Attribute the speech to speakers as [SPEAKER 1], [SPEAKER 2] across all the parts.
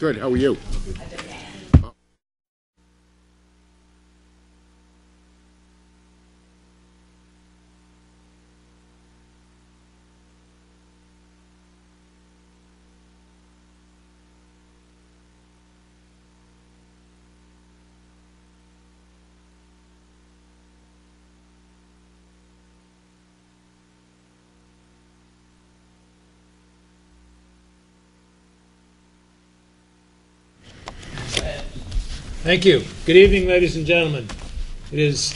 [SPEAKER 1] Good. How are you?
[SPEAKER 2] Thank you. Good evening, ladies and gentlemen. It is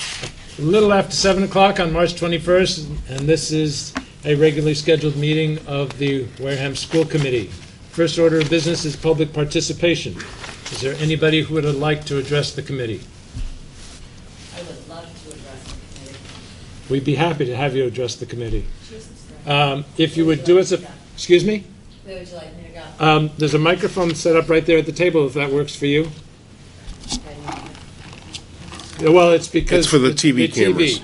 [SPEAKER 2] a little after 7 o'clock on March 21st, and this is a regularly scheduled meeting of the Wareham School Committee. First order of business is public participation. Is there anybody who would like to address the committee?
[SPEAKER 3] I would love to address the committee.
[SPEAKER 2] We'd be happy to have you address the committee. If you would do us a... Excuse me?
[SPEAKER 3] Where would you like me to go?
[SPEAKER 2] There's a microphone set up right there at the table, if that works for you. Well, it's because...
[SPEAKER 1] It's for the TV cameras.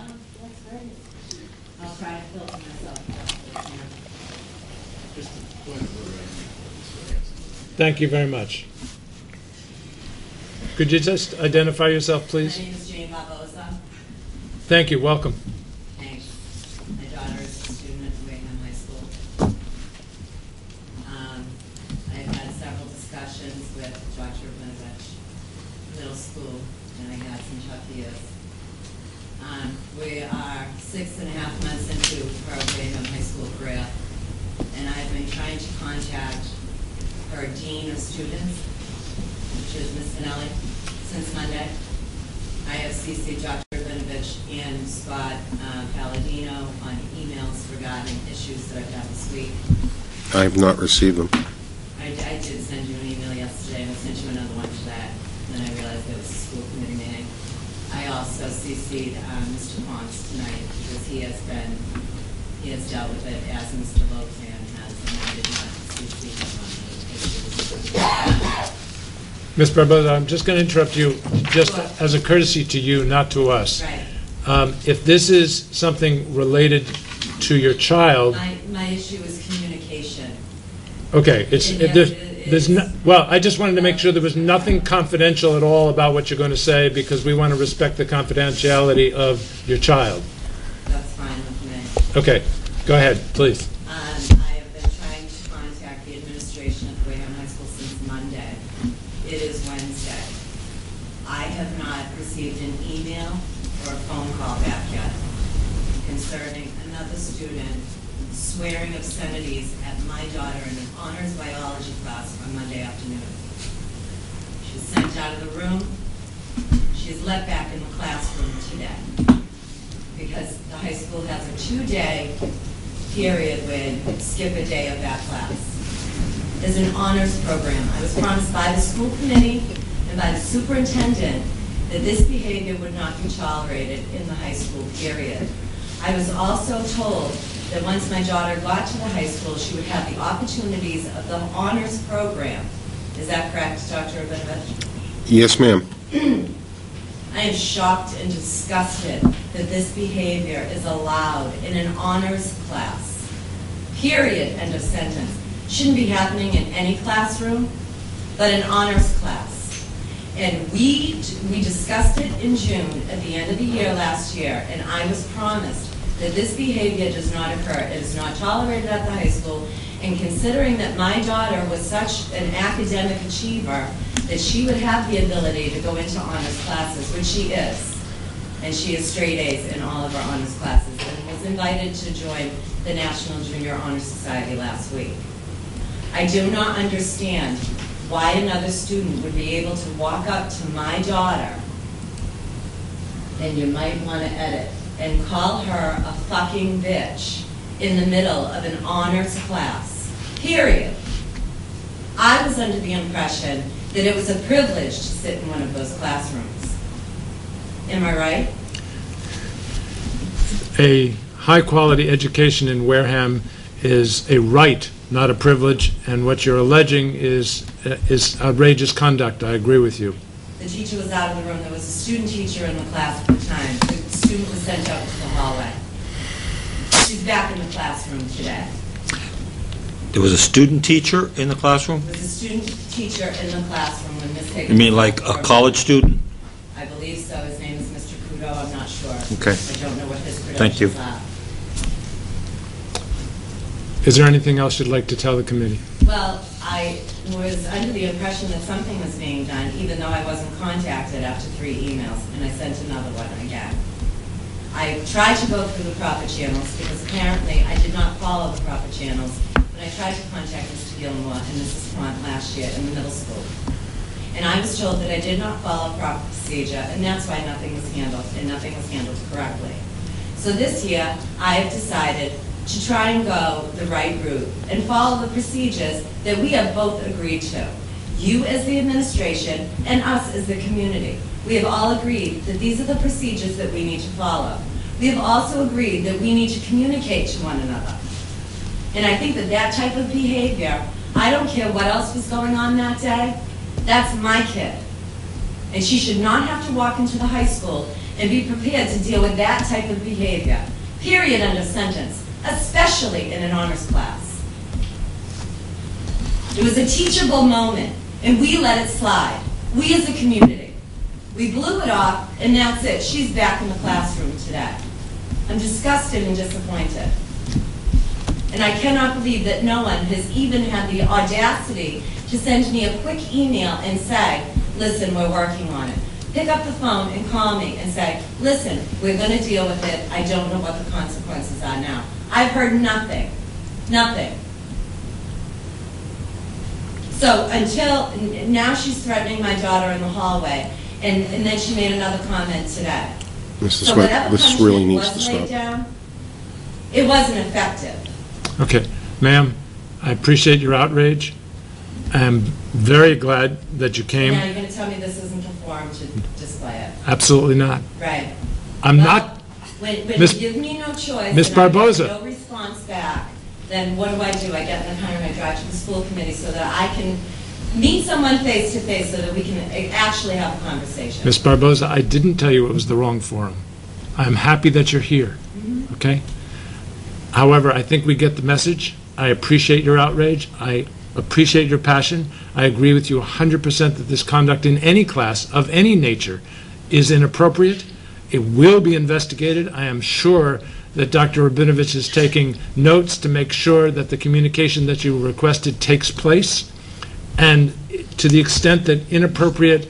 [SPEAKER 3] I'll try to filter myself.
[SPEAKER 2] Thank you very much. Could you just identify yourself, please?
[SPEAKER 3] My name is Jane Barbosa.
[SPEAKER 2] Thank you. Welcome.
[SPEAKER 3] Thanks. My daughter is a student at Wareham High School. I've had several discussions with Dr. Vinovich, middle school, and I had some tough years. We are 6.5 months into her Wareham High School career, and I've been trying to contact her dean of students, which is Ms. Finelli, since Monday. I have CC'd Dr. Vinovich and Scott Palladino on emails regarding issues that I've had this week.
[SPEAKER 1] I have not received them.
[SPEAKER 3] I did send you an email yesterday, and I sent you another one today. Then I realized there was a school committee meeting. I also CC'd Mr. Ponce tonight because he has dealt with it as Mr. Lopan has, and I did not CC him on the issues.
[SPEAKER 2] Ms. Barbosa, I'm just going to interrupt you just as a courtesy to you, not to us.
[SPEAKER 3] Right.
[SPEAKER 2] If this is something related to your child...
[SPEAKER 3] My issue is communication.
[SPEAKER 2] Okay. Well, I just wanted to make sure there was nothing confidential at all about what you're going to say, because we want to respect the confidentiality of your child.
[SPEAKER 3] That's fine with me.
[SPEAKER 2] Okay. Go ahead, please.
[SPEAKER 3] I have been trying to contact the administration of Wareham High School since Monday. It is Wednesday. I have not received an email or a phone call back yet concerning another student swearing obscenities at my daughter in an honors biology class on Monday afternoon. She was sent out of the room. She is let back in the classroom today because the high school has a 2-day period where you skip a day of that class. There's an honors program. I was promised by the school committee and by the superintendent that this behavior would not be tolerated in the high school period. I was also told that once my daughter got to the high school, she would have the opportunities of the honors program. Is that correct, Dr. Vinovich?
[SPEAKER 1] Yes, ma'am.
[SPEAKER 3] I am shocked and disgusted that this behavior is allowed in an honors class. Period. End of sentence. Shouldn't be happening in any classroom, but an honors class. And we discussed it in June at the end of the year last year, and I was promised that this behavior does not occur. It is not tolerated at the high school, and considering that my daughter was such an academic achiever that she would have the ability to go into honors classes, which she is, and she has straight A's in all of her honors classes, and was invited to join the National Junior Honor Society last week. I do not understand why another student would be able to walk up to my daughter, and you might want to edit, and call her a fucking bitch in the middle of an honors class, period. I was under the impression that it was a privilege to sit in one of those classrooms. Am I right?
[SPEAKER 2] A high-quality education in Wareham is a right, not a privilege, and what you're alleging is outrageous conduct. I agree with you.
[SPEAKER 3] The teacher was out of the room. There was a student teacher in the class at the time. The student was sent out to the hallway. She's back in the classroom today.
[SPEAKER 4] There was a student teacher in the classroom?
[SPEAKER 3] There was a student teacher in the classroom when Ms. Higgins...
[SPEAKER 4] You mean like a college student?
[SPEAKER 3] I believe so. His name is Mr. Kudo. I'm not sure.
[SPEAKER 4] Okay.
[SPEAKER 3] I don't know what his
[SPEAKER 4] Thank you.
[SPEAKER 3] credentials are.
[SPEAKER 2] Is there anything else you'd like to tell the committee?
[SPEAKER 3] Well, I was under the impression that something was being done, even though I wasn't contacted after 3 emails, and I sent another one again. I tried to go through the proper channels, because apparently I did not follow the proper channels, when I tried to contact Mr. Gilmore and Mrs. Quant last year in the middle school. And I was told that I did not follow proper procedure, and that's why nothing was handled, and nothing was handled correctly. So this year, I have decided to try and go the right route and follow the procedures that we have both agreed to. You as the administration and us as the community. We have all agreed that these are the procedures that we need to follow. We have also agreed that we need to communicate to one another. And I think that that type of behavior, I don't care what else was going on that day, that's my kid. And she should not have to walk into the high school and be prepared to deal with that type of behavior. Period, end of sentence. Especially in an honors class. It was a teachable moment, and we let it slide. We as a community. We blew it off, and that's it. She's back in the classroom today. I'm disgusted and disappointed. And I cannot believe that no one has even had the audacity to send me a quick email and say, listen, we're working on it. Pick up the phone and call me and say, listen, we're going to deal with it. I don't know what the consequences are now. I've heard nothing. Nothing. So until, now she's threatening my daughter in the hallway, and then she made another comment today.
[SPEAKER 1] Mr.
[SPEAKER 3] So
[SPEAKER 1] Sweat,
[SPEAKER 3] whatever
[SPEAKER 1] this really
[SPEAKER 3] punishment
[SPEAKER 1] needs to
[SPEAKER 3] was laid
[SPEAKER 1] stop.
[SPEAKER 3] down, it wasn't effective.
[SPEAKER 2] Okay, ma'am, I appreciate your outrage. I'm very glad that you came.
[SPEAKER 3] Now you're going to tell me this isn't a forum to display it.
[SPEAKER 2] Absolutely not.
[SPEAKER 3] Right.
[SPEAKER 2] I'm
[SPEAKER 3] Well,
[SPEAKER 2] not,
[SPEAKER 3] When
[SPEAKER 2] Miss-
[SPEAKER 3] you give me no choice,
[SPEAKER 2] Miss
[SPEAKER 3] and I get
[SPEAKER 2] Barboza.
[SPEAKER 3] no response back, then what do? I get in the car and I drive to the school committee so that I can meet someone face to face so that we can actually have a conversation.
[SPEAKER 2] Ms. Barboza, I didn't tell you it was the wrong forum. I'm happy that you're here, okay? However, I think we get the message. I appreciate your outrage. I appreciate your passion. I agree with you 100% that this conduct in any class of any nature is inappropriate. It will be investigated. I am sure that Dr. Rabinovich is taking notes to make sure that the communication that you requested takes place. And to the extent that inappropriate,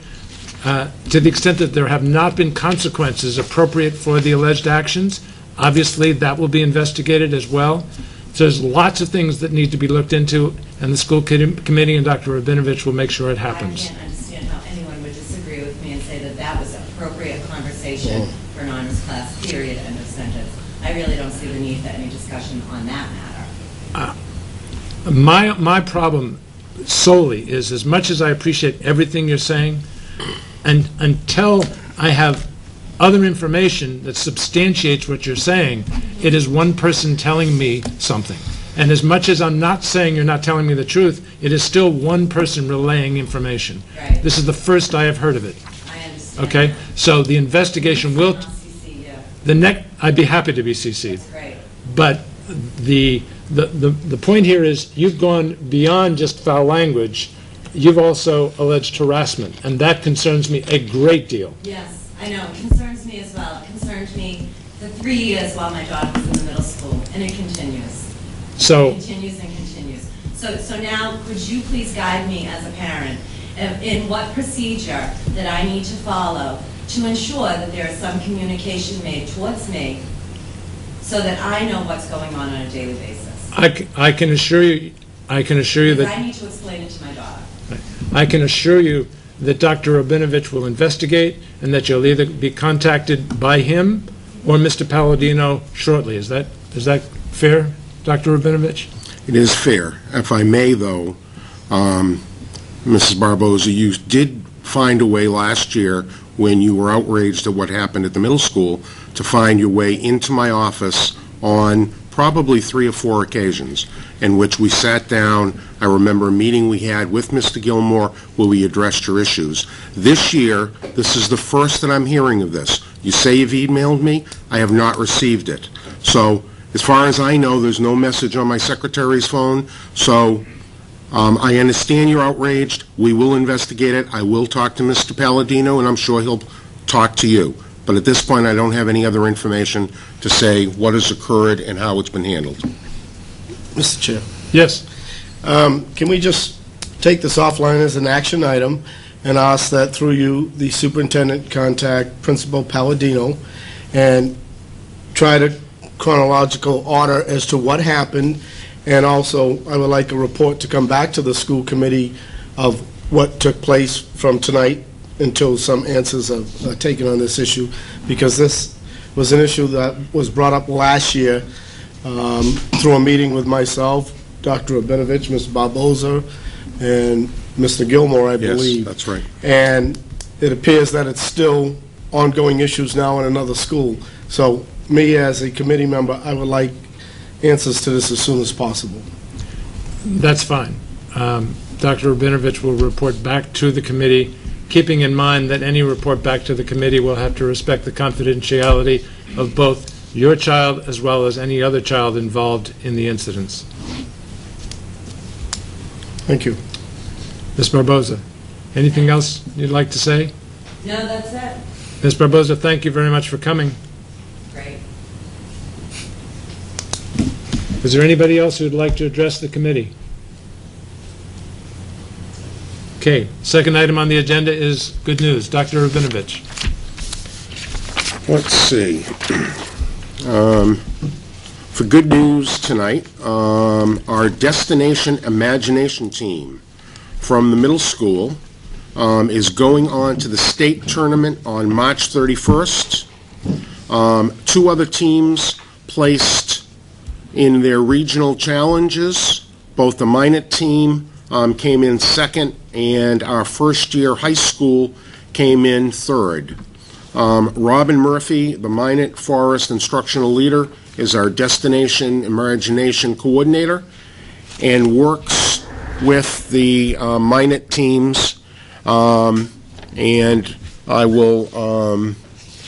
[SPEAKER 2] to the extent that there have not been consequences appropriate for the alleged actions, obviously that will be investigated as well. So there's lots of things that need to be looked into, and the school committee and Dr. Rabinovich will make sure it happens.
[SPEAKER 3] I can't understand how anyone would disagree with me and say that that was appropriate conversation for an honors class, period, end of sentence. I really don't see the need for any discussion on that matter.
[SPEAKER 2] My problem solely is, as much as I appreciate everything you're saying, and until I have other information that substantiates what you're saying, it is one person telling me something. And as much as I'm not saying you're not telling me the truth, it is still one person relaying information.
[SPEAKER 3] Right.
[SPEAKER 2] This is the first I have heard of it.
[SPEAKER 3] I understand.
[SPEAKER 2] Okay? So the investigation will,
[SPEAKER 3] I'll CC you.
[SPEAKER 2] I'd be happy to be CC'd.
[SPEAKER 3] That's great.
[SPEAKER 2] But the point here is you've gone beyond just foul language. You've also alleged harassment, and that concerns me a great deal.
[SPEAKER 3] Yes, I know. It concerns me as well. It concerned me the 3 years while my daughter was in the middle school, and it continues.
[SPEAKER 2] So,
[SPEAKER 3] It continues and continues. So now, could you please guide me as a parent in what procedure that I need to follow to ensure that there is some communication made towards me so that I know what's going on a daily basis?
[SPEAKER 2] I can assure you
[SPEAKER 3] Because
[SPEAKER 2] that
[SPEAKER 3] I need to explain it to my daughter.
[SPEAKER 2] I can assure you that Dr. Rabinovich will investigate, and that you'll either be contacted by him or Mr. Palladino shortly. Is that fair, Dr. Rabinovich?
[SPEAKER 1] It is fair. If I may, though, Mrs. Barboza, you did find a way last year when you were outraged at what happened at the middle school to find your way into my office on probably 3 or 4 occasions in which we sat down. I remember a meeting we had with Mr. Gilmore where we addressed your issues. This year, this is the first that I'm hearing of this. You say you've emailed me. I have not received it. So As far as I know, there's no message on my secretary's phone, so I understand you're outraged. We will investigate it. I will talk to Mr. Palladino, and I'm sure he'll talk to you. But at this point, I don't have any other information to say what has occurred and how it's been handled.
[SPEAKER 5] Mr. Chair,
[SPEAKER 2] Yes.
[SPEAKER 5] can we just take this offline as an action item and ask that through you, the superintendent contact Principal Palladino and try to chronological order as to what happened, and also I would like a report to come back to the school committee of what took place from tonight until some answers are taken on this issue, because this was an issue that was brought up last year through a meeting with myself, Dr. Rabinovich, Mr. Barboza, and Mr. Gilmore, I believe.
[SPEAKER 1] Yes, that's right.
[SPEAKER 5] And it appears that it's still ongoing issues now in another school. So me, as a committee member, I would like answers to this as soon as possible.
[SPEAKER 2] That's fine. Dr. Rabinovich will report back to the committee, keeping in mind that any report back to the committee will have to respect the confidentiality of both your child as well as any other child involved in the incidents.
[SPEAKER 5] Thank you.
[SPEAKER 2] Ms. Barboza, anything else you'd like to say?
[SPEAKER 3] No, that's it.
[SPEAKER 2] Ms. Barboza, thank you very much for coming.
[SPEAKER 3] Great.
[SPEAKER 2] Is there anybody else who'd like to address the committee? Okay, second item on the agenda is good news. Dr. Rabinovich.
[SPEAKER 1] Let's see. For good news tonight, our Destination Imagination team from the middle school is going on to the state tournament on March 31st. Two other teams placed in their regional challenges. Both the Minot team came in second, and our first-year high school came in third. Robin Murphy, the Minot Forest instructional leader, is our Destination Imagination coordinator and works with the Minot teams, and I will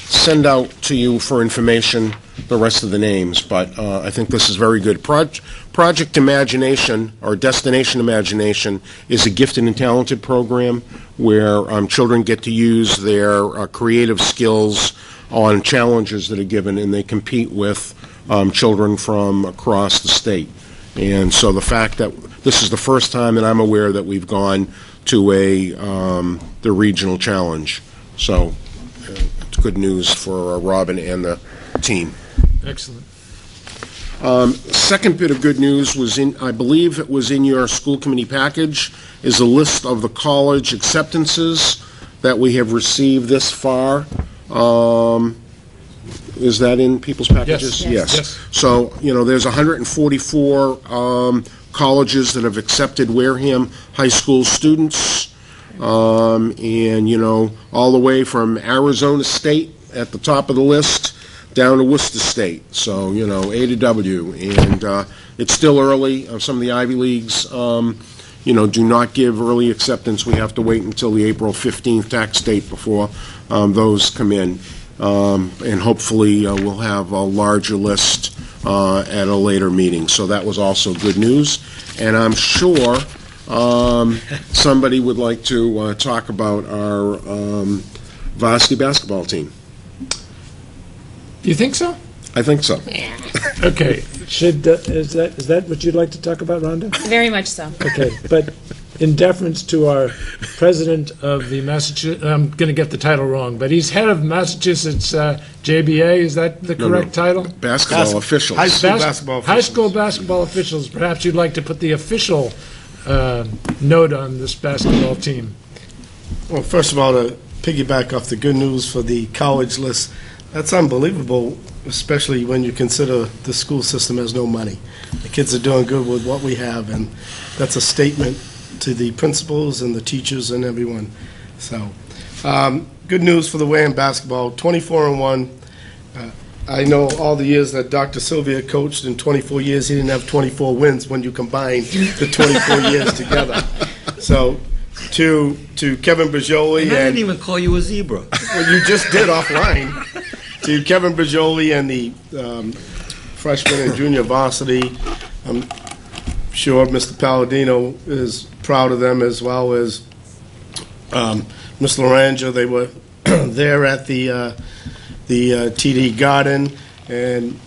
[SPEAKER 1] send out to you for information the rest of the names, but I think this is very good. Project Imagination, or Destination Imagination, is a gifted and talented program where children get to use their creative skills on challenges that are given, and they compete with children from across the state. And so the fact that this is the first time that I'm aware that we've gone to the regional challenge. So it's good news for Robin and the team.
[SPEAKER 2] Excellent.
[SPEAKER 1] Second bit of good news was I believe it was in your school committee package, is a list of the college acceptances that we have received this far. Is that in people's packages?
[SPEAKER 2] Yes.
[SPEAKER 1] So, there's 144 colleges that have accepted Wareham High School students, and, all the way from Arizona State at the top of the list down to Worcester State. So, A to W. And it's still early. Some of the Ivy Leagues, do not give early acceptance. We have to wait until the April 15th tax date before those come in. And hopefully we'll have a larger list at a later meeting. So that was also good news. And I'm sure somebody would like to talk about our varsity basketball team.
[SPEAKER 2] You think so?
[SPEAKER 1] I think so.
[SPEAKER 2] Okay. Is that what you'd like to talk about, Rhonda?
[SPEAKER 6] Very much so.
[SPEAKER 2] Okay, but in deference to our president of the Massachusetts, I'm going to get the title wrong, but he's head of Massachusetts JBA. Is that the correct title?
[SPEAKER 1] Basketball officials.
[SPEAKER 5] High school basketball officials.
[SPEAKER 2] High school basketball officials. Perhaps you'd like to put the official note on this basketball team.
[SPEAKER 5] Well, first of all, to piggyback off the good news for the college list, that's unbelievable, especially when you consider the school system has no money. The kids are doing good with what we have, and that's a statement to the principals and the teachers and everyone. So, good news for the Wareham basketball, 24-1. I know all the years that Dr. Sylvia coached, in 24 years, he didn't have 24 wins when you combine the 24 years together. So, to Kevin Bergioli
[SPEAKER 4] And I didn't even call you a zebra.
[SPEAKER 5] well, you just did offline. To Kevin Bergioli and the freshman and junior varsity. I'm sure Mr. Palladino is proud of them, as well as Ms. Loranja. They were there at the TD Garden, and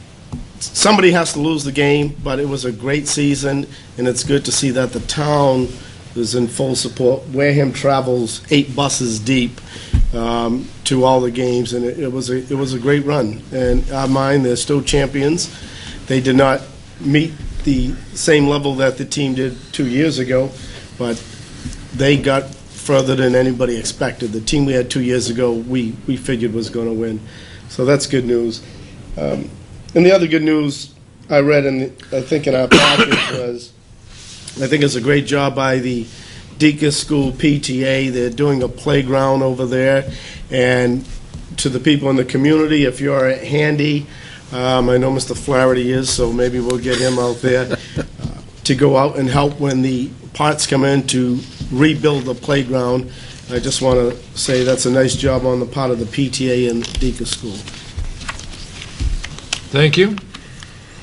[SPEAKER 5] somebody has to lose the game, but it was a great season, and it's good to see that the town is in full support. Wareham travels 8 buses deep to all the games, and it was a great run. And in our mind, they're still champions. They did not meet the same level that the team did 2 years ago, but they got further than anybody expected. The team we had 2 years ago, we figured was going to win. So that's good news. And the other good news I read I think in our package was, I think it's a great job by the Deacon School PTA. They're doing a playground over there. And to the people in the community, if you're handy, I know Mr. Flaherty is, so maybe we'll get him out there to go out and help when the parts come in to rebuild the playground. I just want to say that's a nice job on the part of the PTA and Deacon School.
[SPEAKER 2] Thank you.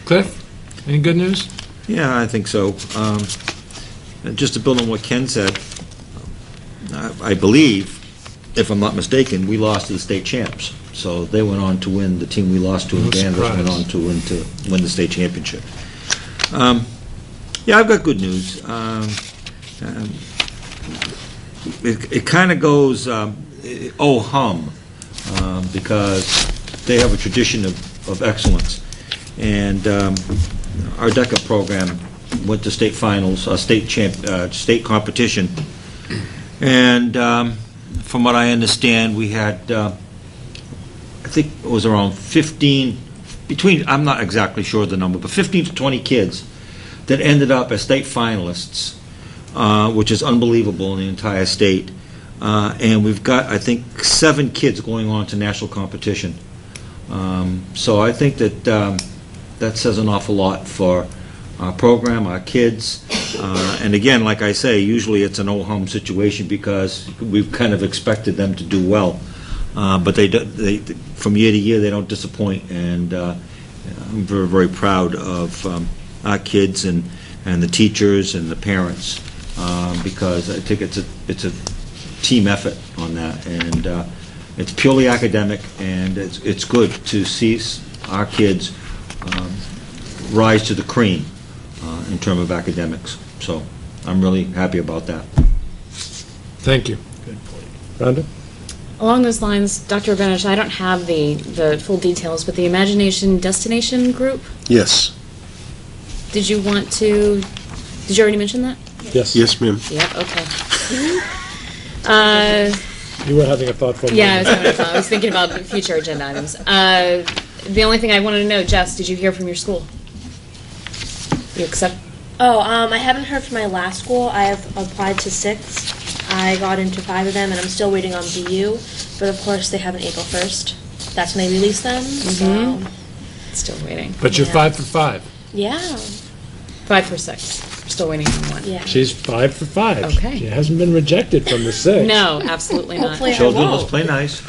[SPEAKER 2] Cliff, any good news?
[SPEAKER 4] Yeah, I think so. Just to build on what Ken said, I believe, if I'm not mistaken, we lost to the state champs. So they went on to win. The team we lost to in Danvers went on to win the state championship. Yeah, I've got good news. It kind of goes oh hum, because they have a tradition of excellence. And our DECA program went to state finals, state competition. And from what I understand, we had, I think it was around 15, I'm not exactly sure of the number, but 15 to 20 kids that ended up as state finalists, which is unbelievable in the entire state. And we've got, I think, 7 kids going on to national competition. So I think that that says an awful lot for our program, our kids. And again, like I say, usually it's an oh-hum situation because we've kind of expected them to do well. But they from year to year, they don't disappoint. And I'm very, very proud of our kids and the teachers and the parents, because I think it's a team effort on that. And it's purely academic, and it's good to see our kids rise to the cream in terms of academics. So I'm really happy about that.
[SPEAKER 2] Thank you.
[SPEAKER 5] Good point.
[SPEAKER 2] Rhonda?
[SPEAKER 6] Along those lines, Dr. Urbanich, I don't have the full details, but the Imagination Destination group,
[SPEAKER 1] Yes.
[SPEAKER 6] did you already mention that?
[SPEAKER 2] Yes.
[SPEAKER 1] Yes, ma'am.
[SPEAKER 6] Yep, okay.
[SPEAKER 2] You were having a thoughtful
[SPEAKER 6] Yeah,
[SPEAKER 2] moment.
[SPEAKER 6] I was thinking about future agenda items. The only thing I wanted to know, Jess, did you hear from your school? You accept?
[SPEAKER 7] Oh, I haven't heard from my last school. I have applied to 6. I got into 5 of them, and I'm still waiting on BU. But of course, they have an April 1st. That's when they release them. So,
[SPEAKER 6] Still waiting.
[SPEAKER 2] But you're
[SPEAKER 7] Yeah.
[SPEAKER 2] 5 for 5.
[SPEAKER 7] yeah,
[SPEAKER 6] 5 for 6. Still waiting on one.
[SPEAKER 7] yeah.
[SPEAKER 2] She's 5 for 5.
[SPEAKER 6] Okay.
[SPEAKER 2] She hasn't been rejected from the 6.
[SPEAKER 6] No, absolutely not.
[SPEAKER 7] Hopefully I
[SPEAKER 4] Children,
[SPEAKER 7] won't.
[SPEAKER 4] let's play nice.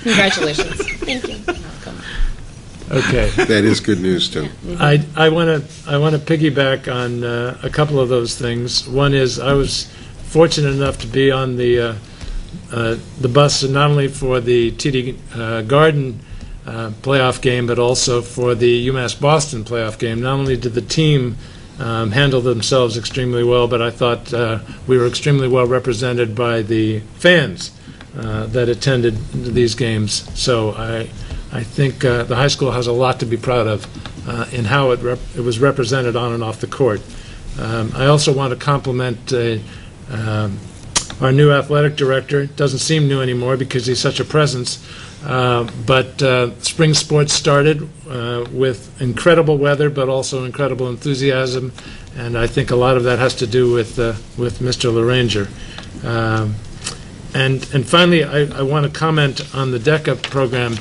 [SPEAKER 6] Congratulations.
[SPEAKER 7] Thank you.
[SPEAKER 2] Okay.
[SPEAKER 1] That is good news, too.
[SPEAKER 2] I want to piggyback on a couple of those things. One is I was fortunate enough to be on the bus not only for the TD Garden playoff game, but also for the UMass Boston playoff game. Not only did the team handle themselves extremely well, but I thought we were extremely well represented by the fans that attended these games. So I think the high school has a lot to be proud of in how it was represented on and off the court. I also want to compliment our new athletic director. Doesn't seem new anymore because he's such a presence. But spring sports started with incredible weather, but also incredible enthusiasm, and I think a lot of that has to do with Mr. Laranger. And finally, I want to comment on the DECA program.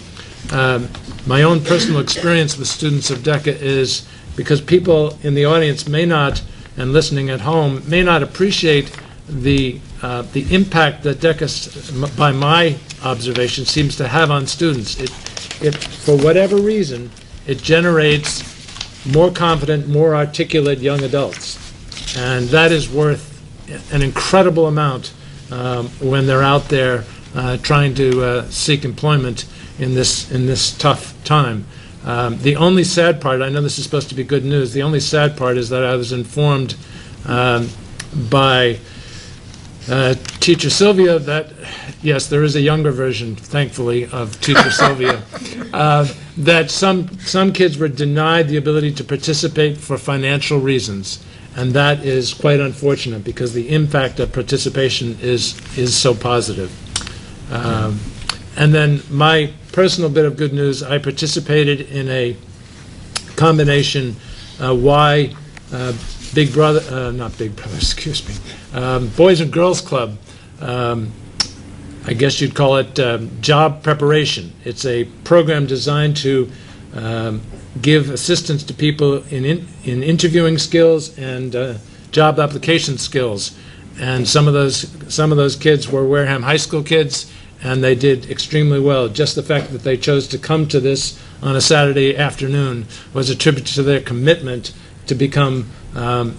[SPEAKER 2] My own personal experience with students of DECA is because people in the audience may not, and listening at home, may not appreciate the the impact that DECA, by my observation, seems to have on students. It, for whatever reason, it generates more confident, more articulate young adults. And that is worth an incredible amount when they're out there trying to seek employment in this tough time. The only sad part, I know this is supposed to be good news, the only sad part is that I was informed by Teacher Sylvia that, yes, there is a younger version, thankfully, of Teacher Sylvia, that some kids were denied the ability to participate for financial reasons. And that is quite unfortunate because the impact of participation is so positive. And then my personal bit of good news, I participated in a combination Big Brother, not Big Brother, excuse me, Boys and Girls Club, I guess you'd call it job preparation. It's a program designed to give assistance to people in interviewing skills and job application skills. And some of those kids were Wareham High School kids, and they did extremely well. Just the fact that they chose to come to this on a Saturday afternoon was a tribute to their commitment to become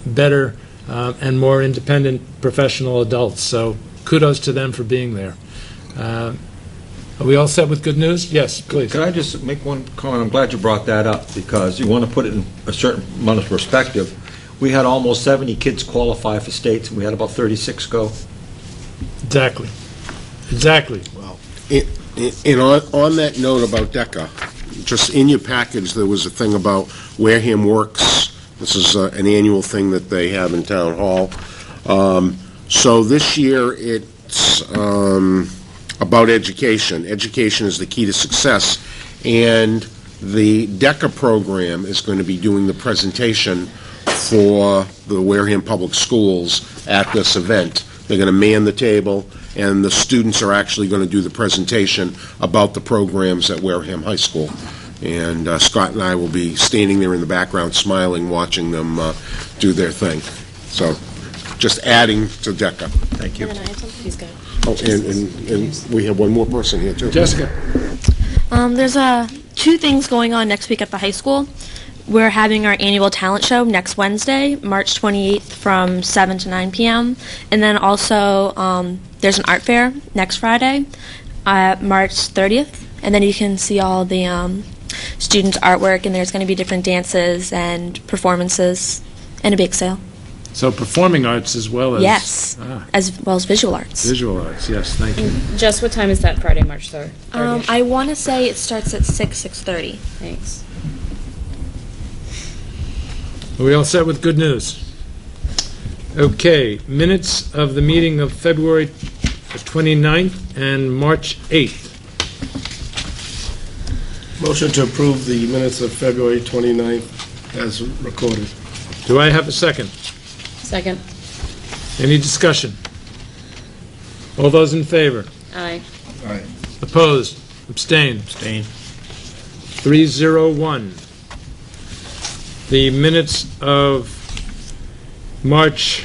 [SPEAKER 2] better and more independent professional adults. So kudos to them for being there. Are we all set with good news? Yes, please.
[SPEAKER 4] Could I just make one comment? I'm glad you brought that up because you want to put it in a certain amount of perspective. We had almost 70 kids qualify for states, and we had about 36 go.
[SPEAKER 2] Exactly. Exactly.
[SPEAKER 1] Well, on that note about DECA, just in your package there was a thing about Wareham Works. This is an annual thing that they have in Town Hall. So this year it's about education. Education is the key to success, and the DECA program is going to be doing the presentation for the Wareham Public Schools at this event. They're going to man the table, and the students are actually going to do the presentation about the programs at Wareham High School. And Scott and I will be standing there in the background smiling, watching them do their thing. So just adding to DECA.
[SPEAKER 4] Thank you.
[SPEAKER 7] And then I have something. Please go.
[SPEAKER 1] Oh, and we have one more person here, too.
[SPEAKER 2] Jessica.
[SPEAKER 7] There's two things going on next week at the high school. We're having our annual talent show next Wednesday, March 28th from 7 to 9 p.m. And then also there's an art fair next Friday, March 30th. And then you can see all the students' artwork, and there's going to be different dances and performances and a bake sale.
[SPEAKER 2] So performing arts as well as...
[SPEAKER 7] Yes, as well as visual arts.
[SPEAKER 2] Visual arts, yes, thank you.
[SPEAKER 6] Just what time is that Friday, March 3rd?
[SPEAKER 7] I want to say it starts at 6:30.
[SPEAKER 6] Thanks.
[SPEAKER 2] Are we all set with good news? Okay, minutes of the meeting of February 29th and March 8th.
[SPEAKER 5] Motion to approve the minutes of February 29th as recorded.
[SPEAKER 2] Do I have a second?
[SPEAKER 6] Second.
[SPEAKER 2] Any discussion? All those in favor?
[SPEAKER 6] Aye.
[SPEAKER 5] Aye.
[SPEAKER 2] Opposed? Abstained?
[SPEAKER 4] Abstain.
[SPEAKER 2] 301. The minutes of March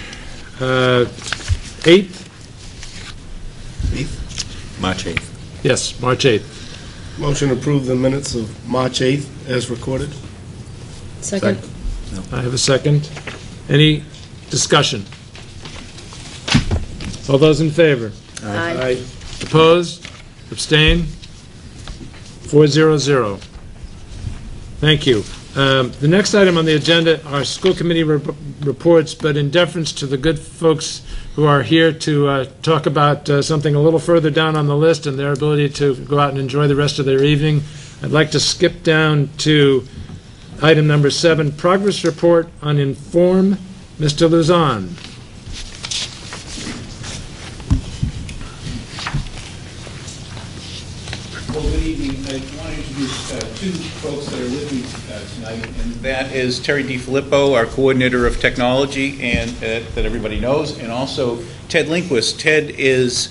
[SPEAKER 2] 8th?
[SPEAKER 4] March 8th.
[SPEAKER 2] Yes, March 8th.
[SPEAKER 5] Motion to approve the minutes of March 8th as recorded.
[SPEAKER 6] Second.
[SPEAKER 2] I have a second. Any discussion? All those in favor?
[SPEAKER 6] Aye.
[SPEAKER 2] Opposed? Abstain? 400. Thank you. The next item on the agenda are school committee reports, but in deference to the good folks who are here to talk about something a little further down on the list and their ability to go out and enjoy the rest of their evening, I'd like to skip down to item number 7, progress report on Inform. Mr. Luzon.
[SPEAKER 8] Well, good evening. I want to introduce two folks that are with me tonight, and that is Terry DiFilippo, our coordinator of technology, and that everybody knows, and also Ted Lindquist. Ted is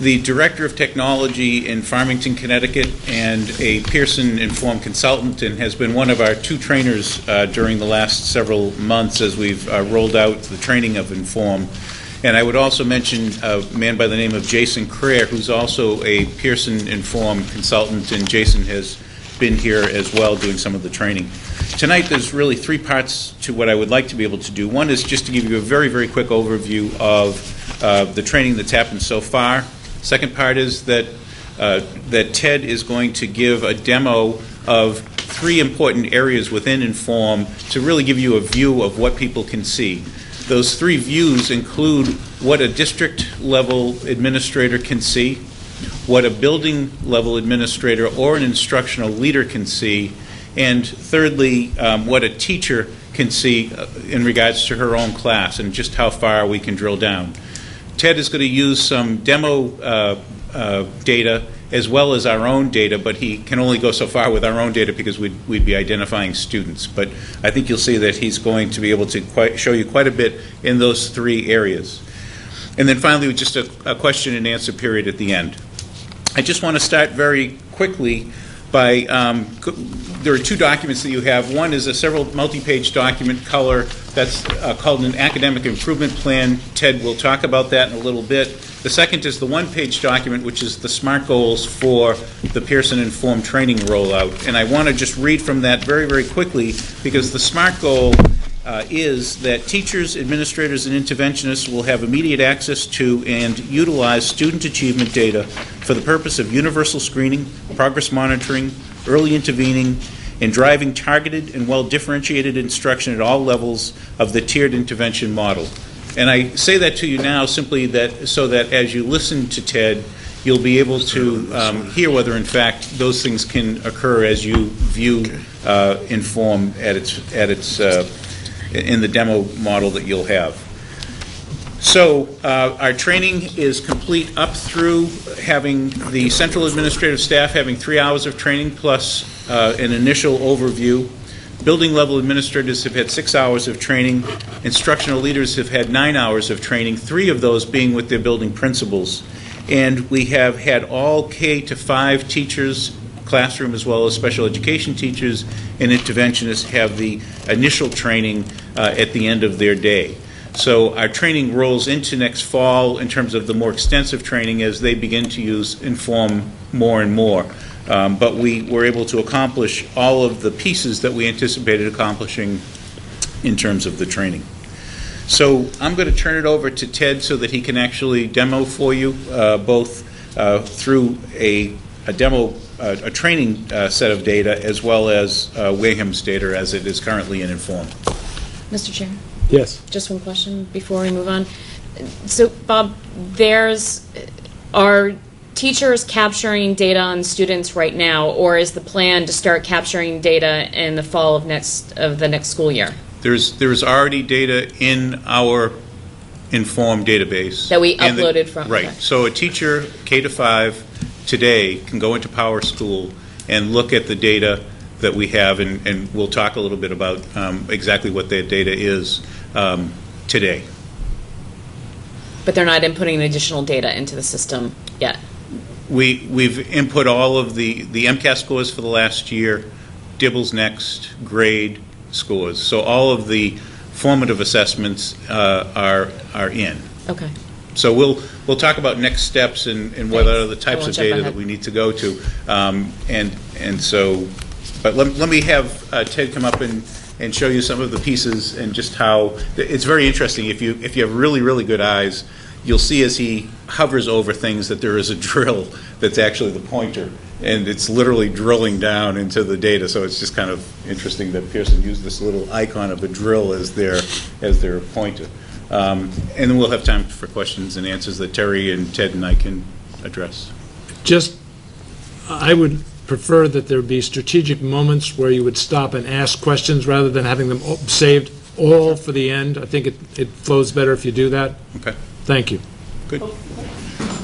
[SPEAKER 8] the director of technology in Farmington, Connecticut, and a Pearson Inform consultant, and has been one of our two trainers during the last several months as we've rolled out the training of Inform. And I would also mention a man by the name of Jason Crair, who's also a Pearson Inform consultant, and Jason has been here as well doing some of the training. Tonight there's really three parts to what I would like to be able to do. One is just to give you a very, very quick overview of the training that's happened so far. Second part is that Ted is going to give a demo of three important areas within Inform to really give you a view of what people can see. Those three views include what a district-level administrator can see, what a building-level administrator or an instructional leader can see, and thirdly, what a teacher can see in regards to her own class and just how far we can drill down. Ted is going to use some demo data as well as our own data, but he can only go so far with our own data because we'd be identifying students. But I think you'll see that he's going to be able to show you quite a bit in those three areas. And then finally, just a question and answer period at the end. I just want to start very quickly by, there are two documents that you have. One is a several multi-page document color that's called an academic improvement plan. Ted will talk about that in a little bit. The second is the one-page document, which is the SMART goals for the Pearson Inform training rollout. And I want to just read from that very, very quickly, because the SMART goal is that teachers, administrators, and interventionists will have immediate access to and utilize student achievement data for the purpose of universal screening, progress monitoring, early intervening, and driving targeted and well-differentiated instruction at all levels of the tiered intervention model. And I say that to you now simply so that as you listen to Ted, you'll be able to hear whether, in fact, those things can occur as you view Inform at its in the demo model that you'll have. So our training is complete up through having the central administrative staff having 3 hours of training plus an initial overview. Building level administrators have had 6 hours of training. Instructional leaders have had 9 hours of training, 3 of those being with their building principals. And we have had all K-5 teachers, classroom as well as special education teachers and interventionists have the initial training at the end of their day. So our training rolls into next fall in terms of the more extensive training as they begin to use Inform more and more. But we were able to accomplish all of the pieces that we anticipated accomplishing in terms of the training. So I'm going to turn it over to Ted so that he can actually demo for you both through a demo, a training set of data as well as Wareham's data as it is currently in Inform.
[SPEAKER 6] Mr. Chair?
[SPEAKER 2] Yes.
[SPEAKER 6] Just one question before we move on. So, Bob, are teachers capturing data on students right now, or is the plan to start capturing data in the fall of the next school year?
[SPEAKER 8] There's already data in our Inform database
[SPEAKER 6] that we uploaded from.
[SPEAKER 8] Right.
[SPEAKER 6] Okay.
[SPEAKER 8] So a teacher K-5 today can go into Power School and look at the data that we have, and we'll talk a little bit about exactly what that data is today.
[SPEAKER 6] But they're not inputting additional data into the system yet.
[SPEAKER 8] We've input all of the MCAS scores for the last year, Dibbles Next, grade scores. So all of the formative assessments are in.
[SPEAKER 6] Okay.
[SPEAKER 8] So we'll talk about next steps and what are the types of data that we need to go to, and so. But let me have Ted come up and show you some of the pieces and just how it's very interesting. If you have really, really good eyes, you'll see as he hovers over things that there is a drill that's actually the pointer, and it's literally drilling down into the data. So it's just kind of interesting that Pearson used this little icon of a drill as their pointer. And then we'll have time for questions and answers that Terry and Ted and I can address.
[SPEAKER 2] I would prefer that there be strategic moments where you would stop and ask questions rather than having them saved all for the end. I think it flows better if you do that.
[SPEAKER 8] Okay.
[SPEAKER 2] Thank you.
[SPEAKER 8] Good.
[SPEAKER 9] All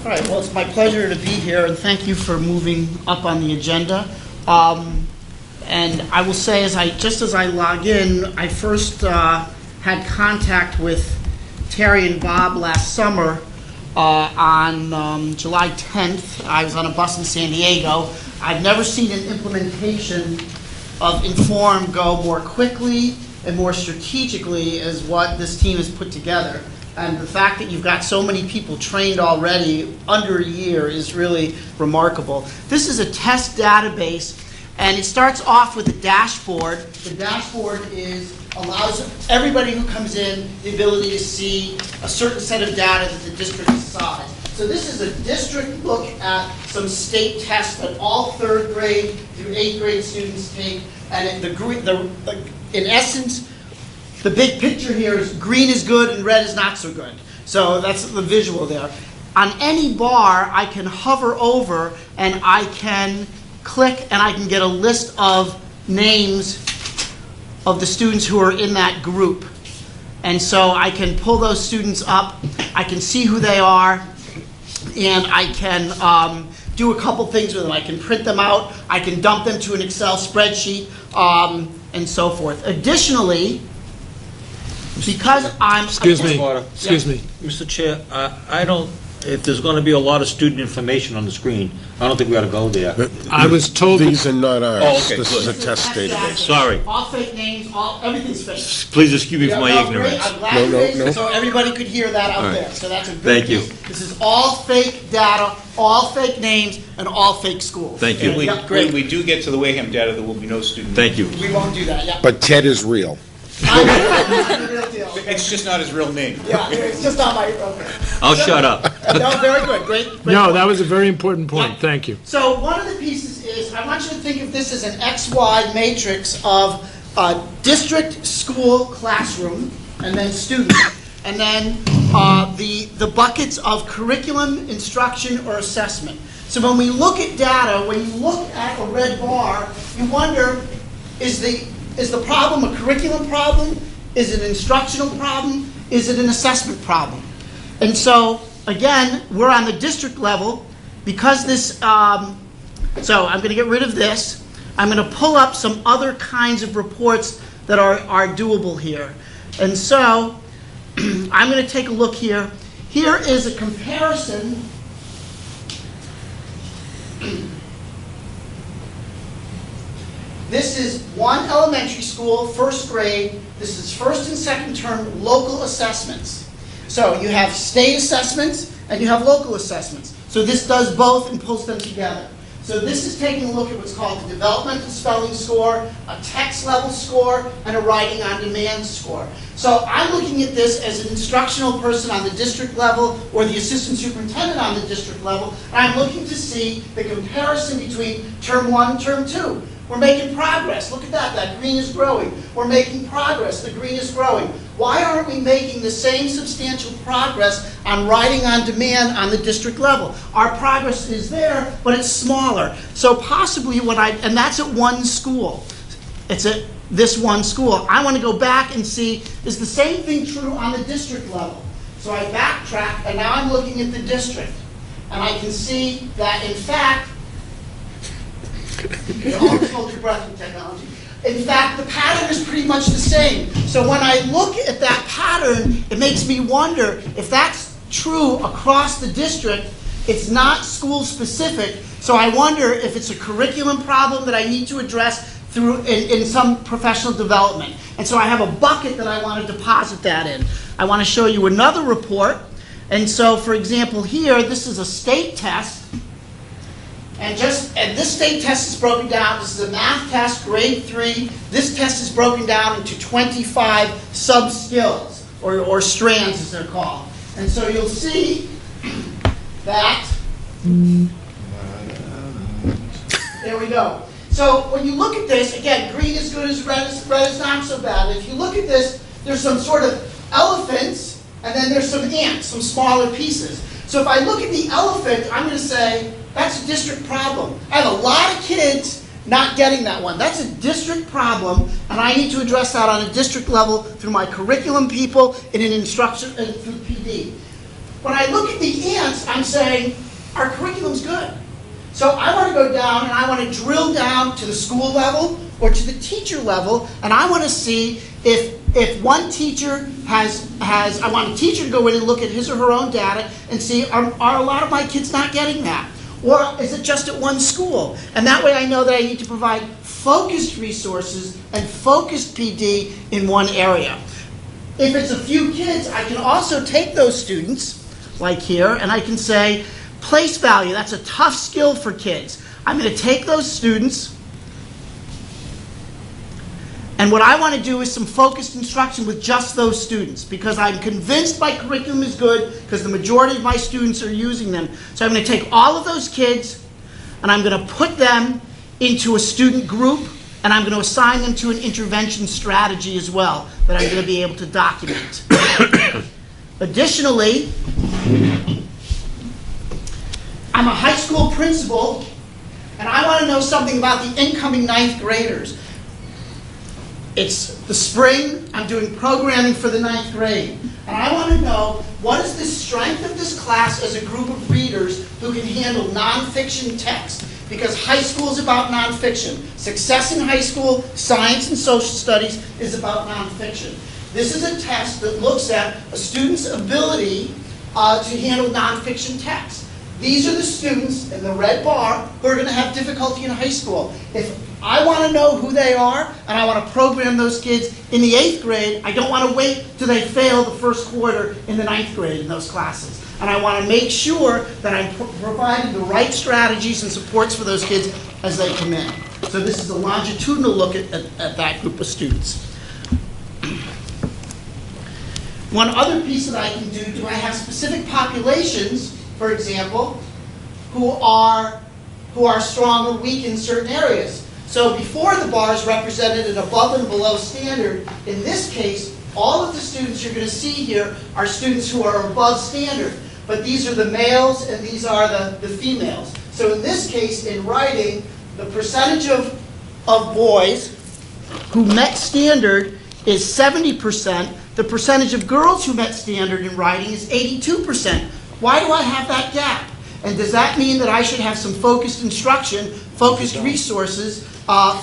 [SPEAKER 9] right. Well, it's my pleasure to be here, and thank you for moving up on the agenda. And I will say, just as I log in, I first had contact with Terry and Bob last summer on July 10th. I was on a bus in San Diego. I've never seen an implementation of Inform go more quickly and more strategically as what this team has put together. And the fact that you've got so many people trained already under a year is really remarkable. This is a test database, and it starts off with a dashboard. The dashboard allows everybody who comes in the ability to see a certain set of data that the district decides. So this is a district look at some state tests that all 3rd grade through 8th grade students take. And in essence, the big picture here is green is good and red is not so good. So that's the visual there. On any bar, I can hover over and I can click and I can get a list of names of the students who are in that group. And so I can pull those students up, I can see who they are, and I can do a couple things with them. I can print them out, I can dump them to an Excel spreadsheet, and so forth. Additionally, because I'm...
[SPEAKER 2] Excuse me.
[SPEAKER 4] Mr. Chair, I don't, if there's going to be a lot of student information on the screen, I don't think we ought to go there.
[SPEAKER 2] I was told
[SPEAKER 1] These are not ours.
[SPEAKER 4] Oh, okay,
[SPEAKER 1] This is a test database.
[SPEAKER 4] Sorry.
[SPEAKER 9] All fake names, everything's fake.
[SPEAKER 4] Please excuse me for my
[SPEAKER 9] No,
[SPEAKER 4] ignorance.
[SPEAKER 9] great. I'm glad you
[SPEAKER 1] No,
[SPEAKER 9] raised
[SPEAKER 1] no.
[SPEAKER 9] it so everybody could hear that out
[SPEAKER 4] All right.
[SPEAKER 9] there. So that's a good
[SPEAKER 4] Thank you.
[SPEAKER 9] piece. This is all fake data, all fake names, and all fake schools.
[SPEAKER 4] Thank you.
[SPEAKER 8] When
[SPEAKER 9] Yeah, great.
[SPEAKER 8] we do get to the Wareham data, there will be no student.
[SPEAKER 4] Thank you.
[SPEAKER 9] We won't do that, yeah.
[SPEAKER 1] But Ted is real.
[SPEAKER 9] I know, it's a real deal.
[SPEAKER 8] It's just not his real name.
[SPEAKER 9] Yeah, it's just not my, okay.
[SPEAKER 4] I'll shut up.
[SPEAKER 9] No, very good, great.
[SPEAKER 2] No,
[SPEAKER 9] point.
[SPEAKER 2] that was a very important point.
[SPEAKER 9] Yeah.
[SPEAKER 2] Thank you.
[SPEAKER 9] So one of the pieces is, I want you to think of this as an XY matrix of district, school, classroom, and then student. And then the buckets of curriculum, instruction, or assessment. So when we look at data, when you look at a red bar, you wonder, is the problem a curriculum problem? Is it an instructional problem? Is it an assessment problem? And so, again, we're on the district level. Because this, so I'm going to get rid of this. I'm going to pull up some other kinds of reports that are doable here. And so, I'm going to take a look here. Here is a comparison. This is one elementary school, 1st grade. This is 1st and 2nd term local assessments. So you have state assessments and you have local assessments. So this does both and pulls them together. So this is taking a look at what's called the developmental spelling score, a text level score, and a writing on demand score. So I'm looking at this as an instructional person on the district level or the assistant superintendent on the district level, and I'm looking to see the comparison between term 1 and term 2. We're making progress. Look at that. That green is growing. We're making progress. The green is growing. Why aren't we making the same substantial progress on writing on demand on the district level? Our progress is there, but it's smaller. So possibly and that's at one school. It's at this one school. I want to go back and see, is the same thing true on the district level? So I backtrack, and now I'm looking at the district. And I can see that, in fact, you always hold your breath with technology. In fact, the pattern is pretty much the same. So when I look at that pattern, it makes me wonder if that's true across the district. It's not school specific. So I wonder if it's a curriculum problem that I need to address through in some professional development. And so I have a bucket that I want to deposit that in. I want to show you another report. And so, for example, here, this is a state test. And this state test is broken down. This is a math test, grade 3. This test is broken down into 25 sub-skills, or strands as they're called. And so you'll see that, there we go. So when you look at this, again, green is good as red is not so bad. If you look at this, there's some sort of elephants, and then there's some ants, some smaller pieces. So if I look at the elephant, I'm going to say, that's a district problem. I have a lot of kids not getting that one. That's a district problem, and I need to address that on a district level through my curriculum people and in instruction and through PD. When I look at the ants, I'm saying, our curriculum's good. So I want to go down and I want to drill down to the school level or to the teacher level, and I want to see if one teacher I want a teacher to go in and look at his or her own data and see, are a lot of my kids not getting that? Or is it just at one school? And that way I know that I need to provide focused resources and focused PD in one area. If it's a few kids, I can also take those students, like here, and I can say, place value, that's a tough skill for kids. I'm going to take those students, and what I want to do is some focused instruction with just those students, because I'm convinced my curriculum is good, because the majority of my students are using them. So I'm going to take all of those kids, and I'm going to put them into a student group, and I'm going to assign them to an intervention strategy as well that I'm going to be able to document. Additionally, I'm a high school principal, and I want to know something about the incoming 9th graders. It's the spring, I'm doing programming for the 9th grade, and I want to know what is the strength of this class as a group of readers who can handle nonfiction text, because high school is about nonfiction. Success in high school, science and social studies is about nonfiction. This is a test that looks at a student's ability to handle nonfiction text. These are the students in the red bar who are going to have difficulty in high school. If I want to know who they are, and I want to program those kids in the 8th grade, I don't want to wait till they fail the first quarter in the 9th grade in those classes. And I want to make sure that I'm providing the right strategies and supports for those kids as they come in. So this is a longitudinal look at that group of students. One other piece that I can do I have specific populations, for example, who are strong or weak in certain areas? So before, the bars represented an above and below standard. In this case, all of the students you're going to see here are students who are above standard. But these are the males and these are the females. So in this case, in writing, the percentage of boys who met standard is 70%. The percentage of girls who met standard in writing is 82%. Why do I have that gap? And does that mean that I should have some focused instruction, focused resources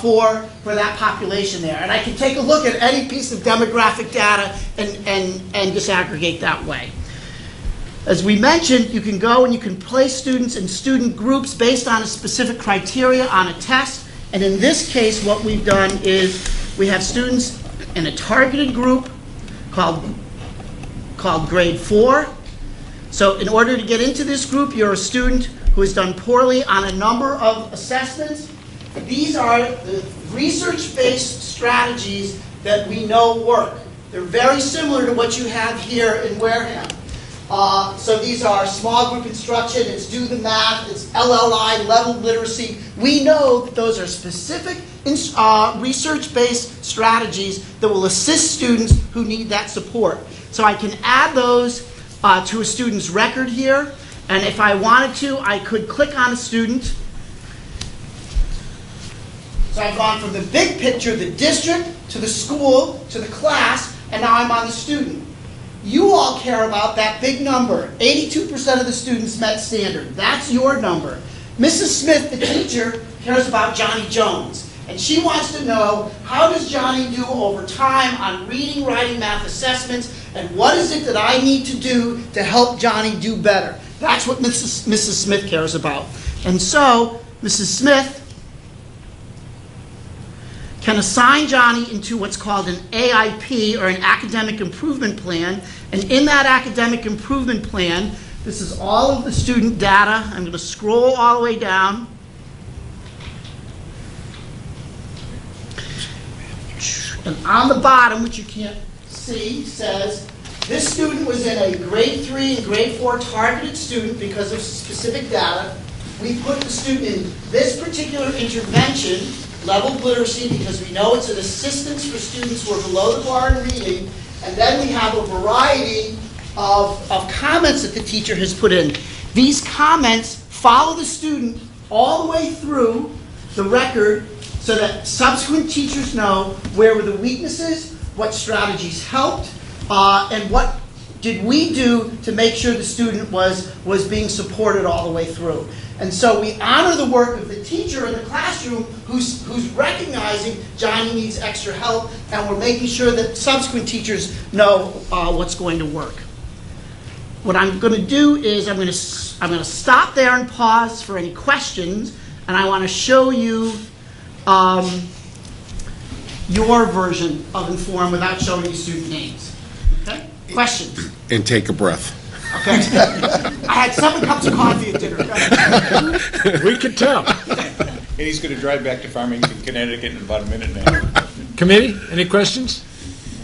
[SPEAKER 9] for that population there? And I can take a look at any piece of demographic data and disaggregate that way. As we mentioned, you can go and you can place students in student groups based on a specific criteria on a test. And in this case, what we've done is we have students in a targeted group called grade 4. So in order to get into this group, you're a student who has done poorly on a number of assessments. These are the research-based strategies that we know work. They're very similar to what you have here in Wareham. So these are small group instruction, it's do the math, it's LLI, level literacy. We know that those are specific research-based strategies that will assist students who need that support. So I can add those to a student's record here, and if I wanted to, I could click on a student. So I've gone from the big picture, the district, to the school, to the class, and now I'm on the student. You all care about that big number. 82% of the students met standard. That's your number. Mrs. Smith, the teacher, cares about Johnny Jones. And she wants to know, how does Johnny do over time on reading, writing, math assessments, and what is it that I need to do to help Johnny do better? That's what Mrs. Smith cares about. And so, Mrs. Smith can assign Johnny into what's called an AIP, or an academic improvement plan. And in that academic improvement plan, this is all of the student data. I'm going to scroll all the way down. And on the bottom, which you can't see, says, this student was in a grade 3 and grade 4 targeted student because of specific data. We put the student in this particular intervention, level literacy, because we know it's an assistance for students who are below the bar in reading. And then we have a variety of comments that the teacher has put in. These comments follow the student all the way through the record so that subsequent teachers know where were the weaknesses, what strategies helped, and what did we do to make sure the student was being supported all the way through. And so we honor the work of the teacher in the classroom who's recognizing Johnny needs extra help, and we're making sure that subsequent teachers know what's going to work. What I'm going to do is I'm going to stop there and pause for any questions, and I want to show you your version of Inform without showing you student names. Questions?
[SPEAKER 1] And take a breath.
[SPEAKER 9] Okay. I had 7 cups of coffee at dinner.
[SPEAKER 2] We could tell.
[SPEAKER 8] And he's going to drive back to Farmington, Connecticut in about a minute now.
[SPEAKER 2] Committee, any questions?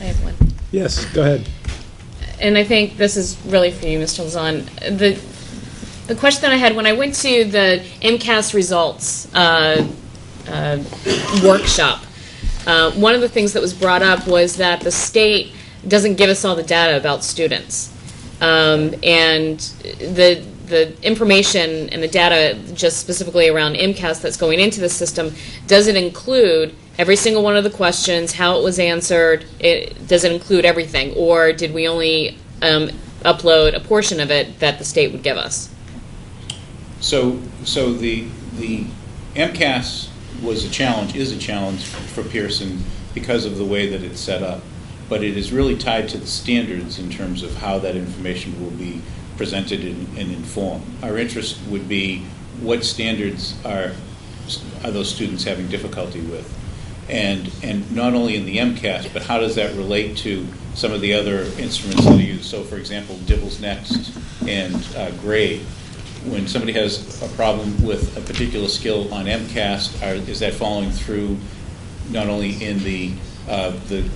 [SPEAKER 6] I have one.
[SPEAKER 2] Yes, go ahead.
[SPEAKER 6] And I think this is really for you, Mr. Lazan. The question that I had when I went to the MCAS results workshop, one of the things that was brought up was that the state doesn't give us all the data about students. And the information and the data just specifically around MCAS that's going into the system, does it include every single one of the questions, how it was answered? Does it include everything? Or did we only upload a portion of it that the state would give us?
[SPEAKER 8] So the MCAS was a challenge, is a challenge for Pearson because of the way that it's set up. But it is really tied to the standards in terms of how that information will be presented and informed. Our interest would be what standards are those students having difficulty with, and not only in the MCAS, but how does that relate to some of the other instruments that are used? So, for example, Dibbles Next and grade. When somebody has a problem with a particular skill on MCAS, is that following through not only in the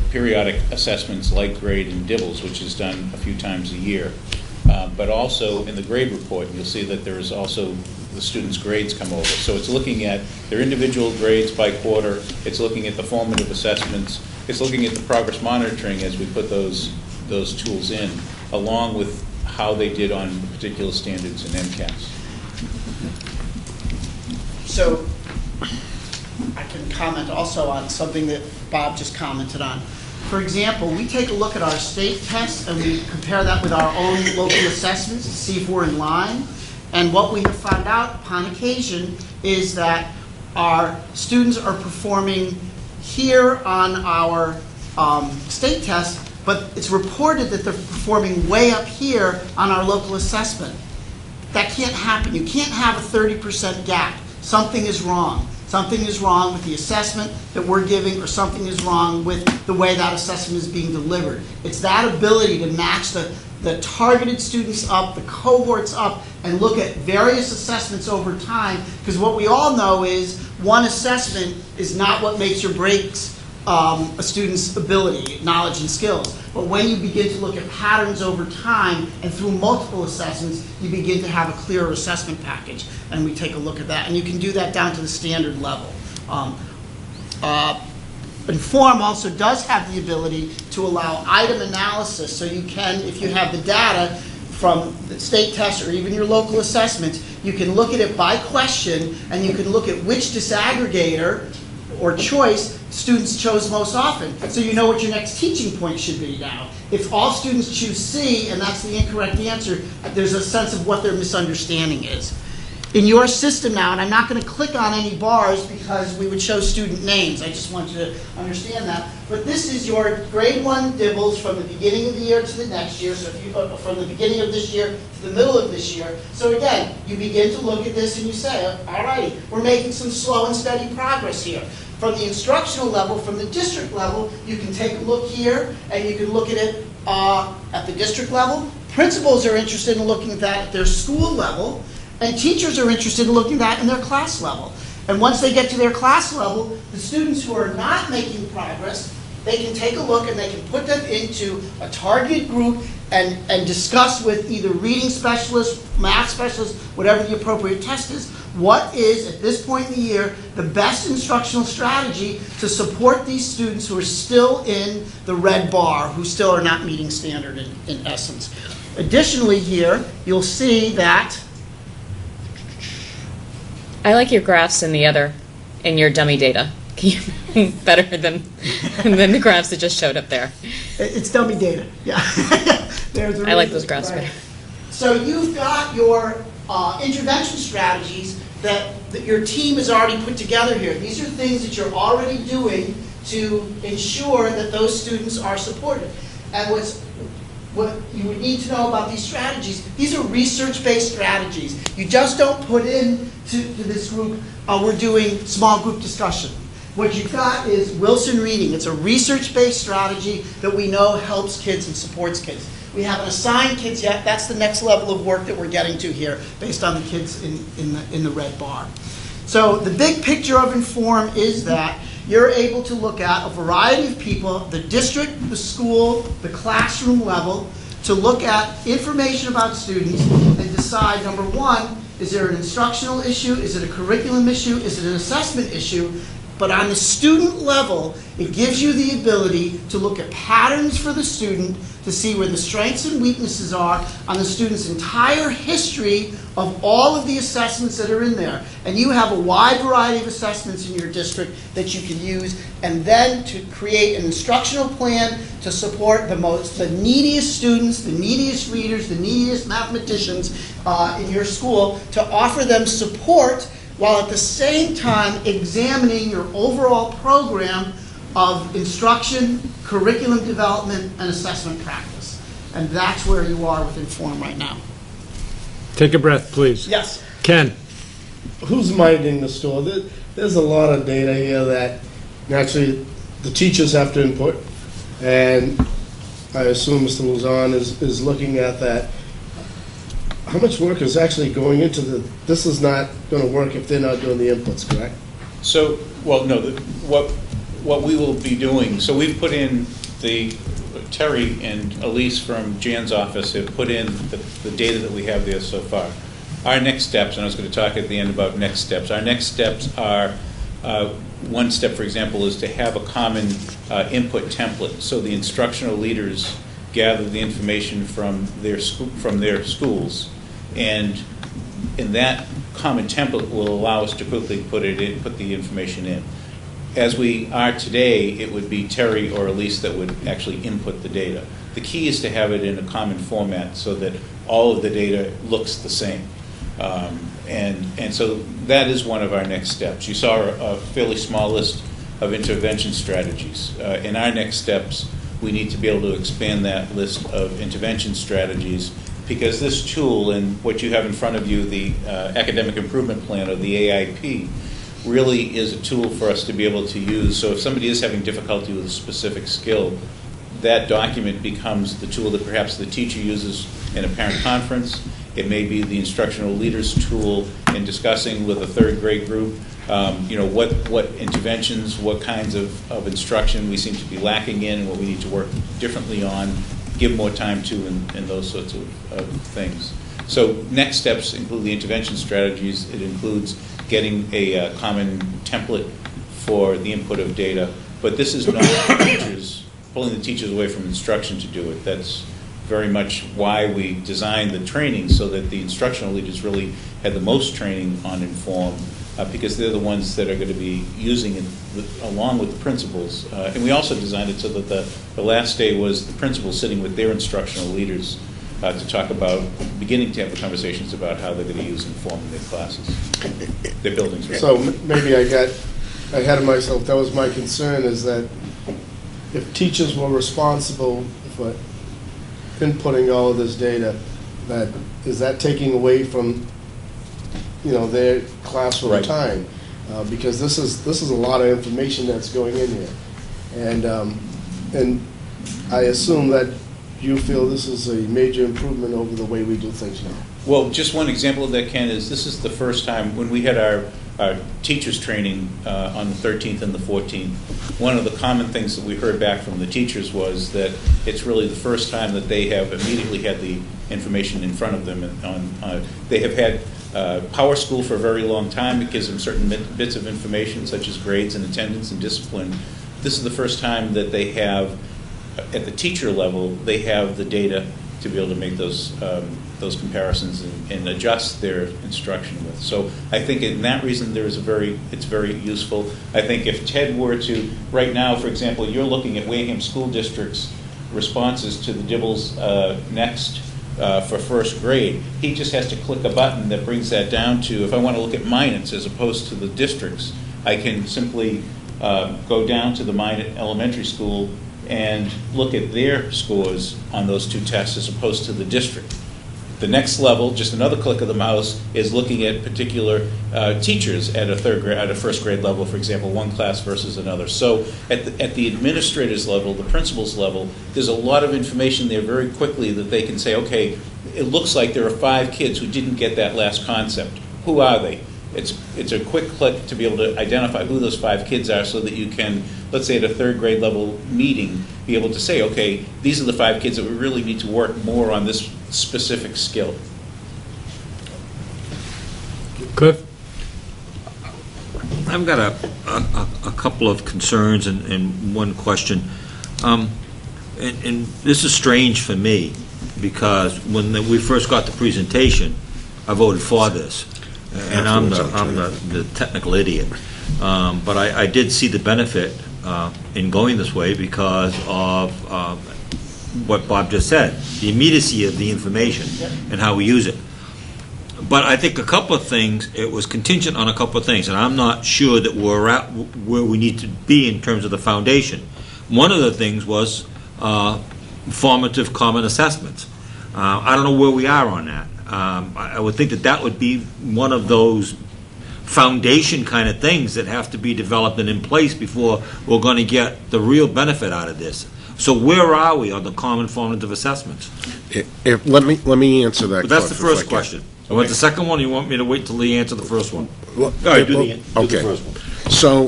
[SPEAKER 8] periodic assessments like grade and Dibbles, which is done a few times a year, but also in the grade report, you'll see that there is also the students' grades come over. So it's looking at their individual grades by quarter, it's looking at the formative assessments, it's looking at the progress monitoring as we put those tools in, along with how they did on particular standards in MCAS.
[SPEAKER 9] So I can comment also on something that Bob just commented on. For example, we take a look at our state tests and we compare that with our own local assessments to see if we're in line. And what we have found out upon occasion is that our students are performing here on our state test, but it's reported that they're performing way up here on our local assessment. That can't happen. You can't have a 30% gap. Something is wrong. Something is wrong with the assessment that we're giving, or something is wrong with the way that assessment is being delivered. It's that ability to match the targeted students up, the cohorts up, and look at various assessments over time, because what we all know is one assessment is not what makes or breaks a student's ability, knowledge, and skills. But when you begin to look at patterns over time and through multiple assessments, you begin to have a clearer assessment package. And we take a look at that. And you can do that down to the standard level. Inform also does have the ability to allow item analysis. So you can, if you have the data from the state test or even your local assessments, you can look at it by question, and you can look at which disaggregator or choice students chose most often. So you know what your next teaching point should be now. If all students choose C and that's the incorrect answer, there's a sense of what their misunderstanding is. In your system now, and I'm not going to click on any bars because we would show student names. I just want you to understand that. But this is your grade 1 Dibbles from the beginning of the year to the next year. So if you from the beginning of this year to the middle of this year. So again, you begin to look at this and you say, all righty, we're making some slow and steady progress here. From the instructional level, from the district level, you can take a look here and you can look at it at the district level. Principals are interested in looking at that at their school level. And teachers are interested in looking at that in their class level. And once they get to their class level, the students who are not making progress, they can take a look and they can put them into a targeted group and discuss with either reading specialists, math specialists, whatever the appropriate test is, what is, at this point in the year, the best instructional strategy to support these students who are still in the red bar, who still are not meeting standard in essence. Additionally here, you'll see that
[SPEAKER 6] I like your graphs in your dummy data. Better than the graphs that just showed up there.
[SPEAKER 9] It's dummy data, yeah.
[SPEAKER 6] I like those graphs better.
[SPEAKER 9] So you've got your intervention strategies that your team has already put together here. These are things that you're already doing to ensure that those students are supported. And what you would need to know about these strategies, these are research-based strategies. You just don't put in to this group, we're doing small group discussion. What you've got is Wilson Reading. It's a research-based strategy that we know helps kids and supports kids. We haven't assigned kids yet. That's the next level of work that we're getting to here based on the kids in the red bar. So the big picture of Inform is that you're able to look at a variety of people, the district, the school, the classroom level, to look at information about students and decide, number one, is there an instructional issue? Is it a curriculum issue? Is it an assessment issue? But on the student level, it gives you the ability to look at patterns for the student, to see where the strengths and weaknesses are on the student's entire history of all of the assessments that are in there. And you have a wide variety of assessments in your district that you can use, and then to create an instructional plan to support the neediest students, the neediest readers, the neediest mathematicians in your school, to offer them support while at the same time examining your overall program of instruction, curriculum development, and assessment practice. And that's where you are with Inform right now.
[SPEAKER 2] Take a breath, please.
[SPEAKER 9] Yes.
[SPEAKER 2] Ken.
[SPEAKER 5] Who's minding the store? There's a lot of data here that naturally the teachers have to input, and I assume Mr. Luzon is looking at that. How much work is actually going into this is not going to work if they're not doing the inputs, correct?
[SPEAKER 8] So, well, no, what we will be doing, so we've put in Terry and Elise from Jan's office have put in the data that we have there so far. Our next steps, and I was going to talk at the end about next steps, our next steps are, one step, for example, is to have a common input template, so the instructional leaders gather the information from their schools, and in that common template will allow us to quickly put the information in. As we are today, it would be Terry or Elise that would actually input the data. The key is to have it in a common format so that all of the data looks the same. And so that is one of our next steps. You saw a fairly small list of intervention strategies. In our next steps, we need to be able to expand that list of intervention strategies, because this tool and what you have in front of you, the Academic Improvement Plan, or the AIP, really is a tool for us to be able to use. So if somebody is having difficulty with a specific skill, that document becomes the tool that perhaps the teacher uses in a parent conference. It may be the instructional leaders tool in discussing with a third grade group, what interventions, what kinds of instruction we seem to be lacking in and what we need to work differently on, give more time to, and those sorts of things. So next steps include the intervention strategies. It includes getting a common template for the input of data. But this is not pulling the teachers away from instruction to do it. That's very much why we designed the training, so that the instructional leaders really had the most training on Inform, because they're the ones that are going to be using it along with the principals. And we also designed it so that the last day was the principals sitting with their instructional leaders to talk about, beginning to have the conversations about how they're going to use Inform in their classes, their buildings. Right?
[SPEAKER 5] So maybe I got ahead of myself. That was my concern, is that if teachers were responsible for inputting all of this data, is that taking away from their classroom
[SPEAKER 8] right.
[SPEAKER 5] time? Because this is a lot of information that's going in here, and I assume that you feel this is a major improvement over the way we do things now.
[SPEAKER 8] Well, just one example of that, Ken, is this is the first time when we had our teachers training on the 13th and the 14th. One of the common things that we heard back from the teachers was that it's really the first time that they have immediately had the information in front of them. They have had Power School for a very long time. It gives them certain bits of information, such as grades and attendance and discipline. This is the first time that they have, at the teacher level, they have the data to be able to make those comparisons and adjust their instruction with. So I think in that reason it's very useful. I think if Ted were to, right now, for example, you're looking at Wareham School District's responses to the Dibbles Next for first grade. He just has to click a button that brings that down to, if I want to look at Minets as opposed to the districts, I can simply go down to the Minot Elementary School and look at their scores on those two tests as opposed to the district. The next level, just another click of the mouse, is looking at particular teachers at a first grade level, for example, one class versus another. So at the administrator's level, the principal's level, there's a lot of information there very quickly that they can say, okay, it looks like there are 5 kids who didn't get that last concept. Who are they? It's a quick click to be able to identify who those 5 kids are so that you can, let's say at a third grade level meeting, be able to say, okay, these are the 5 kids that we really need to work more on this specific skill.
[SPEAKER 2] Cliff?
[SPEAKER 4] I've got a couple of concerns and one question. And this is strange for me because when we first got the presentation, I voted for this. And I'm the technical idiot. But I did see the benefit in going this way because of what Bob just said, the immediacy of the information and how we use it. But I think a couple of things, it was contingent on a couple of things, and I'm not sure that we're at where we need to be in terms of the foundation. One of the things was formative common assessments. I don't know where we are on that. I would think that would be one of those foundation kind of things that have to be developed and in place before we're going to get the real benefit out of this. So where are we on the common formative assessments?
[SPEAKER 1] Let me answer that.
[SPEAKER 4] But that's the
[SPEAKER 1] Cliff,
[SPEAKER 4] first question. You want the second one, or you want me to wait till he answer the first one?
[SPEAKER 1] All
[SPEAKER 4] right, do the first one.
[SPEAKER 1] So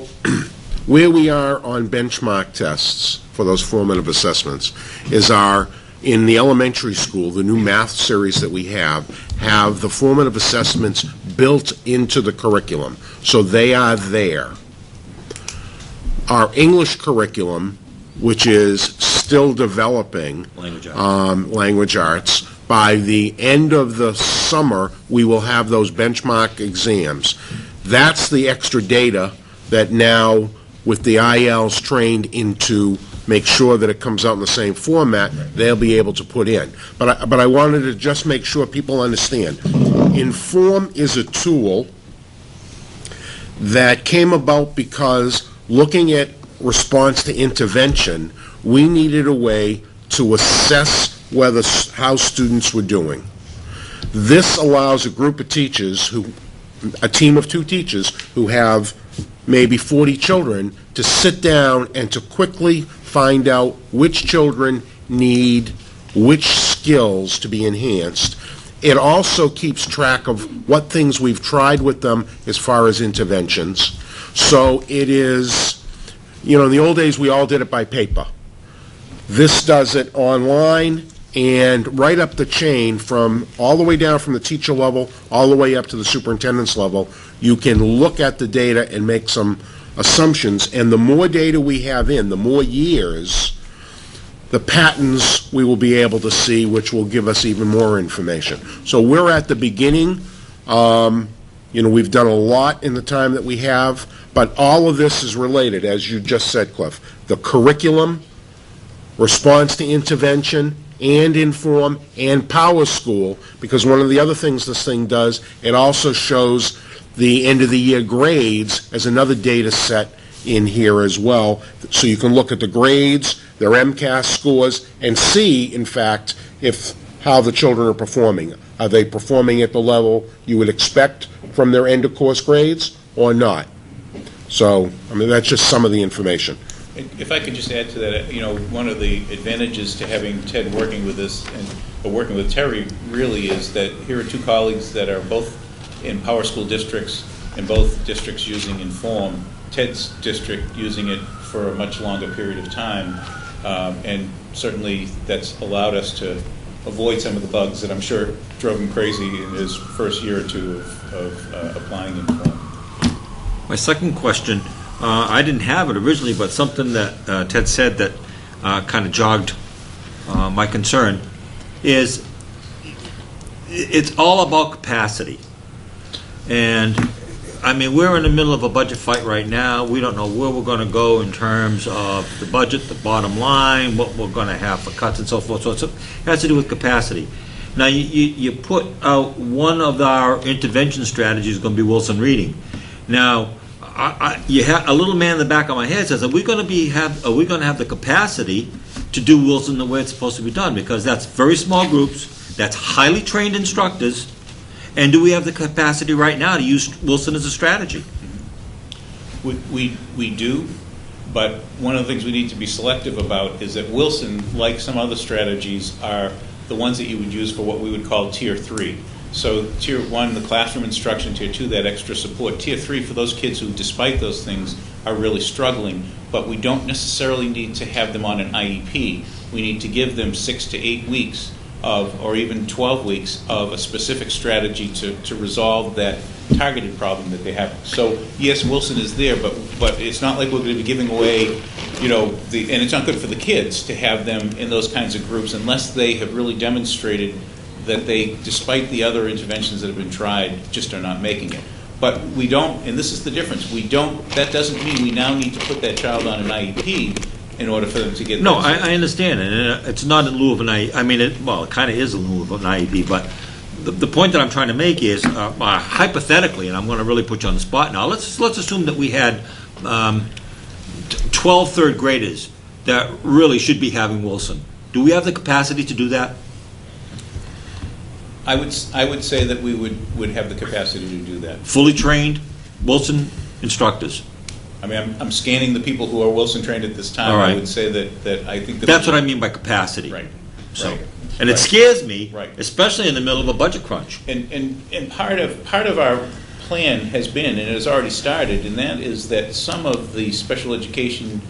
[SPEAKER 1] where we are on benchmark tests for those formative assessments is in the elementary school, the new math series that we have the formative assessments built into the curriculum. So they are there. Our English curriculum, which is still developing, language arts, by the end of the summer, we will have those benchmark exams. That's the extra data that now, with the ILs trained into make sure that it comes out in the same format, they'll be able to put in. But I wanted to just make sure people understand. Inform is a tool that came about because looking at response to intervention, we needed a way to assess how students were doing. This allows a group of teachers, a team of 2 teachers who have maybe 40 children, to sit down and to quickly find out which children need which skills to be enhanced. It also keeps track of what things we've tried with them as far as interventions. So it is, in the old days we all did it by paper. This does it online and right up the chain, from all the way down from the teacher level all the way up to the superintendent's level. You can look at the data and make some assumptions, and the more data we have the more years, the patterns we will be able to see, which will give us even more information. So we're at the beginning. We've done a lot in the time that we have, but all of this is related, as you just said, Cliff. The curriculum, response to intervention, and Inform, and Power School, because one of the other things this thing does, it also shows the end-of-the-year grades as another data set in here as well. So you can look at the grades, their MCAS scores, and see, in fact, how the children are performing. Are they performing at the level you would expect from their end-of-course grades or not? So, that's just some of the information.
[SPEAKER 8] If I could just add to that, one of the advantages to having Ted working with us and working with Terry really is that here are 2 colleagues that are both in Power School districts, and both districts using Inform. Ted's district using it for a much longer period of time, and certainly that's allowed us to avoid some of the bugs that I'm sure drove him crazy in his first year or 2 of applying Inform.
[SPEAKER 4] My second question, I didn't have it originally, but something that Ted said that kind of jogged my concern is it's all about capacity. And we're in the middle of a budget fight right now. We don't know where we're going to go in terms of the budget, the bottom line, what we're going to have for cuts and so forth. So it has to do with capacity. Now, you put out one of our intervention strategies is going to be Wilson reading. Now, you have a little man in the back of my head says, are we going to have the capacity to do Wilson the way it's supposed to be done? Because that's very small groups. that's highly trained instructors, and do we have the capacity right now to use Wilson as a strategy?
[SPEAKER 8] We do, but one of the things we need to be selective about is that Wilson, like some other strategies, are the ones that you would use for what we would call Tier 3. So Tier 1, the classroom instruction, Tier 2, that extra support. Tier 3 for those kids who, despite those things, are really struggling, but we don't necessarily need to have them on an IEP. We need to give them 6 to 8 weeks of, or even 12 weeks of a specific strategy to resolve that targeted problem that they have. So yes, Wilson is there, but it's not like we're going to be giving away, and it's not good for the kids to have them in those kinds of groups unless they have really demonstrated that they, despite the other interventions that have been tried, just are not making it. But we don't, and this is the difference, that doesn't mean we now need to put that child on an IEP in order for them to get...
[SPEAKER 4] No, I understand, and it's not in lieu of an IEP. I mean, it kind of is in lieu of an IEP, but the point that I'm trying to make is, hypothetically, and I'm going to really put you on the spot now, let's assume that we had 12 third graders that really should be having Wilson. Do we have the capacity to do that?
[SPEAKER 8] I would say that we would have the capacity to do that.
[SPEAKER 4] Fully trained Wilson instructors.
[SPEAKER 8] I mean, I'm scanning the people who are Wilson trained at this time.
[SPEAKER 4] All right.
[SPEAKER 8] I would say that I think
[SPEAKER 4] that's what I mean by capacity.
[SPEAKER 8] Right.
[SPEAKER 4] So,
[SPEAKER 8] right.
[SPEAKER 4] And it scares me,
[SPEAKER 8] right,
[SPEAKER 4] especially in the middle of a budget crunch.
[SPEAKER 8] And part of our plan has been, and it has already started, and that is that some of the special education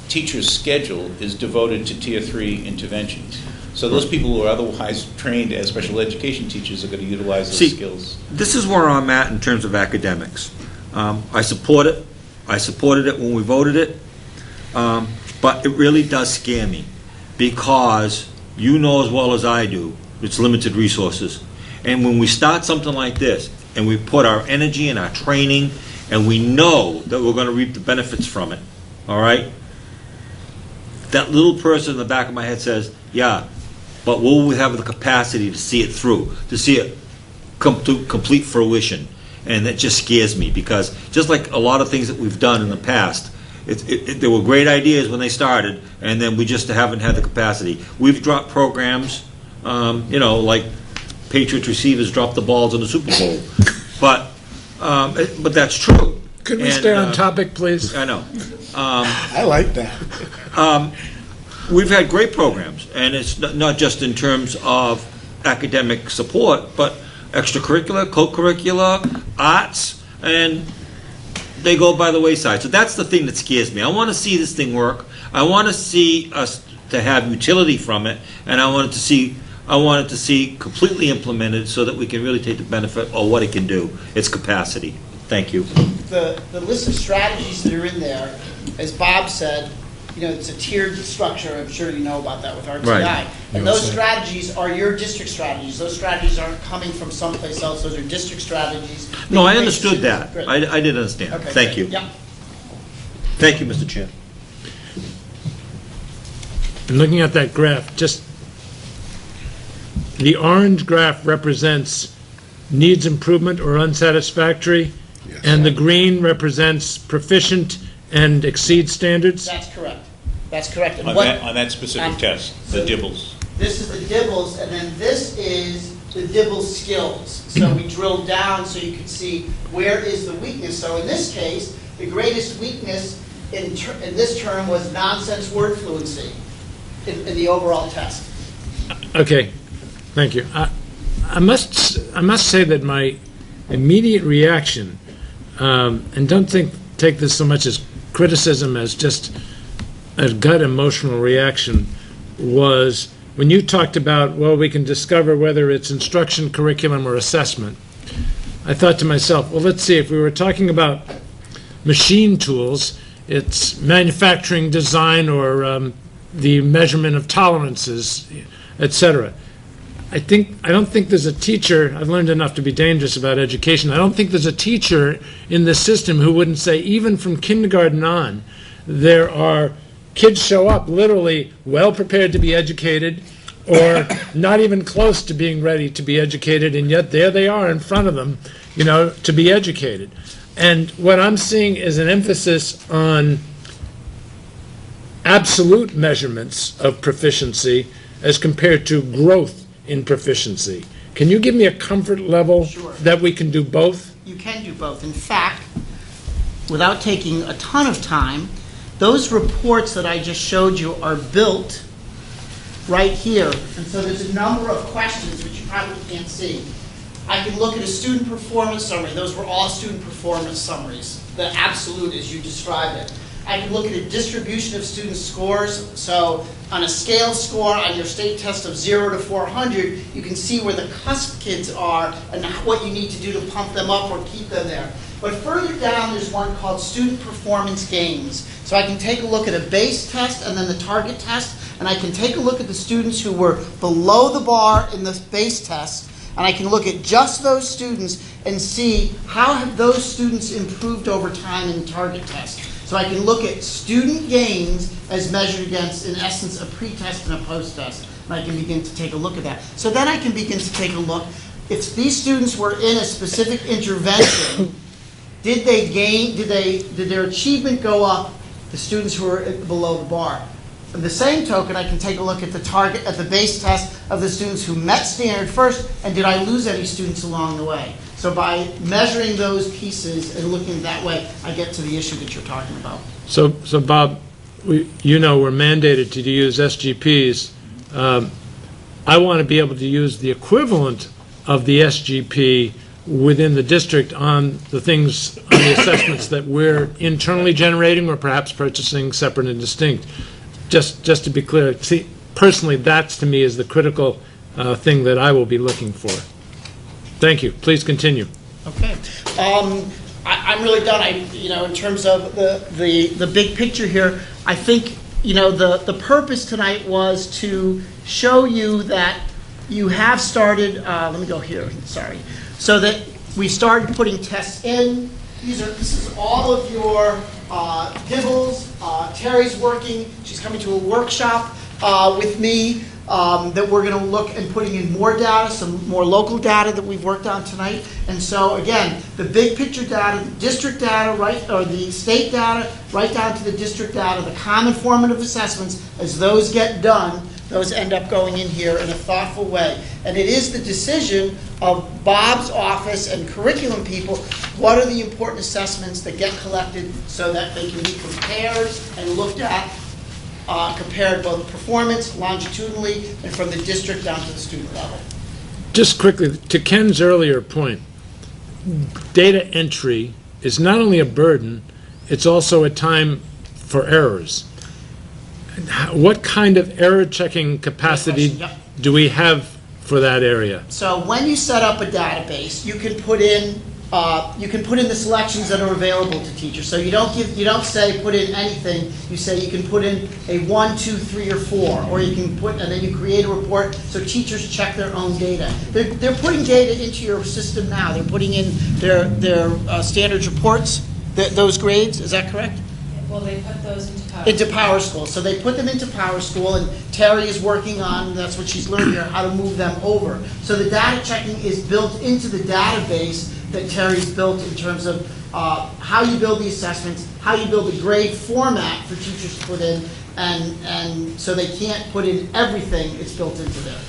[SPEAKER 8] teachers' schedule is devoted to Tier 3 interventions. So those people who are otherwise trained as special education teachers are going to utilize those skills.
[SPEAKER 4] This is where I'm at in terms of academics. I support it. I supported it when we voted it. But it really does scare me because you know as well as I do, it's limited resources. And when we start something like this and we put our energy and our training and we know that we're going to reap the benefits from it, all right? That little person in the back of my head says, yeah, but will we have the capacity to see it through, to see it come to complete fruition? And that just scares me because just like a lot of things that we've done in the past, there were great ideas when they started, and then we just haven't had the capacity. We've dropped programs, like Patriots receivers dropped the balls in the Super Bowl. But that's true.
[SPEAKER 2] Could we stay on topic, please?
[SPEAKER 4] I know.
[SPEAKER 5] I like that.
[SPEAKER 4] We've had great programs, and it's not just in terms of academic support, but extracurricular, co-curricular, arts, and they go by the wayside. So that's the thing that scares me. I want to see this thing work. I want to see us to have utility from it, and I want it to see completely implemented so that we can really take the benefit of what it can do, its capacity. Thank you.
[SPEAKER 9] The list of strategies that are in there, as Bob said, it's a tiered structure. I'm sure you know about that with RTI.
[SPEAKER 4] Right.
[SPEAKER 9] And those strategies are your district strategies. Those strategies aren't coming from someplace else. Those are district strategies.
[SPEAKER 4] No, I understood that. I did understand.
[SPEAKER 9] Okay,
[SPEAKER 4] Thank you.
[SPEAKER 9] Yeah.
[SPEAKER 4] Thank you, Mr. Chair.
[SPEAKER 2] And looking at that graph, just the orange graph represents needs improvement or unsatisfactory, and the green represents proficient and exceed standards.
[SPEAKER 9] That's correct. That's correct. And
[SPEAKER 8] on that specific test, the DIBELS.
[SPEAKER 9] This is the DIBELS, and then this is the DIBELS skills. So we drilled down so you could see where is the weakness. So in this case, the greatest weakness in this term was nonsense word fluency in the overall test.
[SPEAKER 2] Okay, thank you. I must say that my immediate reaction, and don't take this so much as criticism as just a gut emotional reaction, was when you talked about, well, we can discover whether it's instruction, curriculum, or assessment. I thought to myself, well, let's see, if we were talking about machine tools, it's manufacturing design or the measurement of tolerances, etc. I don't think there's a teacher, I've learned enough to be dangerous about education, I don't think there's a teacher in this system who wouldn't say, even from kindergarten on, there are kids show up literally well prepared to be educated or not even close to being ready to be educated, and yet there they are in front of them, to be educated. And what I'm seeing is an emphasis on absolute measurements of proficiency as compared to growth in proficiency. Can you give me a comfort level
[SPEAKER 9] Sure.
[SPEAKER 2] that we can do both?
[SPEAKER 9] You can do both. In fact, without taking a ton of time, those reports that I just showed you are built right here. And so there's a number of questions which you probably can't see. I can look at a student performance summary. Those were all student performance summaries, the absolute as you described it. I can look at a distribution of student scores. So on a scale score on your state test of 0 to 400, you can see where the cusp kids are and what you need to do to pump them up or keep them there. But further down, there's one called student performance gains. So I can take a look at a base test and then the target test, and I can take a look at the students who were below the bar in the base test, and I can look at just those students and see how have those students improved over time in the target test. So I can look at student gains as measured against, in essence, a pre-test and a post-test, and I can begin to take a look at that. So then I can begin to take a look, if these students were in a specific intervention, did they gain, did their achievement go up, the students who were below the bar? On the same token, I can take a look at the target, at the base test of the students who met standard first, and did I lose any students along the way? So by measuring those pieces and looking that way, I get to the issue that you're talking about.
[SPEAKER 2] So Bob, you know we're mandated to use SGPs. I want to be able to use the equivalent of the SGP within the district on the things, on the assessments that we're internally generating or perhaps purchasing separate and distinct. Just to be clear, see, personally, that's to me is the critical thing that I will be looking for. Thank you. Please continue.
[SPEAKER 9] Okay. I'm really done. In terms of the big picture here, I think, the purpose tonight was to show you that you have started, let me go here, sorry. So that we started putting tests in. This is all of your dibbles. Terry's working. She's coming to a workshop with me that we're going to look and putting in more data, some more local data that we've worked on tonight. And so again, the big picture data, the district data, right, or the state data, right down to the district data, the common formative assessments, as those get done, those end up going in here in a thoughtful way. And it is the decision of Bob's office and curriculum people, what are the important assessments that get collected so that they can be compared and looked at, compared both performance, longitudinally, and from the district down to the student level.
[SPEAKER 2] Just quickly, to Ken's earlier point, data entry is not only a burden, it's also a time for errors. What kind of error checking capacity do we have for that area?
[SPEAKER 9] So when you set up a database, you can put in the selections that are available to teachers. So you don't say put in anything. You say you can put in a 1, 2, 3, or 4, or you can put, and then you create a report so teachers check their own data. They're putting data into your system now. They're putting in their standards reports, those grades. Is that correct?
[SPEAKER 10] Well, they put those
[SPEAKER 9] into Power School. So they put them into Power School, and Terry is working on, that's what she's learning here, how to move them over. So the data checking is built into the database that Terry's built in terms of how you build the assessments, how you build the grade format for teachers to put in, and so they can't put in everything, it's built into there.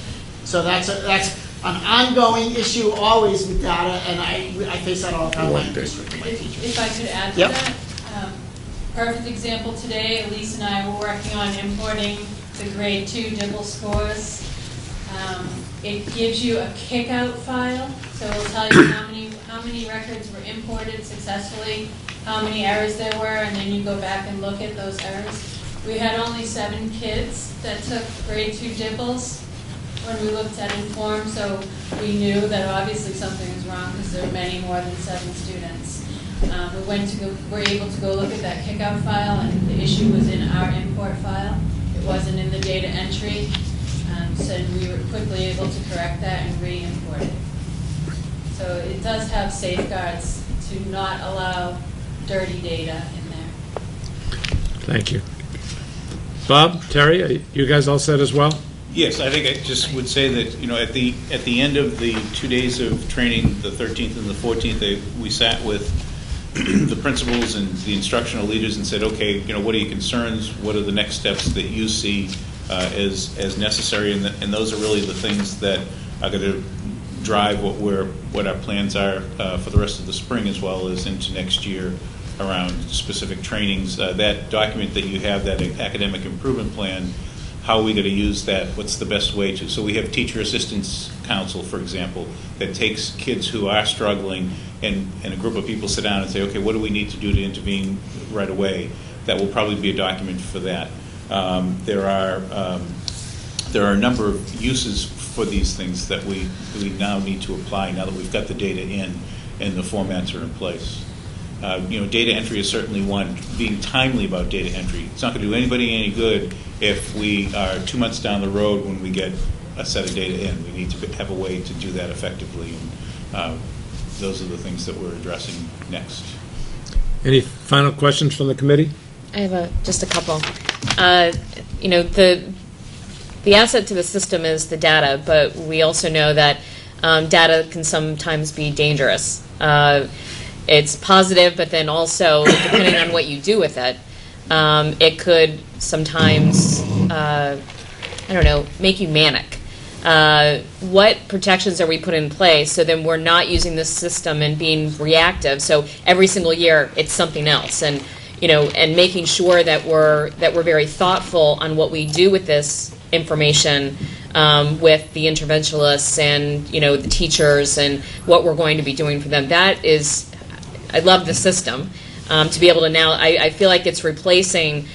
[SPEAKER 9] So that's an ongoing issue always with data, and I face that all the time in my district with my teachers.
[SPEAKER 10] If I could add to that, perfect example today, Elise and I were working on importing the grade 2 DIBEL scores. It gives you a kick-out file, so it will tell you how many records were imported successfully, how many errors there were, and then you go back and look at those errors. We had only 7 kids that took grade 2 DIBELs when we looked at Inform, so we knew that obviously something was wrong because there were many more than 7 students. We were able to go look at that kick-out file, and the issue was in our import file. It wasn't in the data entry. So we were quickly able to correct that and re-import it. So it does have safeguards to not allow dirty data in there.
[SPEAKER 2] Thank you. Bob, Terry, you guys all set as well?
[SPEAKER 8] Yes, I think I just would say that, at the end of the 2 days of training, the 13th and the 14th, we sat with the principals and the instructional leaders and said, okay, what are your concerns? What are the next steps that you see as necessary, and those are really the things that are going to drive what our plans are for the rest of the spring as well as into next year around specific trainings. That document that you have, that academic improvement plan, how are we going to use that? What's the best way to? So we have Teacher Assistance Council, for example, that takes kids who are struggling and a group of people sit down and say, okay, what do we need to do to intervene right away? That will probably be a document for that. There are a number of uses for these things that we now need to apply now that we've got the data in and the formats are in place. Data entry is certainly one. Being timely about data entry. It's not going to do anybody any good if we are 2 months down the road when we get a set of data in. We need to have a way to do that effectively, and those are the things that we're addressing next.
[SPEAKER 2] Any final questions from the committee?
[SPEAKER 6] I have just a couple. The asset to the system is the data, but we also know that data can sometimes be dangerous. It's positive, but then also, depending on what you do with it, it could sometimes, make you manic. What protections are we putting in place so then we're not using this system and being reactive? So every single year it's something else, and making sure that we're very thoughtful on what we do with this information with the interventionists and the teachers and what we're going to be doing for them. That is, I love the system to be able to now. I feel like it's replacing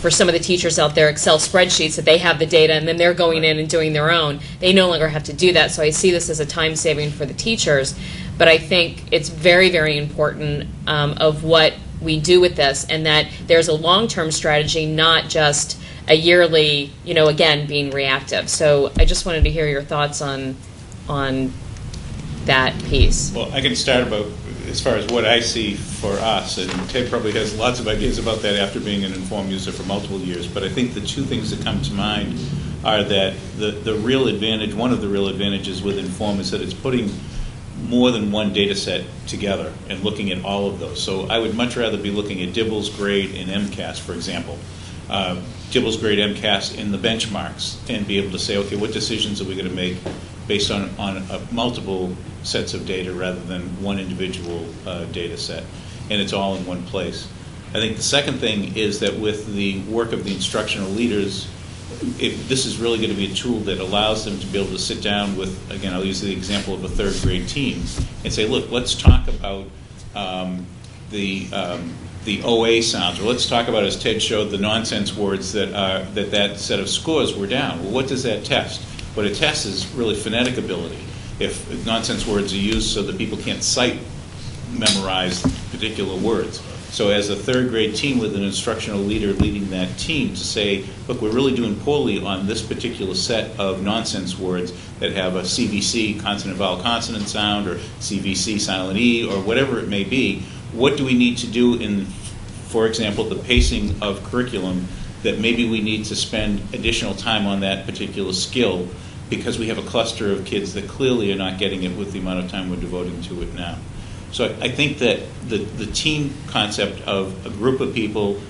[SPEAKER 6] for some of the teachers out there Excel spreadsheets that they have the data and then they're going in and doing their own. They no longer have to do that. So I see this as a time saving for the teachers. But I think it's very, very important of what we do with this, and that there's a long-term strategy, not just a yearly, again, being reactive. So I just wanted to hear your thoughts on that piece.
[SPEAKER 8] Well, I can start about as far as what I see for us, and Ted probably has lots of ideas about that after being an informed user for multiple years, but I think the two things that come to mind are that the real advantage, one of the real advantages with Inform is that it's putting more than one data set together and looking at all of those. So I would much rather be looking at Dibbles, grade, and MCAS, for example. Dibbles, grade, MCAS in the benchmarks, and be able to say, okay, what decisions are we going to make based on multiple sets of data rather than one individual data set, and it's all in one place. I think the second thing is that with the work of the instructional leaders, this is really going to be a tool that allows them to be able to sit down with, again, I'll use the example of a third grade team, and say, look, let's talk about the OA sounds, or let's talk about, as Ted showed, the nonsense words that set of scores were down. Well, what does that test? What it tests is really phonetic ability. If nonsense words are used so that people can't memorize particular words. So as a third grade team with an instructional leader leading that team to say, look, we're really doing poorly on this particular set of nonsense words that have a CVC, consonant vowel consonant sound, or CVC silent E, or whatever it may be. What do we need to do in, for example, the pacing of curriculum, that maybe we need to spend additional time on that particular skill because we have a cluster of kids that clearly are not getting it with the amount of time we're devoting to it now. So I think that the team concept of a group of people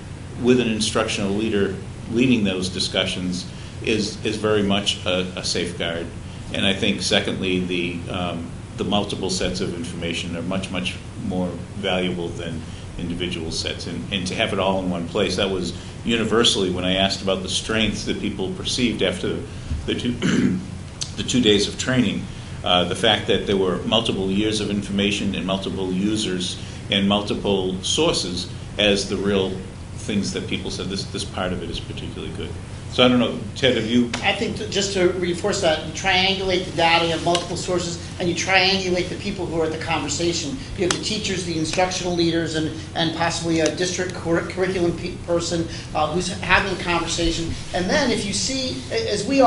[SPEAKER 8] with an instructional leader leading those discussions is very much a safeguard. And I think, secondly, the multiple sets of information are much, much more valuable than individual sets. And to have it all in one place, that was universally, when I asked about the strengths that people perceived after the 2 days of training, the fact that there were multiple years of information and multiple users and multiple sources as the real things that people said, this part of it is particularly good. So I don't know, Ted, have you?
[SPEAKER 9] I think just to reinforce that, you triangulate the data, you have multiple sources, and you triangulate the people who are at the conversation. You have the teachers, the instructional leaders, and possibly a district curriculum person who's having a conversation. And then if you see, as we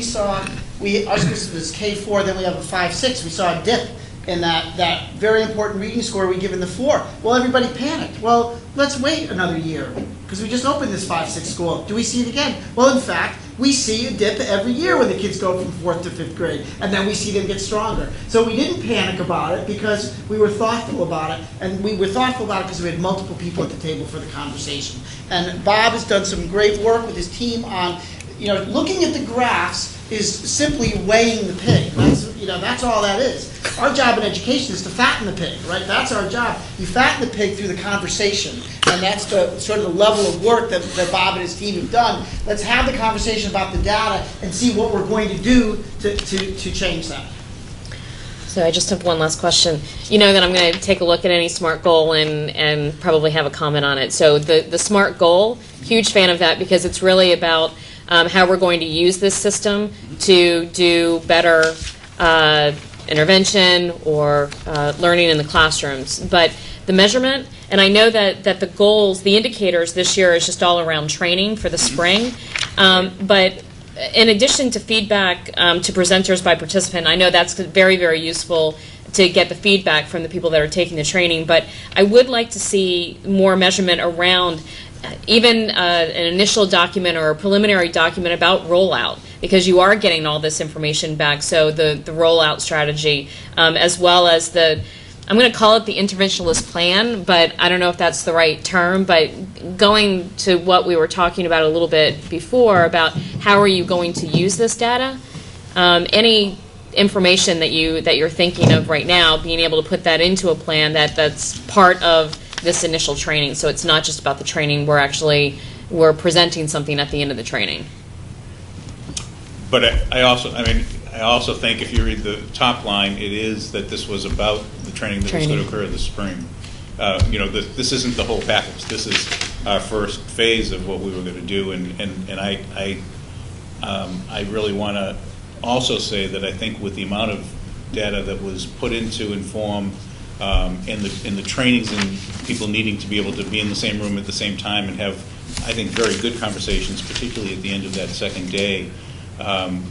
[SPEAKER 9] saw, our school is K4, then we have a 5-6, we saw a dip in that very important reading score we give in the 4. Well, everybody panicked. Well, let's wait another year, because we just opened this 5-6 school. Do we see it again? Well, in fact, we see a dip every year when the kids go from 4th to 5th grade, and then we see them get stronger. So we didn't panic about it because we were thoughtful about it, and we were thoughtful about it because we had multiple people at the table for the conversation. And Bob has done some great work with his team on looking at the graphs is simply weighing the pig. That's all that is. Our job in education is to fatten the pig, right? That's our job. You fatten the pig through the conversation, and that's the sort of the level of work that Bob and his team have done. Let's have the conversation about the data and see what we're going to do to change that.
[SPEAKER 6] So I just have one last question. You know that I'm going to take a look at any SMART goal and probably have a comment on it. So the SMART goal, huge fan of that, because it's really about how we're going to use this system to do better intervention or learning in the classrooms. But the measurement, and I know that the goals, the indicators this year is just all around training for the spring. But in addition to feedback to presenters by participant, I know that's very, very useful to get the feedback from the people that are taking the training, but I would like to see more measurement around even an initial document or a preliminary document about rollout, because you are getting all this information back. So the rollout strategy, as well as I'm going to call it the interventionist plan, but I don't know if that's the right term, but going to what we were talking about a little bit before about how are you going to use this data, any information that you're thinking of right now, being able to put that into a plan that's part of this initial training, so it's not just about the training, we're presenting something at the end of the training.
[SPEAKER 8] But I also think if you read the top line, it is that this was about the training that was going to occur this spring. This isn't the whole package. This is our first phase of what we were going to do, and I really want to also say that I think with the amount of data that was put into Inform in the trainings and people needing to be able to be in the same room at the same time and have, I think, very good conversations, particularly at the end of that second day.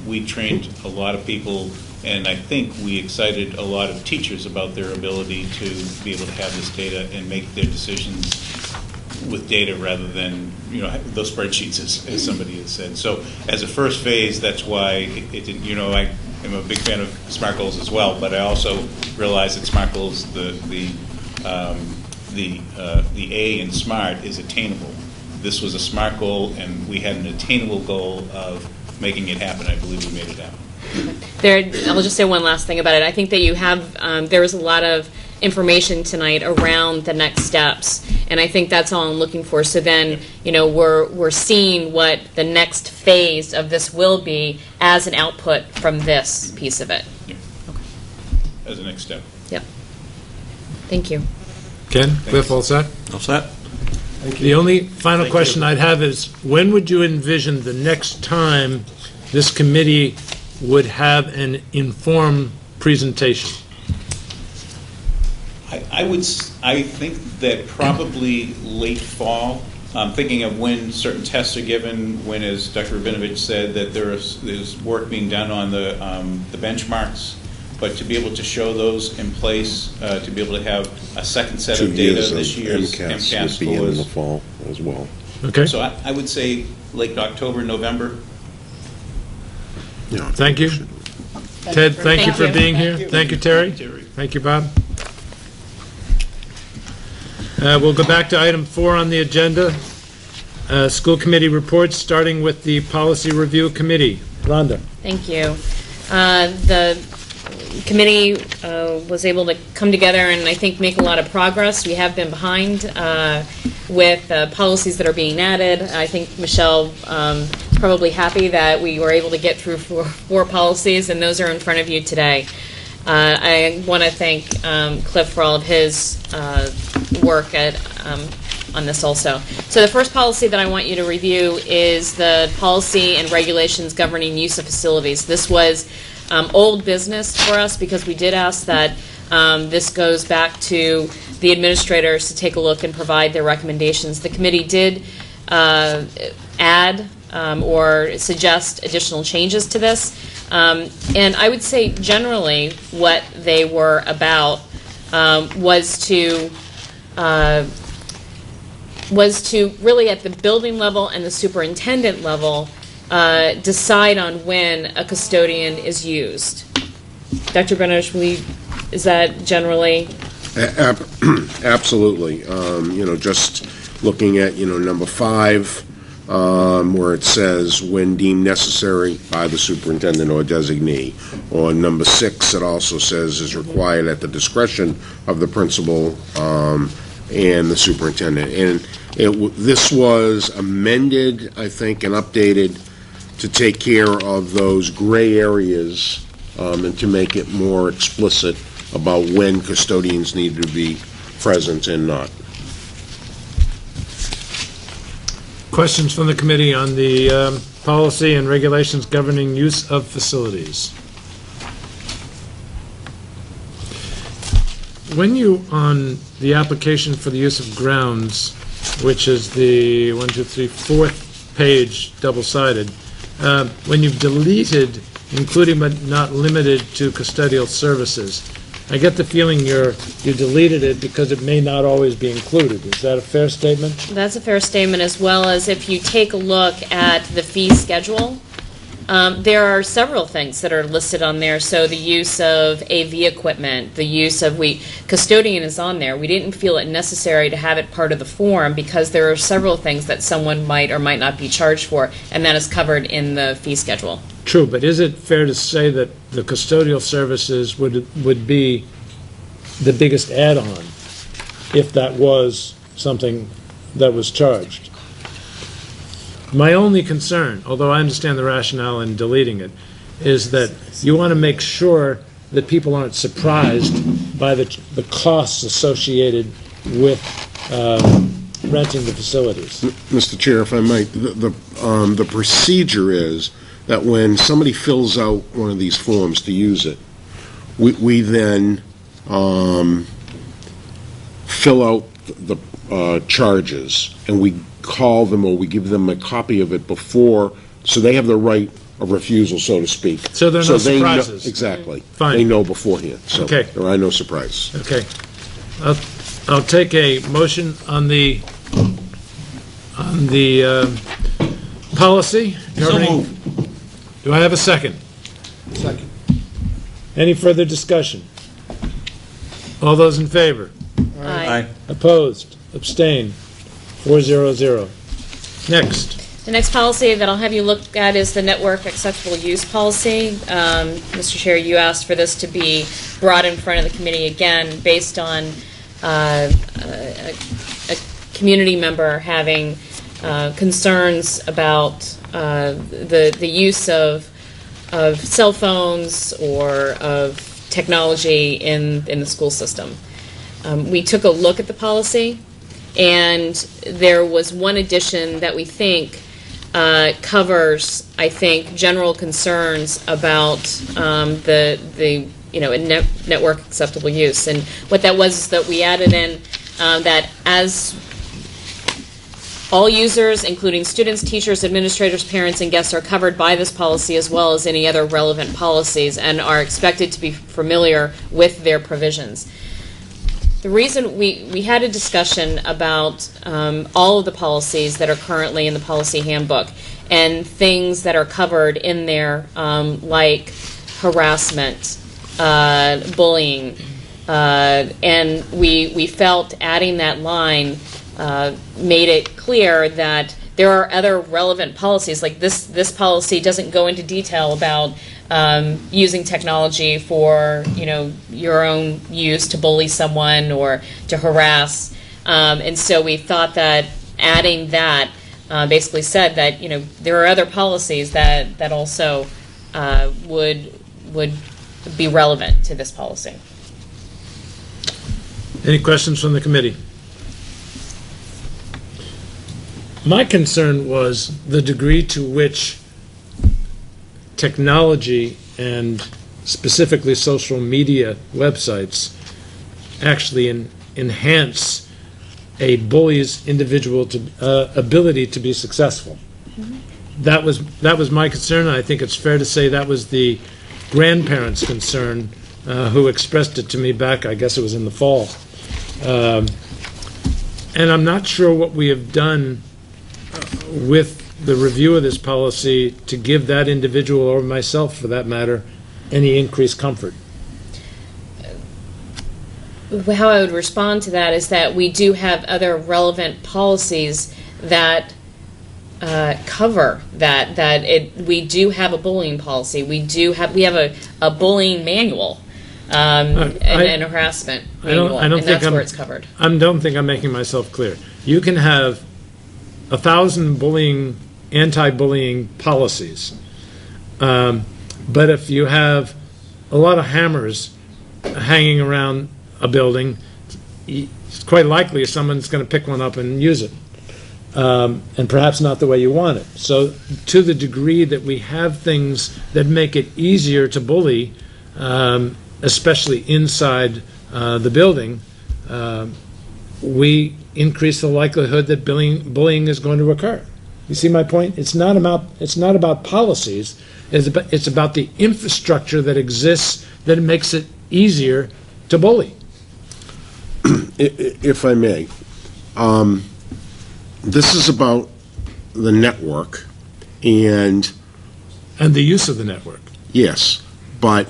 [SPEAKER 8] We trained a lot of people, and I think we excited a lot of teachers about their ability to be able to have this data and make their decisions with data rather than those spreadsheets, as somebody had said. So as a first phase, that's why I am a big fan of SMART goals as well, but I also realize that SMART goals, the A in SMART is attainable. This was a SMART goal, and we had an attainable goal of making it happen. I believe we made it happen.
[SPEAKER 6] I'll just say one last thing about it. I think that you have, there was a lot of information tonight around the next steps, and I think that's all I'm looking for. So then, we're seeing what the next phase of this will be as an output from this piece of it.
[SPEAKER 8] Yeah. Okay. As a next step.
[SPEAKER 6] Yep. Thank you.
[SPEAKER 2] Ken, Cliff, all set?
[SPEAKER 4] All set?
[SPEAKER 5] Thank you.
[SPEAKER 2] The only final question I'd have is, when would you envision the next time this committee would have an informed presentation?
[SPEAKER 8] I think that probably late fall. I'm thinking of when certain tests are given, when, as Dr. Rabinovich said, that there's work being done on the benchmarks, but to be able to show those in place, to be able to have a second set of data this year's MCAS
[SPEAKER 1] would be in the
[SPEAKER 8] scores.
[SPEAKER 1] fall as well.
[SPEAKER 2] Okay.
[SPEAKER 8] So I would say late October, November.
[SPEAKER 1] Yeah.
[SPEAKER 2] Thank you. Ted, thank you for
[SPEAKER 6] you.
[SPEAKER 2] being here. Thank you, Terry. Thank you, Bob. We'll go back to item 4 on the agenda, school committee reports, starting with the Policy Review Committee. Rhonda.
[SPEAKER 6] Thank you. The committee was able to come together and I think make a lot of progress. We have been behind with policies that are being added. I think Michelle is probably happy that we were able to get through four policies, and those are in front of you today. I want to thank Cliff for all of his work on this also. So the first policy that I want you to review is the policy and regulations governing use of facilities. This was old business for us because we did ask that this goes back to the administrators to take a look and provide their recommendations. The committee did add or suggest additional changes to this. And I would say generally what they were about was to really at the building level and the superintendent level decide on when a custodian is used. Dr. Benish, is that generally?
[SPEAKER 1] Absolutely. Just looking at, number 5, where it says, when deemed necessary by the superintendent or designee. Or number 6, it also says, is required at the discretion of the principal and the superintendent. And this was amended, I think, and updated to take care of those gray areas and to make it more explicit about when custodians need to be present and not.
[SPEAKER 2] Questions from the committee on the policy and regulations governing use of facilities? When you, on the application for the use of grounds, which is the 4th page, double-sided, when you've deleted, including but not limited to custodial services, I get the feeling you deleted it because it may not always be included. Is that a fair statement?
[SPEAKER 6] That's a fair statement, as well as if you take a look at the fee schedule, there are several things that are listed on there. So the use of AV equipment, the use of, custodian is on there. We didn't feel it necessary to have it part of the form because there are several things that someone might or might not be charged for, and that is covered in the fee schedule.
[SPEAKER 2] True, but is it fair to say that the custodial services would be the biggest add-on if that was something that was charged? My only concern, although I understand the rationale in deleting it, is that you want to make sure that people aren't surprised by the costs associated with renting the facilities.
[SPEAKER 1] Mr. Chair, if I might, the procedure is that when somebody fills out one of these forms to use it, we then fill out the charges, and we call them or we give them a copy of it before, so they have the right of refusal, so to speak.
[SPEAKER 2] So there are no surprises.
[SPEAKER 1] Exactly.
[SPEAKER 2] Fine.
[SPEAKER 1] They know beforehand, so
[SPEAKER 2] Okay.
[SPEAKER 1] there are no surprises.
[SPEAKER 2] Okay. I'll take a motion on the policy governing. Do I have a second?
[SPEAKER 5] Second.
[SPEAKER 2] Any further discussion? All those in favor?
[SPEAKER 6] Aye.
[SPEAKER 2] Opposed? Abstained? 400. Next.
[SPEAKER 6] The next policy that I'll have you look at is the network acceptable use policy. Mr. Chair, you asked for this to be brought in front of the committee again based on a community member having concerns about the use of cell phones or of technology in the school system. We took a look at the policy, and there was one addition that we think covers, I think, general concerns about network acceptable use. And what that was is that we added in that as all users, including students, teachers, administrators, parents, and guests, are covered by this policy as well as any other relevant policies and are expected to be familiar with their provisions. The reason we had a discussion about all of the policies that are currently in the policy handbook and things that are covered in there, like harassment, bullying, and we felt adding that line made it clear that there are other relevant policies. Like this policy doesn't go into detail about using technology for your own use to bully someone or to harass, and so we thought that adding that basically said that there are other policies that also would be relevant to this policy.
[SPEAKER 2] Any questions from the committee? My concern was the degree to which technology and specifically social media websites actually enhance a bully's individual ability to be successful. Mm-hmm. That was my concern, and I think it's fair to say that was the grandparents' concern who expressed it to me back, I guess it was in the fall. And I'm not sure what we have done with the review of this policy to give that individual, or myself for that matter, any increased comfort.
[SPEAKER 6] How I would respond to that is that we do have other relevant policies that cover that we do have a bullying policy. We have a bullying manual and a harassment manual, and that's where it's covered.
[SPEAKER 2] I don't think I'm making myself clear. You can have 1,000 anti-bullying policies, but if you have a lot of hammers hanging around a building, it's quite likely someone's going to pick one up and use it, and perhaps not the way you want it. So to the degree that we have things that make it easier to bully, especially inside the building, we increase the likelihood that bullying is going to occur. You see my point? It's not about policies. It's about the infrastructure that exists that makes it easier to bully.
[SPEAKER 1] If I may, this is about the network and
[SPEAKER 2] the use of the network.
[SPEAKER 1] Yes, but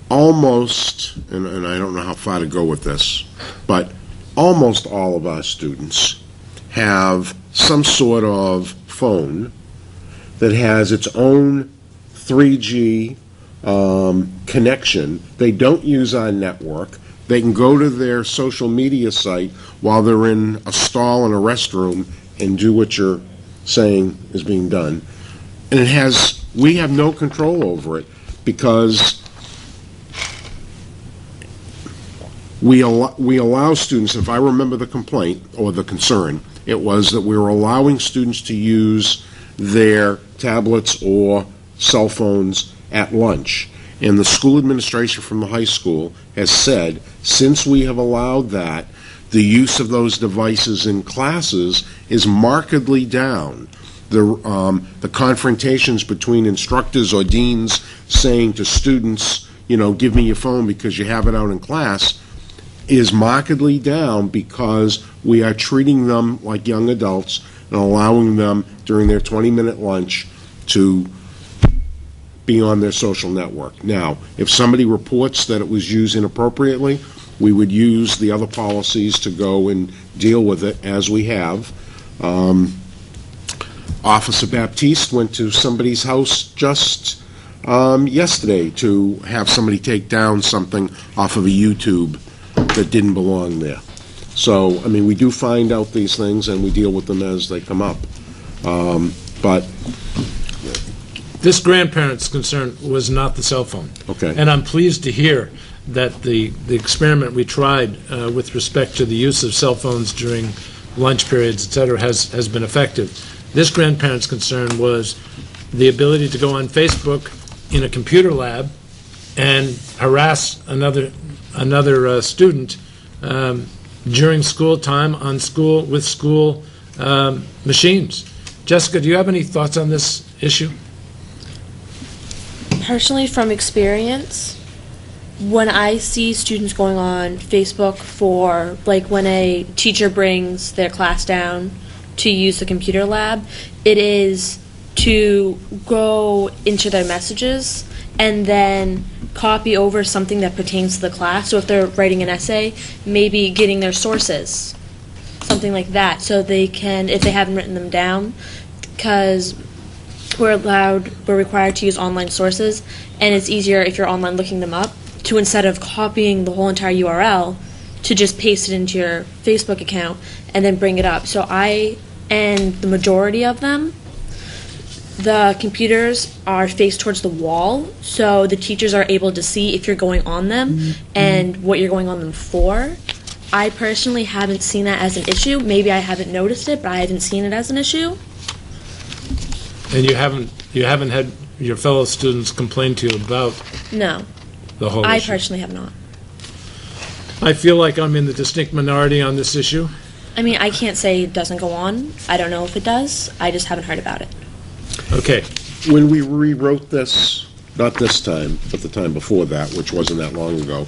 [SPEAKER 1] almost, and I don't know how far to go with this, but almost all of our students have some sort of phone that has its own 3G connection. They don't use our network. They can go to their social media site while they're in a stall in a restroom and do what you're saying is being done. And we have no control over it because we allow students, if I remember the complaint or the concern, it was that we were allowing students to use their tablets or cell phones at lunch. And the school administration from the high school has said, since we have allowed that, the use of those devices in classes is markedly down. The confrontations between instructors or deans saying to students, give me your phone because you have it out in class, is markedly down because we are treating them like young adults and allowing them during their 20-minute lunch to be on their social network. Now, if somebody reports that it was used inappropriately, we would use the other policies to go and deal with it as we have. Officer Baptiste went to somebody's house just yesterday to have somebody take down something off of a YouTube that didn't belong there. So, I mean, we do find out these things and we deal with them as they come up. But
[SPEAKER 2] this grandparent's concern was not the cell phone.
[SPEAKER 1] Okay.
[SPEAKER 2] And I'm pleased to hear that the experiment we tried with respect to the use of cell phones during lunch periods, et cetera, has been effective. This grandparent's concern was the ability to go on Facebook in a computer lab and harass another student during school time on school machines. Jessica, do you have any thoughts on this issue?
[SPEAKER 7] Personally, from experience, when I see students going on Facebook for, like, when a teacher brings their class down to use the computer lab, it is to go into their messages and then copy over something that pertains to the class. So if they're writing an essay, maybe getting their sources, something like that, so they can, if they haven't written them down, because we're required to use online sources, and it's easier if you're online looking them up, to instead of copying the whole entire URL, to just paste it into your Facebook account and then bring it up. So and the majority of them, the computers are faced towards the wall, so the teachers are able to see if you're going on them and what you're going on them for. I personally haven't seen that as an issue. Maybe I haven't noticed it, but I haven't seen it as an issue.
[SPEAKER 2] And you haven't had your fellow students complain to you about
[SPEAKER 7] No.
[SPEAKER 2] the whole
[SPEAKER 7] I
[SPEAKER 2] issue?
[SPEAKER 7] personally have not.
[SPEAKER 2] I feel like I'm in the distinct minority on this issue.
[SPEAKER 7] I mean, I can't say it doesn't go on. I don't know if it does. I just haven't heard about it.
[SPEAKER 2] Okay.
[SPEAKER 1] when we rewrote this, not this time, but the time before that, which wasn't that long ago,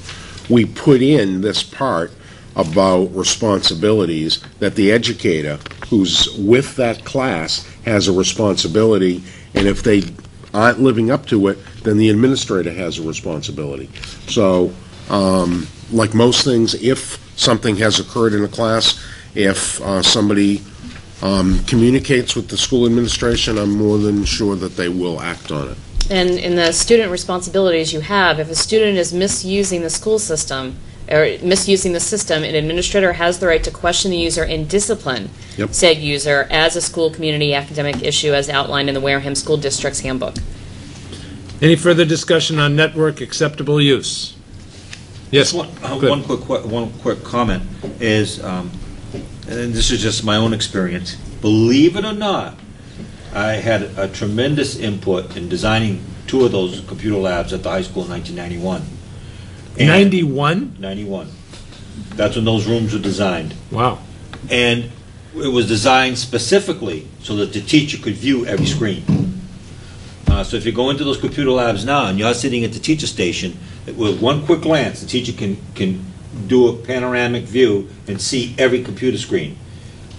[SPEAKER 1] we put in this part about responsibilities that the educator who's with that class has a responsibility, and if they aren't living up to it, then the administrator has a responsibility. So, like most things, if something has occurred in a class, if somebody communicates with the school administration, I'm more than sure that they will act on it.
[SPEAKER 6] And in the student responsibilities you have, if a student is misusing the school system, or misusing the system, an administrator has the right to question the user and discipline said user as a school community academic issue as outlined in the Wareham School District's handbook.
[SPEAKER 2] Any further discussion on network acceptable use? Yes.
[SPEAKER 4] One quick comment is, and this is just my own experience. Believe it or not, I had a tremendous input in designing 2 of those computer labs at the high school in 1991.
[SPEAKER 2] 91?
[SPEAKER 4] 91. That's when those rooms were designed.
[SPEAKER 2] Wow.
[SPEAKER 4] And it was designed specifically so that the teacher could view every screen. So if you go into those computer labs now and you're sitting at the teacher station, with one quick glance, the teacher can do a panoramic view and see every computer screen.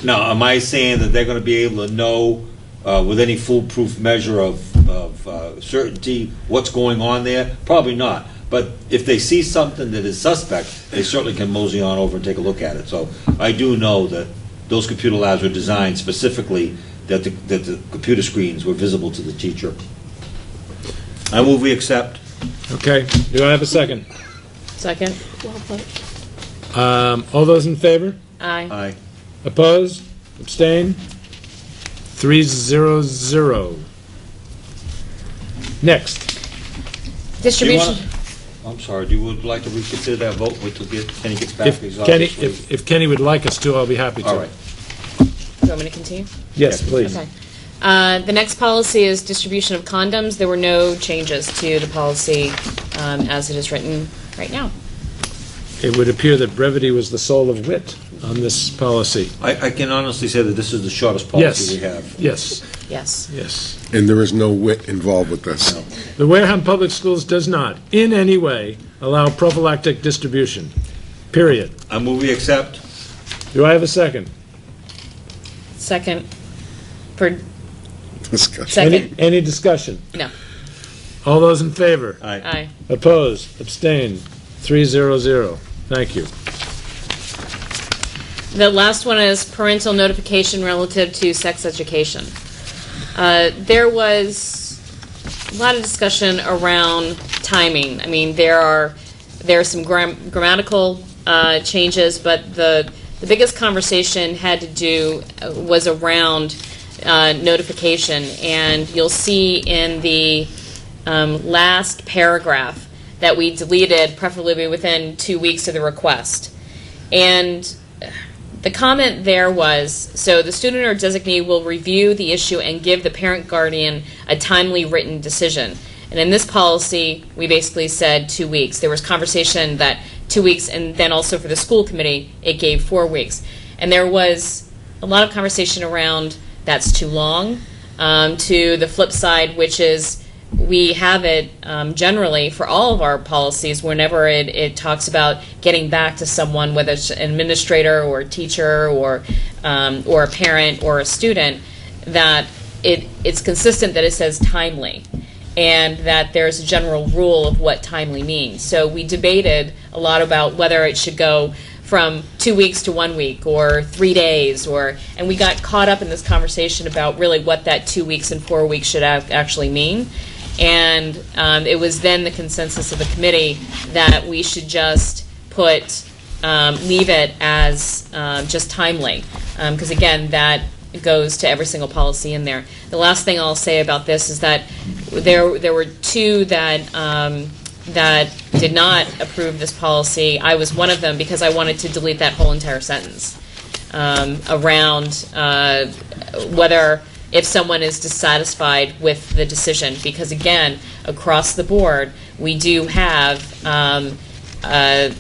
[SPEAKER 4] Now, am I saying that they're going to be able to know with any foolproof measure of certainty what's going on there? Probably not. But if they see something that is suspect, they certainly can mosey on over and take a look at it. So I do know that those computer labs were designed specifically that the computer screens were visible to the teacher. I move we accept.
[SPEAKER 2] Okay. Do I have a second?
[SPEAKER 6] Second.
[SPEAKER 2] All those in favor?
[SPEAKER 6] Aye.
[SPEAKER 4] Aye.
[SPEAKER 2] Opposed? Abstain? 3-0-0. Next.
[SPEAKER 6] Distribution.
[SPEAKER 4] I'm sorry, you would like to reconsider that vote? Wait till Kenny gets back.
[SPEAKER 2] If Kenny would like us to, I'll be happy to.
[SPEAKER 4] All right.
[SPEAKER 6] Do you want me to continue?
[SPEAKER 2] Yes, please.
[SPEAKER 6] Okay. The next policy is distribution of condoms. There were no changes to the policy as it is written right now.
[SPEAKER 2] It would appear that brevity was the soul of wit on this policy.
[SPEAKER 4] I can honestly say that this is the shortest policy we have.
[SPEAKER 2] Yes.
[SPEAKER 6] Yes.
[SPEAKER 2] Yes.
[SPEAKER 1] And there is no wit involved with this.
[SPEAKER 4] No.
[SPEAKER 2] The Wareham Public Schools does not, in any way, allow prophylactic distribution. Period.
[SPEAKER 4] I move we accept.
[SPEAKER 2] Do I have a second?
[SPEAKER 6] Second. For
[SPEAKER 1] Discussion.
[SPEAKER 6] second.
[SPEAKER 2] Any discussion?
[SPEAKER 6] No.
[SPEAKER 2] All those in favor?
[SPEAKER 4] Aye.
[SPEAKER 6] Aye.
[SPEAKER 2] Opposed? Abstained? 3-0-0. Thank you.
[SPEAKER 6] The last one is parental notification relative to sex education. There was a lot of discussion around timing. I mean, there are some grammatical changes, but the biggest conversation had to do was around notification, and you'll see in the last paragraph that we deleted, preferably within 2 weeks of the request. And the comment there was, so the student or designee will review the issue and give the parent guardian a timely written decision. And in this policy, we basically said 2 weeks. There was conversation that 2 weeks, and then also for the school committee, it gave 4 weeks. And there was a lot of conversation around that's too long, to the flip side, which is we have it generally for all of our policies whenever it talks about getting back to someone, whether it's an administrator or a teacher or a parent or a student, that it's consistent that it says timely, and that there's a general rule of what timely means. So we debated a lot about whether it should go from 2 weeks to 1 week or 3 days, and we got caught up in this conversation about really what that 2 weeks and 4 weeks should actually mean. And it was then the consensus of the committee that we should just leave it as just timely, because again, that goes to every single policy in there. The last thing I'll say about this is that there were 2 that did not approve this policy. I was one of them because I wanted to delete that whole entire sentence around whether if someone is dissatisfied with the decision, because again, across the board, we do have a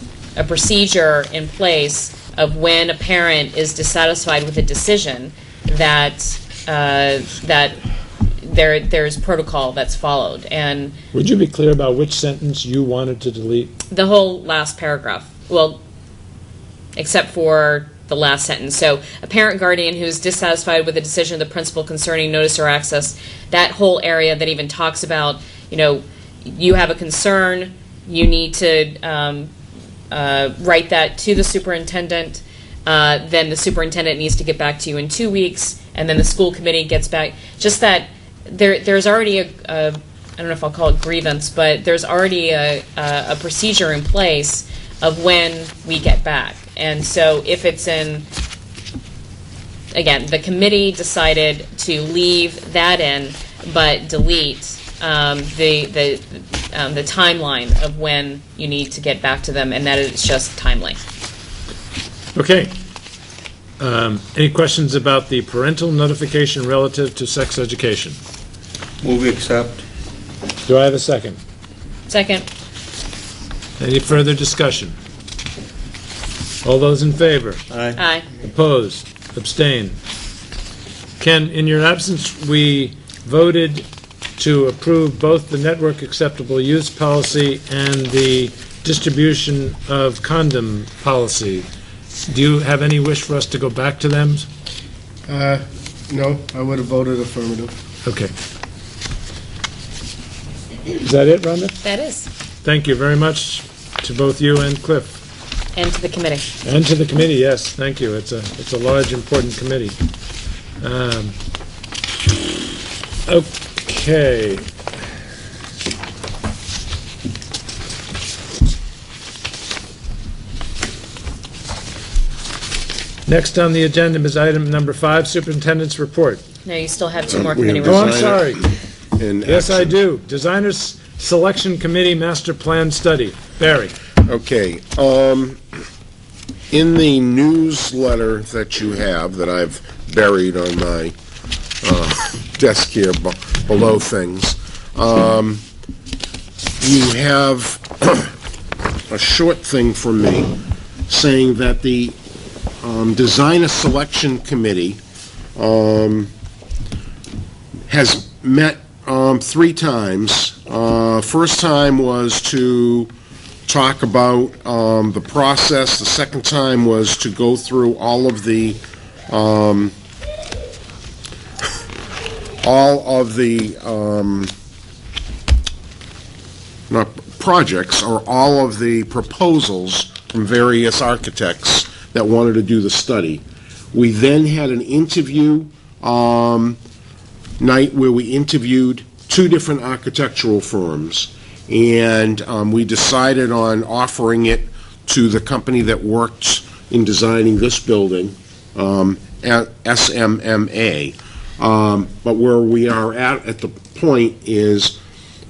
[SPEAKER 6] procedure in place of when a parent is dissatisfied with a decision that there's protocol that's followed. And
[SPEAKER 2] would you be clear about which sentence you wanted to delete?
[SPEAKER 6] the whole last paragraph, well, except for the last sentence. So a parent guardian who is dissatisfied with the decision of the principal concerning notice or access, that whole area that even talks about, you have a concern, you need to write that to the superintendent, then the superintendent needs to get back to you in 2 weeks, and then the school committee gets back. Just that there's already I don't know if I'll call it grievance, but there's already a procedure in place of when we get back. And so if it's again, the committee decided to leave that in, but delete the timeline of when you need to get back to them, and that it's just timely.
[SPEAKER 2] Okay. Any questions about the parental notification relative to sex education?
[SPEAKER 4] Move accept.
[SPEAKER 2] Do I have a second?
[SPEAKER 6] Second.
[SPEAKER 2] Any further discussion? All those in favor?
[SPEAKER 4] Aye.
[SPEAKER 6] Aye.
[SPEAKER 2] Opposed? Abstain? Ken, in your absence, we voted to approve both the network acceptable use policy and the distribution of condom policy. Do you have any wish for us to go back to them?
[SPEAKER 5] No, I would have voted affirmative.
[SPEAKER 2] Okay. Is that it, Rhonda?
[SPEAKER 6] That is.
[SPEAKER 2] Thank you very much to both you and Cliff.
[SPEAKER 6] And to the committee.
[SPEAKER 2] And to the committee, yes, thank you. It's a large, important committee. Okay. Next on the agenda is item number 5, Superintendent's Report.
[SPEAKER 6] No, you still have 2 more
[SPEAKER 1] we
[SPEAKER 6] committee
[SPEAKER 1] have
[SPEAKER 2] Oh, I'm
[SPEAKER 6] reports.
[SPEAKER 2] sorry.
[SPEAKER 1] And
[SPEAKER 2] Yes, I
[SPEAKER 1] action.
[SPEAKER 2] do. Designers Selection Committee Master Plan Study. Barry.
[SPEAKER 1] Okay, in the newsletter that you have, that I've buried on my desk here below things, you have a short thing from me saying that the Designer Selection Committee has met 3 times. First time was to talk about the process. The second time was to go through all of the not projects, or all of the proposals from various architects that wanted to do the study. We then had an interview night where we interviewed 2 different architectural firms, and we decided on offering it to the company that worked in designing this building, SMMA. But where we are at the point is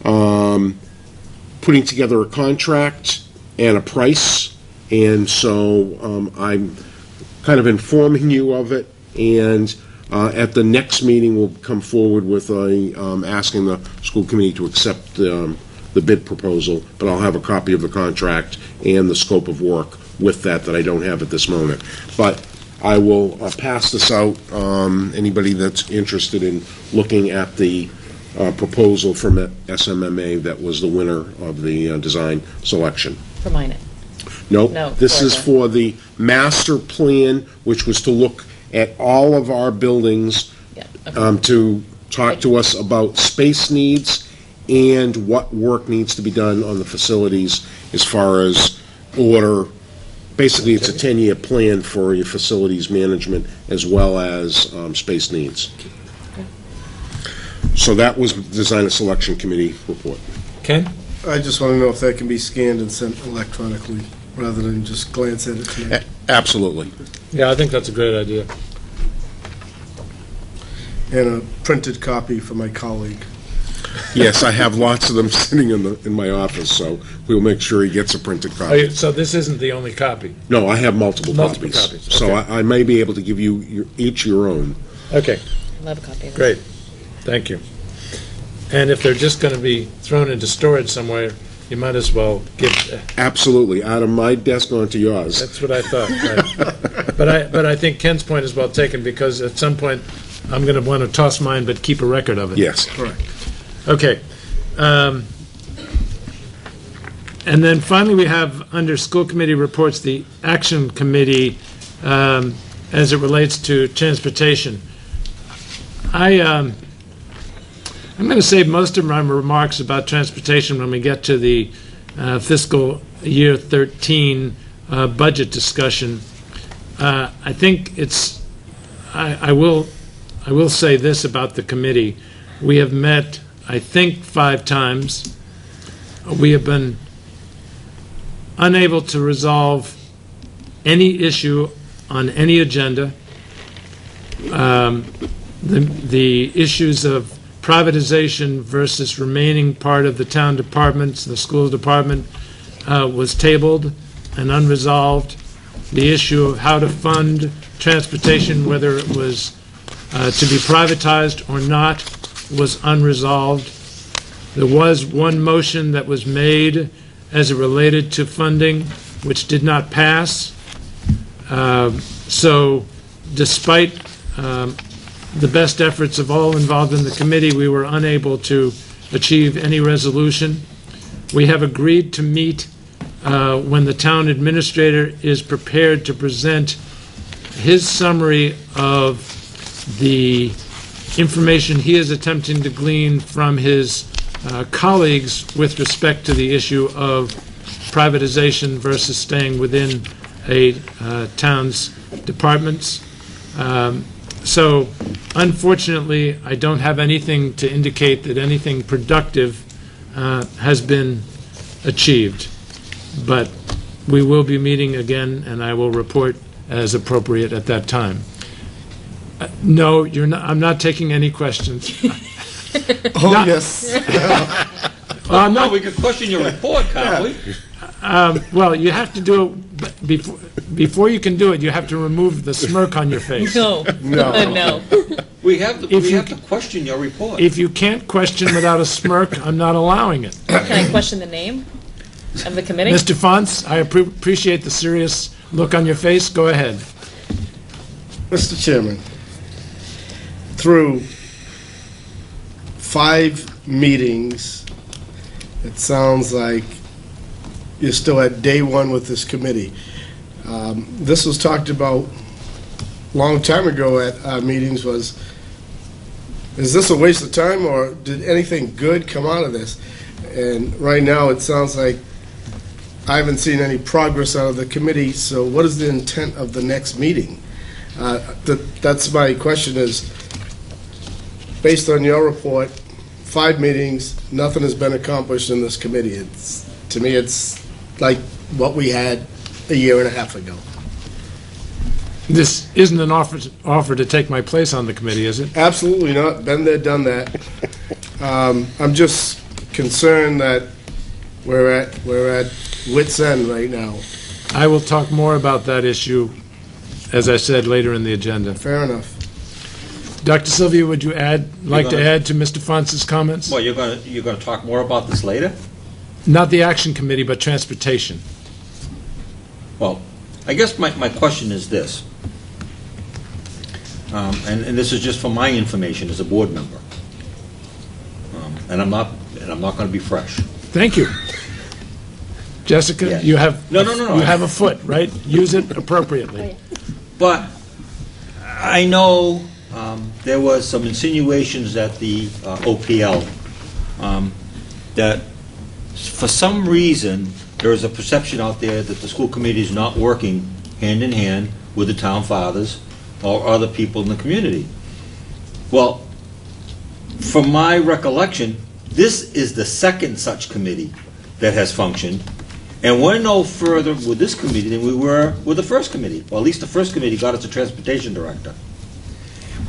[SPEAKER 1] putting together a contract and a price, and so I'm kind of informing you of it, and at the next meeting, we'll come forward with asking the school committee to accept the bid proposal, but I'll have a copy of the contract and the scope of work with that I don't have at this moment. But I will pass this out, anybody that's interested in looking at the proposal from SMMA that was the winner of the design selection.
[SPEAKER 6] For mine.
[SPEAKER 1] Nope.
[SPEAKER 6] No,
[SPEAKER 1] This is for the master plan, which was to look at all of our buildings,
[SPEAKER 6] Yeah. Okay.
[SPEAKER 1] to talk to us about space needs and what work needs to be done on the facilities as far as order. Basically, it's a 10-year plan for your facilities management as well as space needs. So that was the Designer Selection Committee report.
[SPEAKER 2] Ken?
[SPEAKER 5] I just want to know if that can be scanned and sent electronically, rather than just glance at it tonight.
[SPEAKER 1] Absolutely.
[SPEAKER 2] Yeah, I think that's a great idea.
[SPEAKER 5] And a printed copy for my colleague.
[SPEAKER 1] Yes, I have lots of them sitting in my office, so we'll make sure he gets a printed copy.
[SPEAKER 2] So this isn't the only copy?
[SPEAKER 1] No, I have multiple
[SPEAKER 2] Multiple
[SPEAKER 1] copies.
[SPEAKER 2] copies,
[SPEAKER 1] So
[SPEAKER 2] okay.
[SPEAKER 1] I may be able to give you each your own.
[SPEAKER 2] Okay,
[SPEAKER 6] I'll have a copy of this.
[SPEAKER 2] great. Thank you. And if they're just going to be thrown into storage somewhere, you might as well give,
[SPEAKER 1] Absolutely, out of my desk onto yours.
[SPEAKER 2] that's what I thought. Right. But I think Ken's point is well taken, because at some point, I'm going to want to toss mine, but keep a record of it.
[SPEAKER 1] Yes.
[SPEAKER 5] Correct.
[SPEAKER 2] Okay. And then finally, we have, under school committee reports, the action committee as it relates to transportation. I'm going to save most of my remarks about transportation when we get to the fiscal year 13 budget discussion. I think it's, I will say this about the committee. We have met, I think, 5 times. We have been unable to resolve any issue on any agenda. The issues of privatization versus remaining part of the town departments, the school department, was tabled and unresolved. The issue of how to fund transportation, whether it was to be privatized or not, was unresolved. There was one motion that was made as it related to funding, which did not pass. So despite the best efforts of all involved in the committee, we were unable to achieve any resolution. We have agreed to meet when the town administrator is prepared to present his summary of the information he is attempting to glean from his colleagues with respect to the issue of privatization versus staying within a town's departments. So unfortunately, I don't have anything to indicate that anything productive has been achieved. But we will be meeting again, and I will report as appropriate at that time. No, you're not. I'm not taking any questions.
[SPEAKER 5] Oh, yes.
[SPEAKER 4] No, we could question your report, can't we?
[SPEAKER 2] Well, you have to do it before you can do it. You have to remove the smirk on your face.
[SPEAKER 6] No. No.
[SPEAKER 4] We have to question your report.
[SPEAKER 2] If you can't question without a smirk, I'm not allowing it.
[SPEAKER 6] Can I question the name of the committee?
[SPEAKER 2] Mr. Fonce, I appreciate the serious look on your face. Go ahead.
[SPEAKER 5] Mr. Chairman, through 5 meetings, it sounds like you're still at day 1 with this committee. This was talked about a long time ago at our meetings. Is this a waste of time, or did anything good come out of this? And right now it sounds like I haven't seen any progress out of the committee, so what is the intent of the next meeting? That's my question, is based on your report, 5 meetings, nothing has been accomplished in this committee. To me, it's like what we had a year and a half ago.
[SPEAKER 2] This isn't an offer to take my place on the committee, is it?
[SPEAKER 5] Absolutely not. Been there, done that. I'm just concerned that we're at wit's end right now.
[SPEAKER 2] I will talk more about that issue, as I said, later in the agenda.
[SPEAKER 5] Fair enough.
[SPEAKER 2] Dr. Sylvia, would you like to add to Mr. Fonce's comments?
[SPEAKER 4] Well, you're going to talk more about this later?
[SPEAKER 2] Not the action committee, but transportation.
[SPEAKER 4] Well, I guess my question is this, and this is just for my information as a board member, and I'm not going to be fresh.
[SPEAKER 2] Thank you. Jessica,
[SPEAKER 4] Yes.
[SPEAKER 2] you have
[SPEAKER 4] No.
[SPEAKER 2] You have a foot, right? Use it appropriately.
[SPEAKER 4] But I know there was some insinuations at the OPL that for some reason there is a perception out there that the school committee is not working hand in hand with the town fathers or other people in the community. Well, from my recollection, this is the second such committee that has functioned, and we're no further with this committee than we were with the first committee. Well, at least the first committee got us a transportation director.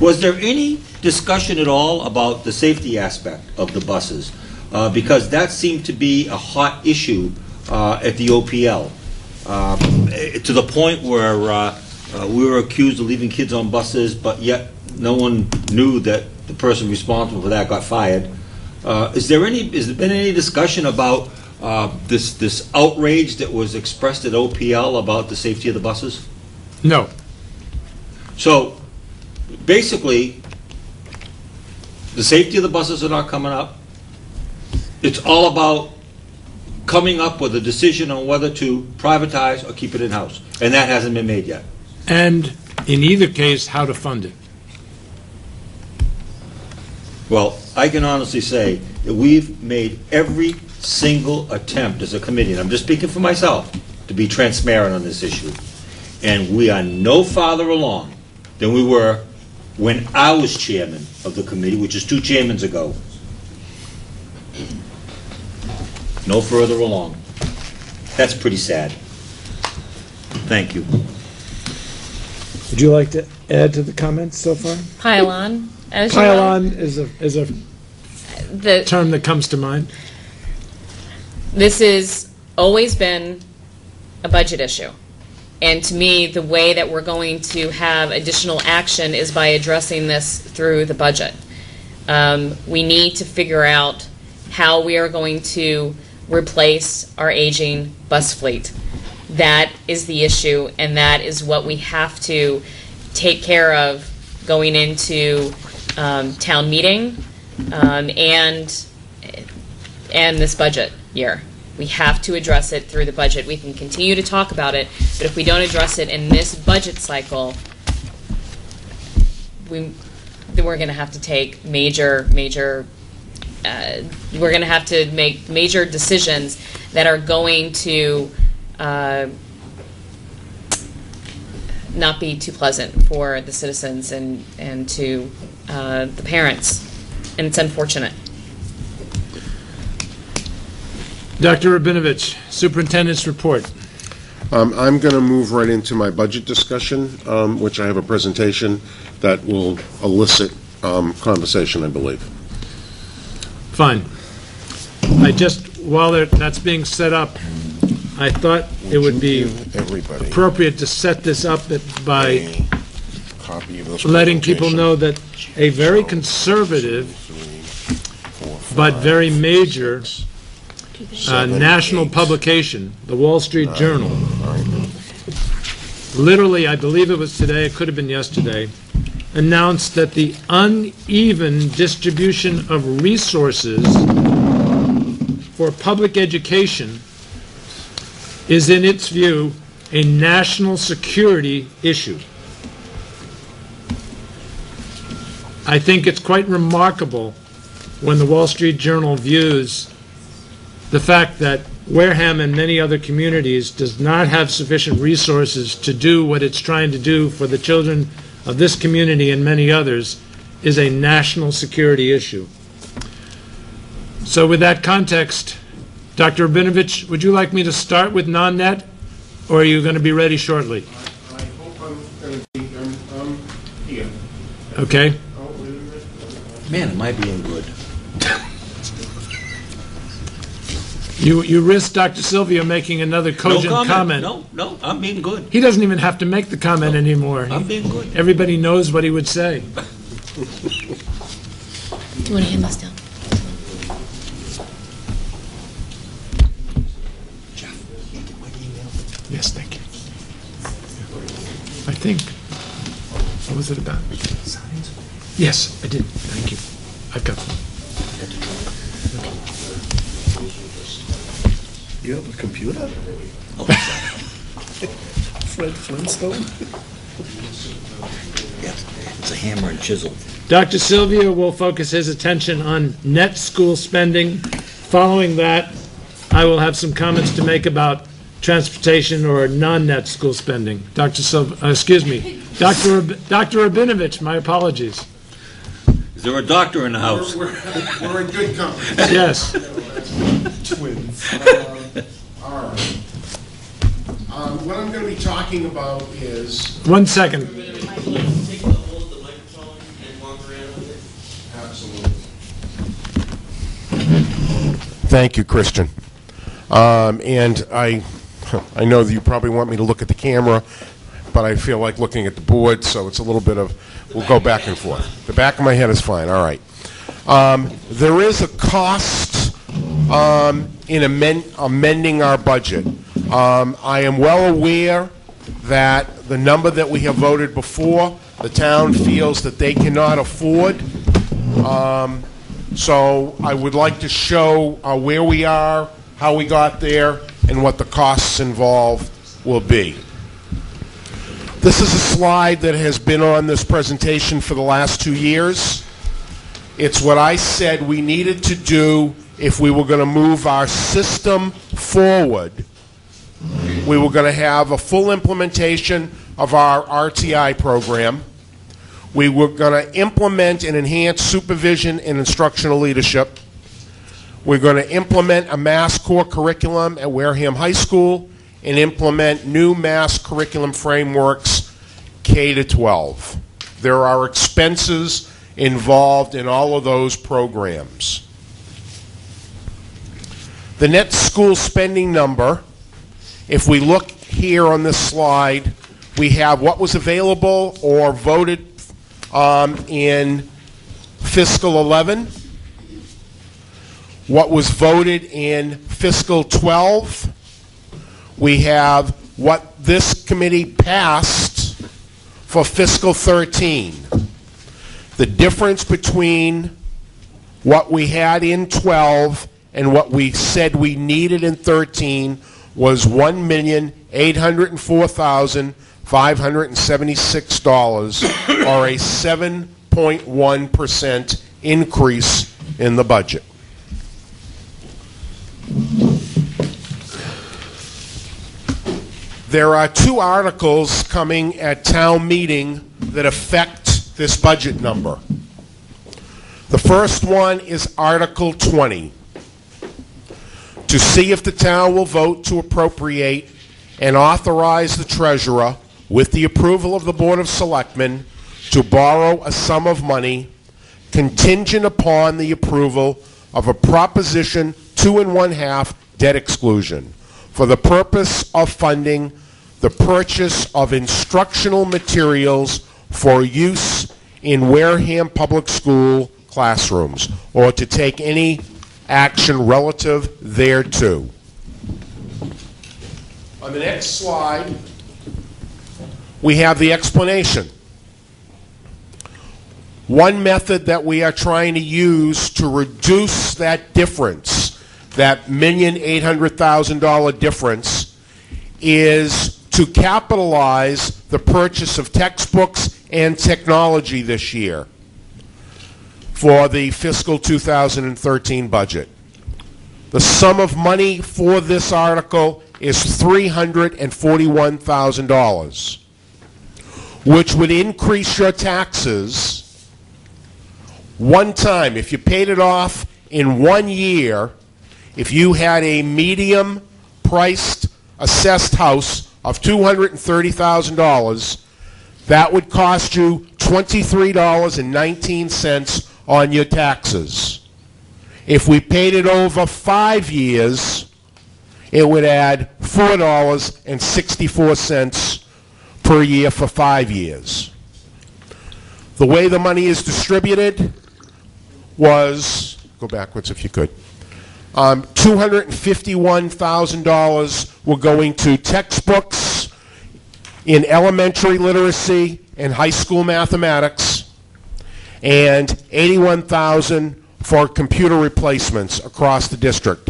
[SPEAKER 4] Was there any discussion at all about the safety aspect of the buses? Because that seemed to be a hot issue at the OPL, to the point where we were accused of leaving kids on buses, but yet no one knew that the person responsible for that got fired. Has there been any discussion about this outrage that was expressed at OPL about the safety of the buses?
[SPEAKER 2] No.
[SPEAKER 4] So basically, the safety of the buses are not coming up. It's all about coming up with a decision on whether to privatize or keep it in-house, and that hasn't been made yet.
[SPEAKER 2] And in either case, how to fund it.
[SPEAKER 4] Well, I can honestly say that we've made every single attempt as a committee, and I'm just speaking for myself, to be transparent on this issue. And we are no farther along than we were when I was chairman of the committee, which is 2 chairmans ago. No further along. That's pretty sad. Thank you.
[SPEAKER 2] Would you like to add to the comments so far?
[SPEAKER 6] Pylon, as you know,
[SPEAKER 2] Pylon is a
[SPEAKER 6] the
[SPEAKER 2] term that comes to mind.
[SPEAKER 6] this has always been a budget issue. And to me, the way that we're going to have additional action is by addressing this through the budget. We need to figure out how we are going to replace our aging bus fleet. That is the issue, and that is what we have to take care of going into town meeting and this budget year. We have to address it through the budget. We can continue to talk about it, but if we don't address it in this budget cycle, we're going to have to take we're going to have to make major decisions that are going to not be too pleasant for the citizens and to the parents, and it's unfortunate.
[SPEAKER 2] Dr. Rabinovich, Superintendent's report.
[SPEAKER 1] I'm going to move right into my budget discussion, which I have a presentation that will elicit conversation, I believe.
[SPEAKER 2] Fine. While that's being set up, I thought it would be
[SPEAKER 1] Everybody
[SPEAKER 2] appropriate to set this up by
[SPEAKER 1] a copy of this
[SPEAKER 2] letting people
[SPEAKER 1] presentation.
[SPEAKER 2] know that a very conservative
[SPEAKER 1] 3, 4,
[SPEAKER 2] but
[SPEAKER 1] 5,
[SPEAKER 2] very major
[SPEAKER 1] 7,
[SPEAKER 2] national
[SPEAKER 1] 8,
[SPEAKER 2] publication, the Wall Street
[SPEAKER 1] 9,
[SPEAKER 2] Journal,
[SPEAKER 1] 9.
[SPEAKER 2] literally, I believe it was today, it could have been yesterday, announced that the uneven distribution of resources for public education is, in its view, a national security issue. I think it's quite remarkable when the Wall Street Journal views the fact that Wareham and many other communities does not have sufficient resources to do what it's trying to do for the children of this community and many others is a national security issue. So with that context, Dr. Rabinovich, would you like me to start with non-net, or are you going to be ready shortly?
[SPEAKER 1] I hope I'm going to be, I'm here.
[SPEAKER 2] Okay.
[SPEAKER 1] Oh, wait a minute.
[SPEAKER 4] Man, am I being good?
[SPEAKER 2] You risk Dr. Sylvia making another cogent comment.
[SPEAKER 4] No, I'm being good.
[SPEAKER 2] He doesn't even have to make the comment anymore.
[SPEAKER 4] I'm being good.
[SPEAKER 2] Everybody knows what he would say.
[SPEAKER 6] Do you want to hand this down?
[SPEAKER 2] Yes, thank you. I think, what was it about? Yes, I did. Thank you. I've got them.
[SPEAKER 5] You have a computer? Fred Flintstone?
[SPEAKER 4] Yes, it's a hammer and chisel.
[SPEAKER 2] Dr. Sylvia will focus his attention on net school spending. Following that, I will have some comments to make about transportation or non-net school spending. Dr. Rabinovich, my apologies.
[SPEAKER 4] Is there a doctor in the house?
[SPEAKER 1] We're in good company.
[SPEAKER 2] Yes.
[SPEAKER 1] Twins. All right. What I'm going to be talking about is...
[SPEAKER 2] 1 second.
[SPEAKER 1] Absolutely. Thank you, Christian. And I know that you probably want me to look at the camera, but I feel like looking at the board, so it's a little bit of, we'll go back and forth. The back of my head is fine, all right. There is a cost in amending our budget. I am well aware that the number that we have voted before, the town feels that they cannot afford. So I would like to show where we are, how we got there, and what the costs involved will be. This is a slide that has been on this presentation for the last 2 years. It's what I said we needed to do if we were going to move our system forward We were going to have a full implementation of our RTI program. We were going to implement and enhance supervision and instructional leadership. We're going to implement a Mass core curriculum at Wareham High School and implement new Mass curriculum frameworks K to 12. There are expenses involved in all of those programs. The net school spending number, if we look here on this slide, we have what was available or voted in fiscal 11, what was voted in fiscal 12. We have what this committee passed for fiscal 13. The difference between what we had in 12 and what we said we needed in 13 was $1,804,576, or a 7.1% increase in the budget. There are two articles coming at town meeting that affect this budget number. The first one is Article 20, to see if the town will vote to appropriate and authorize the treasurer, with the approval of the Board of Selectmen, to borrow a sum of money contingent upon the approval of a Proposition 2 1/2 debt exclusion for the purpose of funding the purchase of instructional materials for use in Wareham Public School classrooms, or to take any action relative thereto. On the next slide, we have the explanation. One method that we are trying to use to reduce that difference, that $1,800,000 difference, is to capitalize the purchase of textbooks and technology this year for the fiscal 2013 budget. The sum of money for this article is $341,000, which would increase your taxes one time. If you paid it off in 1 year, if you had a medium-priced assessed house of $230,000, that would cost you $23.19 on your taxes. If we paid it over 5 years, it would add $4.64 per year for 5 years. The way the money is distributed was, go backwards if you could, $251,000 were going to textbooks in elementary literacy and high school mathematics, and $81,000 for computer replacements across the district.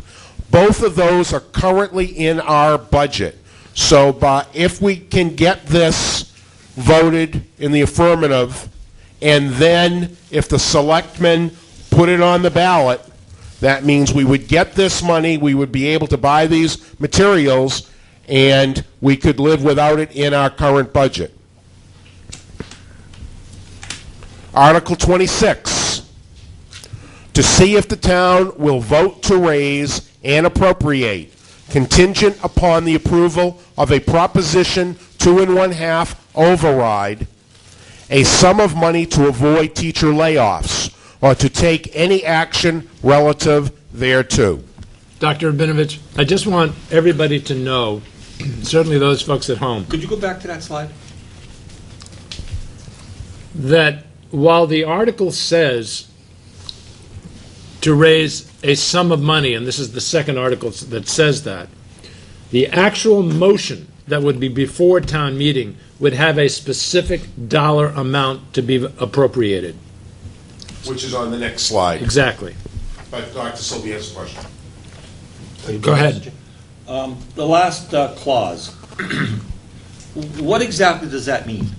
[SPEAKER 1] Both of those are currently in our budget. So if we can get this voted in the affirmative, and then if the selectmen put it on the ballot, that means we would get this money, we would be able to buy these materials, and we could live without it in our current budget. Article 26, to see if the town will vote to raise and appropriate, contingent upon the approval of a Proposition 2 1/2 override, a sum of money to avoid teacher layoffs or to take any action relative thereto.
[SPEAKER 2] Dr. Rabinovich, I just want everybody to know, certainly those folks at home,
[SPEAKER 4] Could you go back to that slide?
[SPEAKER 2] that while the article says to raise a sum of money, and this is the second article that says that, the actual motion that would be before town meeting would have a specific dollar amount to be appropriated.
[SPEAKER 1] Which is on the next slide.
[SPEAKER 2] Exactly.
[SPEAKER 1] But Dr. Sylvia has a question.
[SPEAKER 2] Go ahead.
[SPEAKER 4] The last clause, what exactly does that mean?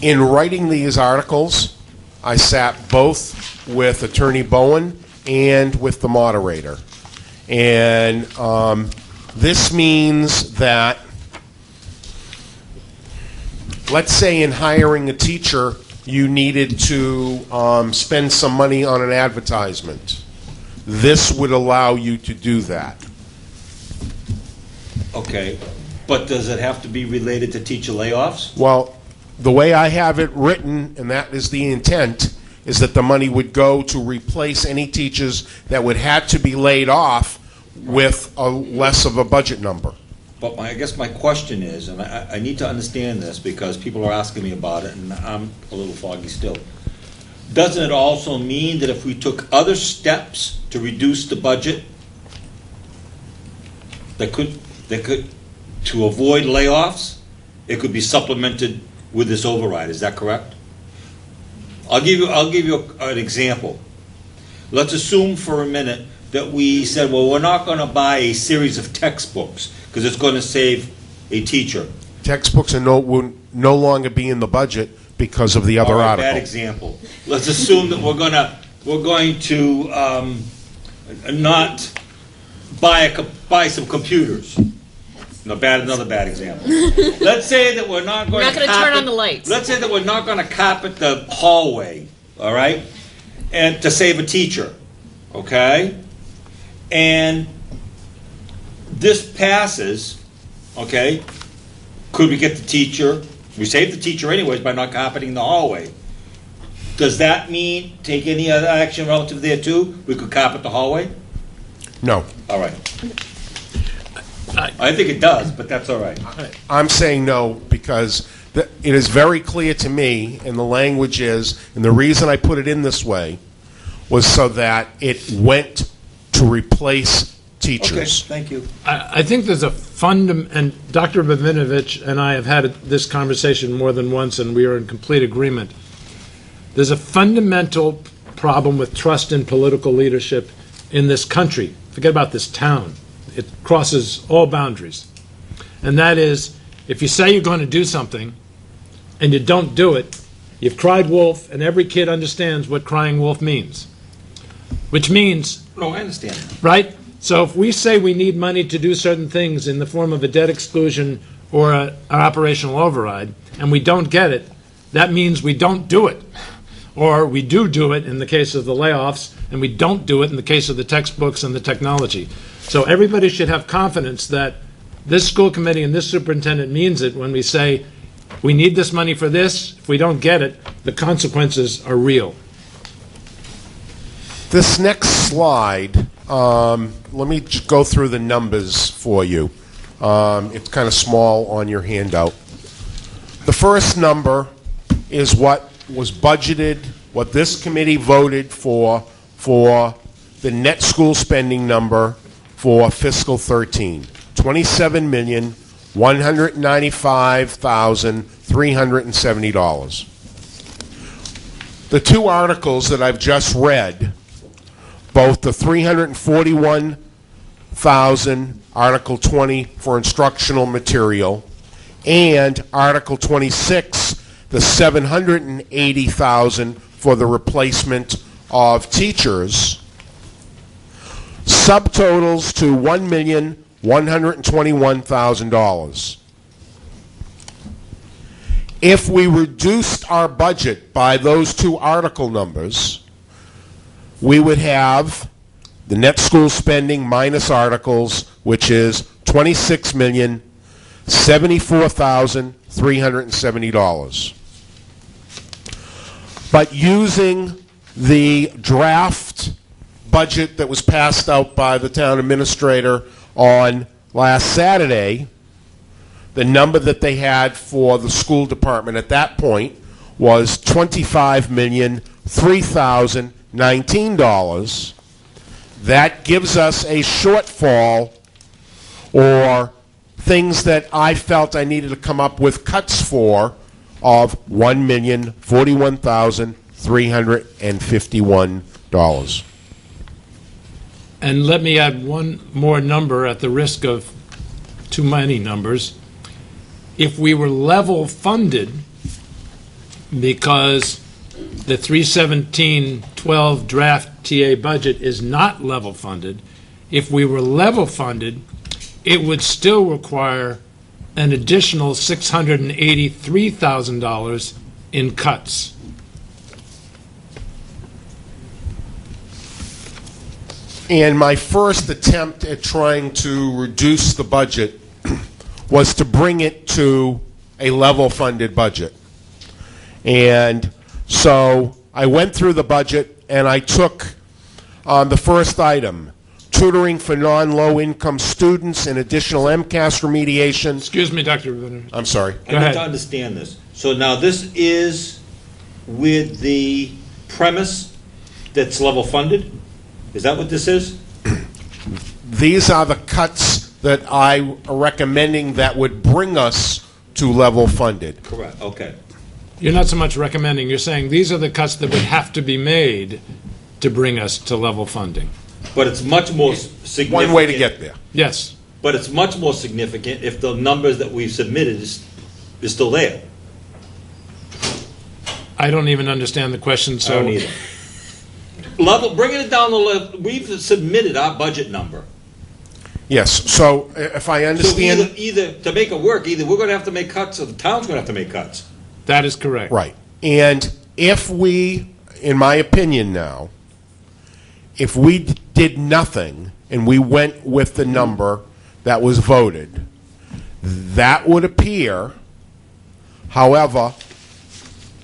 [SPEAKER 1] In writing these articles, I sat both with Attorney Bowen and with the moderator. And This means that, let's say in hiring a teacher, you needed to spend some money on an advertisement. This would allow you to do that.
[SPEAKER 4] Okay, but does it have to be related to teacher layoffs?
[SPEAKER 1] Well, the way I have it written, and that is the intent, is that the money would go to replace any teachers that would have to be laid off with a less of a budget number.
[SPEAKER 4] But I guess my question is, and I need to understand this because people are asking me about it, and I'm a little foggy still. Doesn't it also mean that if we took other steps to reduce the budget, that could to avoid layoffs, it could be supplemented with this override? Is that correct? I'll give you an example. Let's assume for a minute that we said, well, we're not going to buy a series of textbooks because it's going to save a teacher.
[SPEAKER 1] Textbooks will no longer be in the budget because of the other article.
[SPEAKER 4] Bad example. Let's assume that we're going to not buy some computers. Another bad example. Let's say that we're not going to
[SPEAKER 6] turn on the lights.
[SPEAKER 4] Let's say that we're not going to carpet the hallway, all right, and to save a teacher, okay? And this passes, okay? Could we get the teacher? We save the teacher anyways by not carpeting the hallway. Does that mean take any other action relative there too? We could carpet the hallway?
[SPEAKER 1] No.
[SPEAKER 4] All right. I think it does, but that's all right.
[SPEAKER 1] I'm saying no because it is very clear to me, and the language is, and the reason I put it in this way was so that it went to replace teachers.
[SPEAKER 4] Okay, thank you.
[SPEAKER 2] I think there's a and Dr. Babinovich and I have had this conversation more than once, and we are in complete agreement. There's a fundamental problem with trust in political leadership in this country. Forget about this town. It crosses all boundaries. And that is, if you say you're going to do something and you don't do it, you've cried wolf, and every kid understands what crying wolf means. Which means...
[SPEAKER 4] No, I understand.
[SPEAKER 2] Right? So if we say we need money to do certain things in the form of a debt exclusion or an operational override, and we don't get it, that means we don't do it. Or we do it in the case of the layoffs, and we don't do it in the case of the textbooks and the technology. So everybody should have confidence that this school committee and this superintendent means it when we say we need this money for this. If we don't get it, the consequences are real.
[SPEAKER 1] This next slide, let me just go through the numbers for you. It's kind of small on your handout. The first number is what was budgeted, what this committee voted for the net school spending number for fiscal 13, $27,195,370. The two articles that I've just read, both the $341,000 Article 20 for instructional material and Article 26, the $780,000 for the replacement of teachers, subtotals to $1,121,000. If we reduced our budget by those two article numbers, we would have the net school spending minus articles, which is $26,074,370. But using the draft budget that was passed out by the town administrator on last Saturday, the number that they had for the school department at that point was $25,003,019. That gives us a shortfall, or things that I felt I needed to come up with cuts for, of $1,041,351.
[SPEAKER 2] And let me add one more number at the risk of too many numbers. If we were level funded, because the 317-12 draft TA budget is not level funded, if we were level funded, it would still require an additional $683,000 in cuts.
[SPEAKER 1] And my first attempt at trying to reduce the budget was to bring it to a level-funded budget. And so I went through the budget and I took the first item, tutoring for non-low-income students and additional MCAS remediation.
[SPEAKER 2] Excuse me, Dr. Rabinovich.
[SPEAKER 1] I'm sorry.
[SPEAKER 4] I need to understand this. So now this is with the premise that's level funded? Is that what this is?
[SPEAKER 1] These are the cuts that I are recommending that would bring us to level funded.
[SPEAKER 4] Correct, okay.
[SPEAKER 2] You're not so much recommending, you're saying these are the cuts that would have to be made to bring us to level funding.
[SPEAKER 4] But it's much more significant.
[SPEAKER 1] One way to get there.
[SPEAKER 2] Yes.
[SPEAKER 4] But it's much more significant if the numbers that we've submitted is still there.
[SPEAKER 2] I don't even understand the question, so.
[SPEAKER 4] I don't either. Bringing it down the level, we've submitted our budget number.
[SPEAKER 1] Yes, so if I understand.
[SPEAKER 4] So either to make it work, either we're going to have to make cuts or the town's going to have to make cuts.
[SPEAKER 2] That is correct.
[SPEAKER 1] Right. And if we, in my opinion now, if we did nothing and we went with the number that was voted, that would appear, however,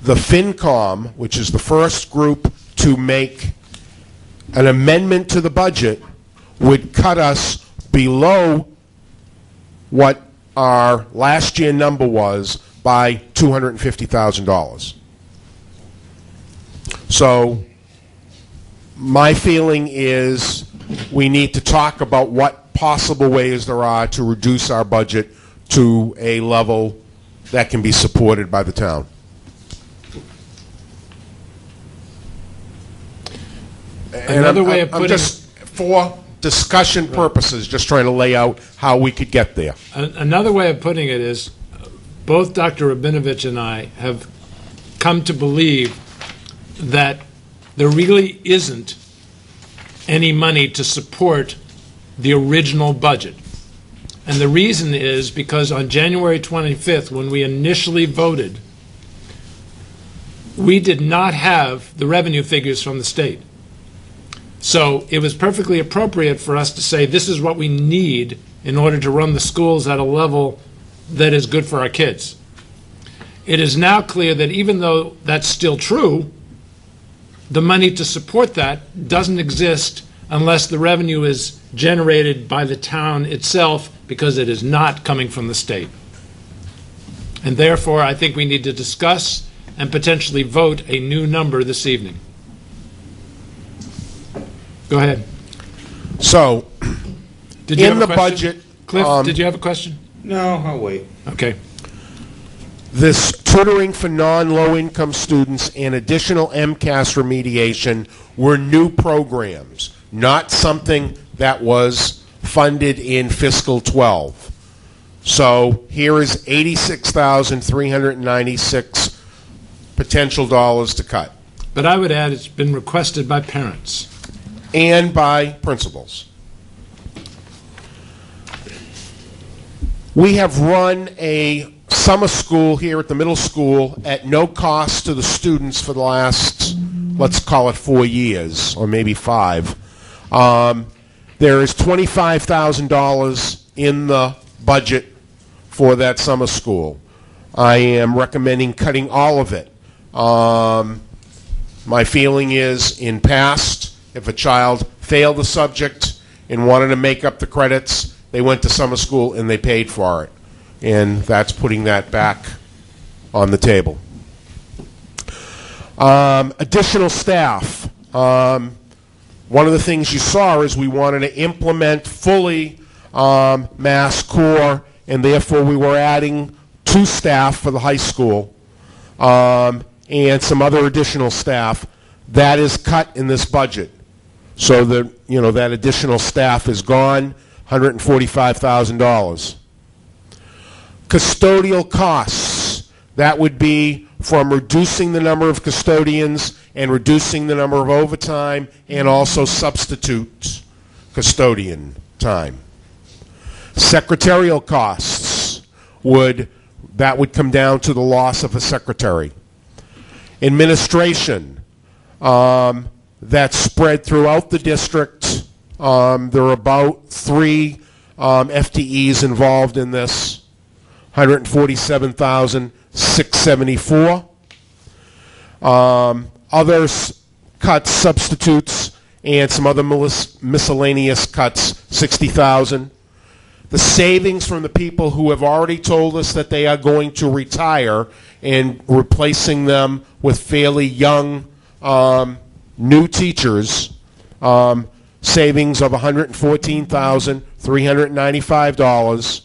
[SPEAKER 1] the FinCom, which is the first group to make an amendment to the budget, would cut us below what our last year number was by $250,000. So my feeling is we need to talk about what possible ways there are to reduce our budget to a level that can be supported by the town.
[SPEAKER 2] Another way of
[SPEAKER 1] I'm
[SPEAKER 2] putting
[SPEAKER 1] just, for discussion purposes, just trying to lay out how we could get there.
[SPEAKER 2] Another way of putting it is, both Dr. Rabinovich and I have come to believe that there really isn't any money to support the original budget. And the reason is because on January 25th, when we initially voted, we did not have the revenue figures from the state. So it was perfectly appropriate for us to say this is what we need in order to run the schools at a level that is good for our kids. It is now clear that even though that's still true, the money to support that doesn't exist unless the revenue is generated by the town itself, because it is not coming from the state. And therefore, I think we need to discuss and potentially vote a new number this evening. Go ahead.
[SPEAKER 1] So,
[SPEAKER 2] Did you
[SPEAKER 1] in
[SPEAKER 2] have
[SPEAKER 1] the
[SPEAKER 2] a question?
[SPEAKER 1] budget,
[SPEAKER 2] Cliff, did you have a question?
[SPEAKER 4] No, I'll wait.
[SPEAKER 2] Okay.
[SPEAKER 1] this tutoring for non-low-income students and additional MCAS remediation were new programs, not something that was funded in fiscal 12. So here is $86,396 potential dollars to cut.
[SPEAKER 2] But I would add it's been requested by parents.
[SPEAKER 1] And by principals. We have run a summer school here at the middle school at no cost to the students for the last, let's call it 4 years, or maybe 5. There is $25,000 in the budget for that summer school. I am recommending cutting all of it. My feeling is, in past, if a child failed the subject and wanted to make up the credits, they went to summer school and they paid for it. And that's putting that back on the table. Additional staff. One of the things you saw is we wanted to implement fully mass core, and therefore we were adding 2 staff for the high school and some other additional staff. That is cut in this budget. So that, you know, that additional staff is gone, $145,000. Custodial costs, that would be from reducing the number of custodians and reducing the number of overtime and also substitute custodian time. Secretarial costs that would come down to the loss of a secretary. Administration, that's spread throughout the district. There are about 3 FTEs involved in this, $147,674. Others cuts, substitutes, and some other miscellaneous cuts, $60,000. The savings from the people who have already told us that they are going to retire and replacing them with fairly young new teachers, savings of $114,395.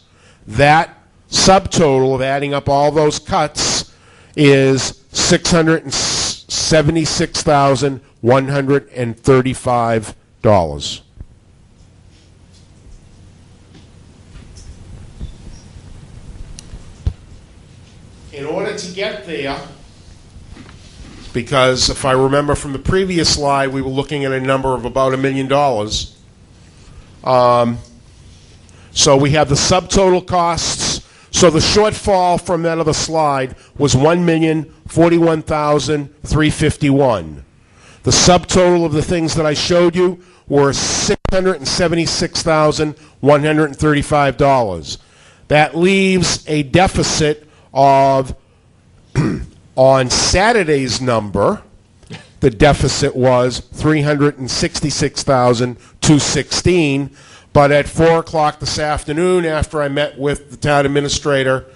[SPEAKER 1] That subtotal of adding up all those cuts is $676,135. In order to get there, because if I remember from the previous slide, we were looking at a number of about $1 million. So we have the subtotal costs. So the shortfall from that other slide was $1,041,351. The subtotal of the things that I showed you were $676,135. That leaves a deficit of, on Saturday's number, the deficit was $366,216. But at 4 o'clock this afternoon, after I met with the town administrator,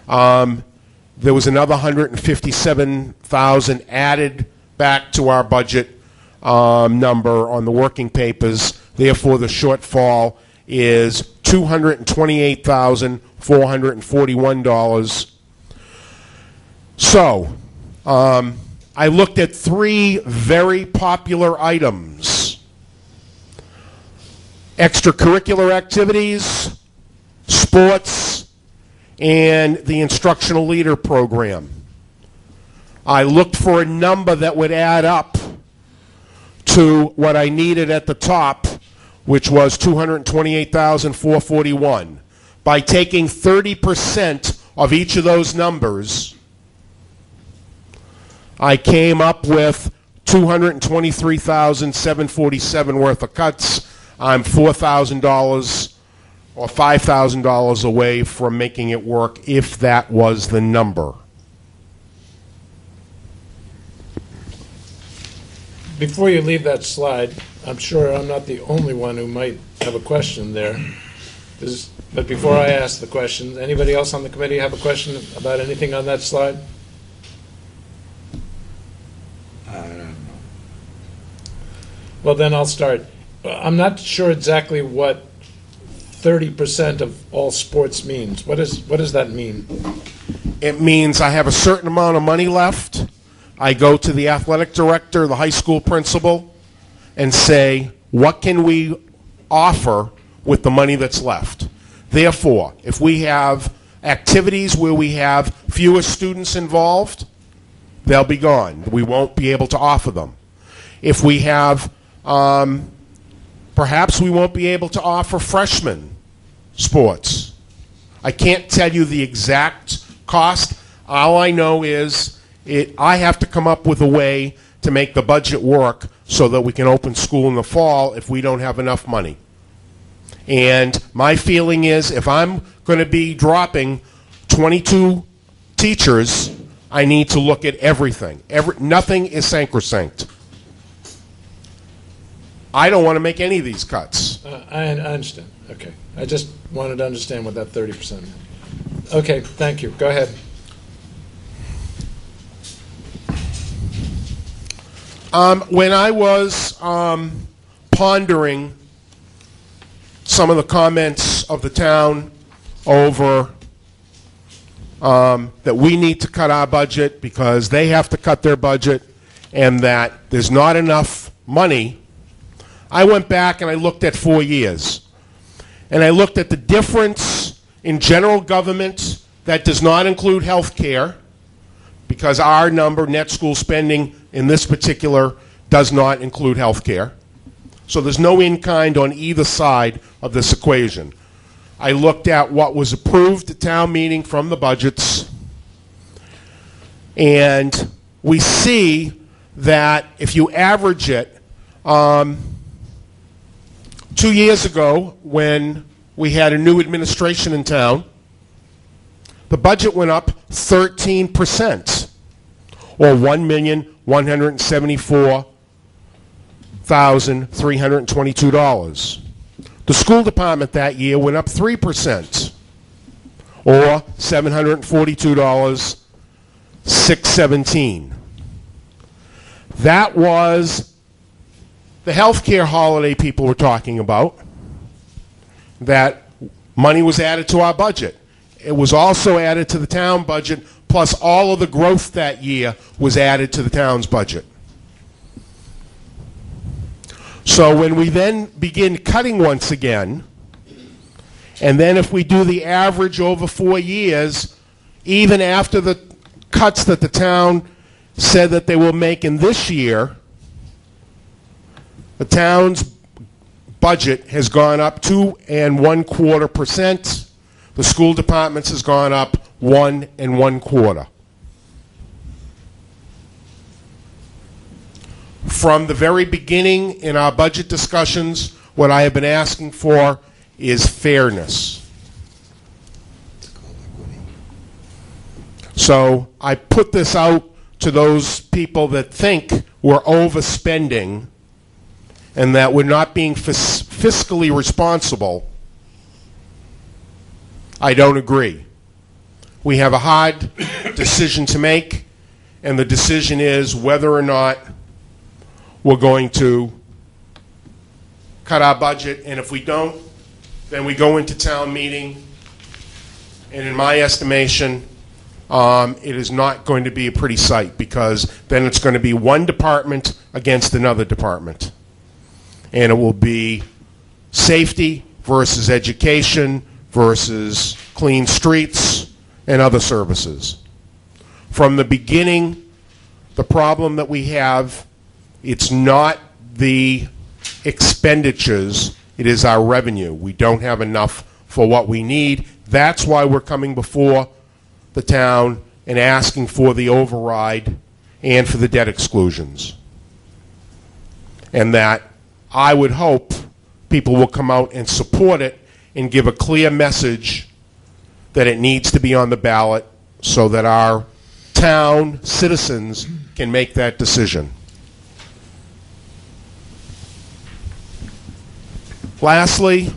[SPEAKER 1] there was another $157,000 added back to our budget number on the working papers. Therefore, the shortfall is $228,441. So, I looked at 3 very popular items. Extracurricular activities, sports, and the instructional leader program. I looked for a number that would add up to what I needed at the top, which was $228,441. By taking 30% of each of those numbers, I came up with $223,747 worth of cuts. I'm $4,000 or $5,000 away from making it work if that was the number.
[SPEAKER 2] Before you leave that slide, I'm sure I'm not the only one who might have a question there. But before I ask the question, anybody else on the committee have a question about anything on that slide?
[SPEAKER 4] I don't know.
[SPEAKER 2] Well, then I'll start. I'm not sure exactly what 30% of all sports means. What does that mean?
[SPEAKER 1] It means I have a certain amount of money left. I go to the athletic director, the high school principal, and say, what can we offer with the money that's left? Therefore, if we have activities where we have fewer students involved, they'll be gone. We won't be able to offer them. If we have, perhaps we won't be able to offer freshman sports. I can't tell you the exact cost. All I know is I have to come up with a way to make the budget work so that we can open school in the fall if we don't have enough money. And my feeling is if I'm going to be dropping 22 teachers, I need to look at everything. Nothing is sacrosanct. I don't want to make any of these cuts.
[SPEAKER 2] I understand. Okay. I just wanted to understand what that 30% meant. Okay, thank you. Go ahead.
[SPEAKER 1] When I was pondering some of the comments of the town over that we need to cut our budget because they have to cut their budget and that there's not enough money, I went back and I looked at 4 years. And I looked at the difference in general government that does not include health care, because our number, net school spending, in this particular, does not include health care. So there's no in-kind on either side of this equation. I looked at what was approved at town meeting from the budgets, and we see that if you average it, 2 years ago when we had a new administration in town, the budget went up 13%, or $1,174,322. The school department that year went up 3%, or $742,617. That was the health care holiday people were talking about, that money was added to our budget. It was also added to the town budget, plus all of the growth that year was added to the town's budget. So when we then begin cutting once again, and then if we do the average over 4 years, even after the cuts that the town said that they will make in this year, the town's budget has gone up 2.25%. The school department's has gone up 1.25%. From the very beginning in our budget discussions, what I have been asking for is fairness. So I put this out to those people that think we're overspending and that we're not being fiscally responsible. I don't agree. We have a hard decision to make, and the decision is whether or not we're going to cut our budget, and if we don't, then we go into town meeting, and in my estimation, it is not going to be a pretty sight, because then it's going to be one department against another department. And it will be safety versus education versus clean streets and other services. From the beginning, the problem that we have, it's not the expenditures, it is our revenue. We don't have enough for what we need. That's why we're coming before the town and asking for the override and for the debt exclusions. And that I would hope people will come out and support it and give a clear message that it needs to be on the ballot so that our town citizens can make that decision. Lastly,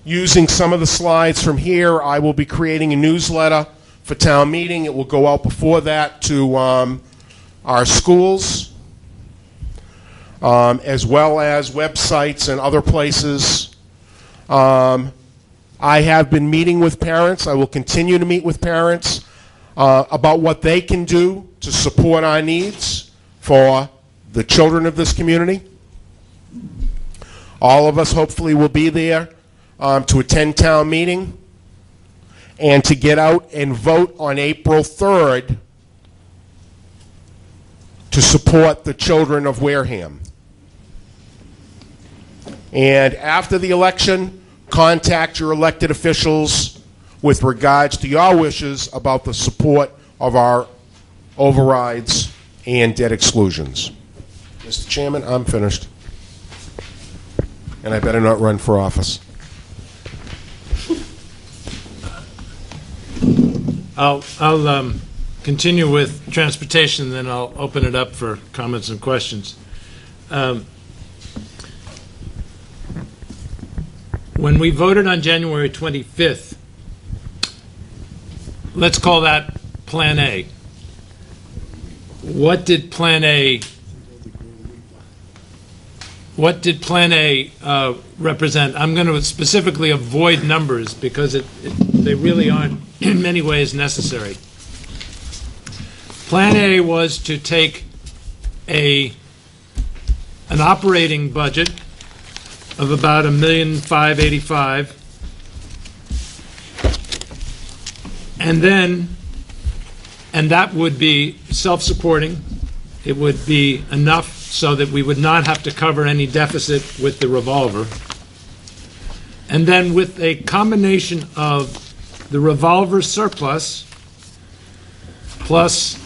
[SPEAKER 1] using some of the slides from here, I will be creating a newsletter for town meeting. It will go out before that to our schools, as well as websites and other places. I have been meeting with parents. I will continue to meet with parents about what they can do to support our needs for the children of this community. All of us hopefully will be there to attend town meeting and to get out and vote on April 3rd to support the children of Wareham. And after the election, contact your elected officials with regards to your wishes about the support of our overrides and debt exclusions. Mr. Chairman, I'm finished. And I better not run for office.
[SPEAKER 2] I'll continue with transportation, then I'll open it up for comments and questions. When we voted on January 25th, let's call that Plan A. What did Plan A represent? I'm going to specifically avoid numbers because they really aren't in many ways necessary. Plan A was to take an operating budget of about $1,585,000, and that would be self-supporting. It would be enough so that we would not have to cover any deficit with the revolver. And then with a combination of the revolver surplus plus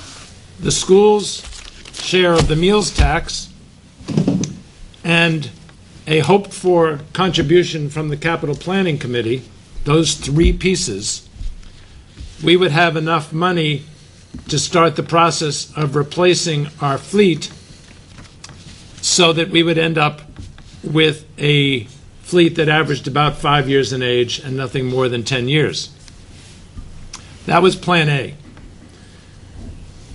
[SPEAKER 2] the school's share of the meals tax and a hoped-for contribution from the Capital Planning Committee, those three pieces, we would have enough money to start the process of replacing our fleet so that we would end up with a fleet that averaged about 5 years in age and nothing more than 10 years. That was Plan A.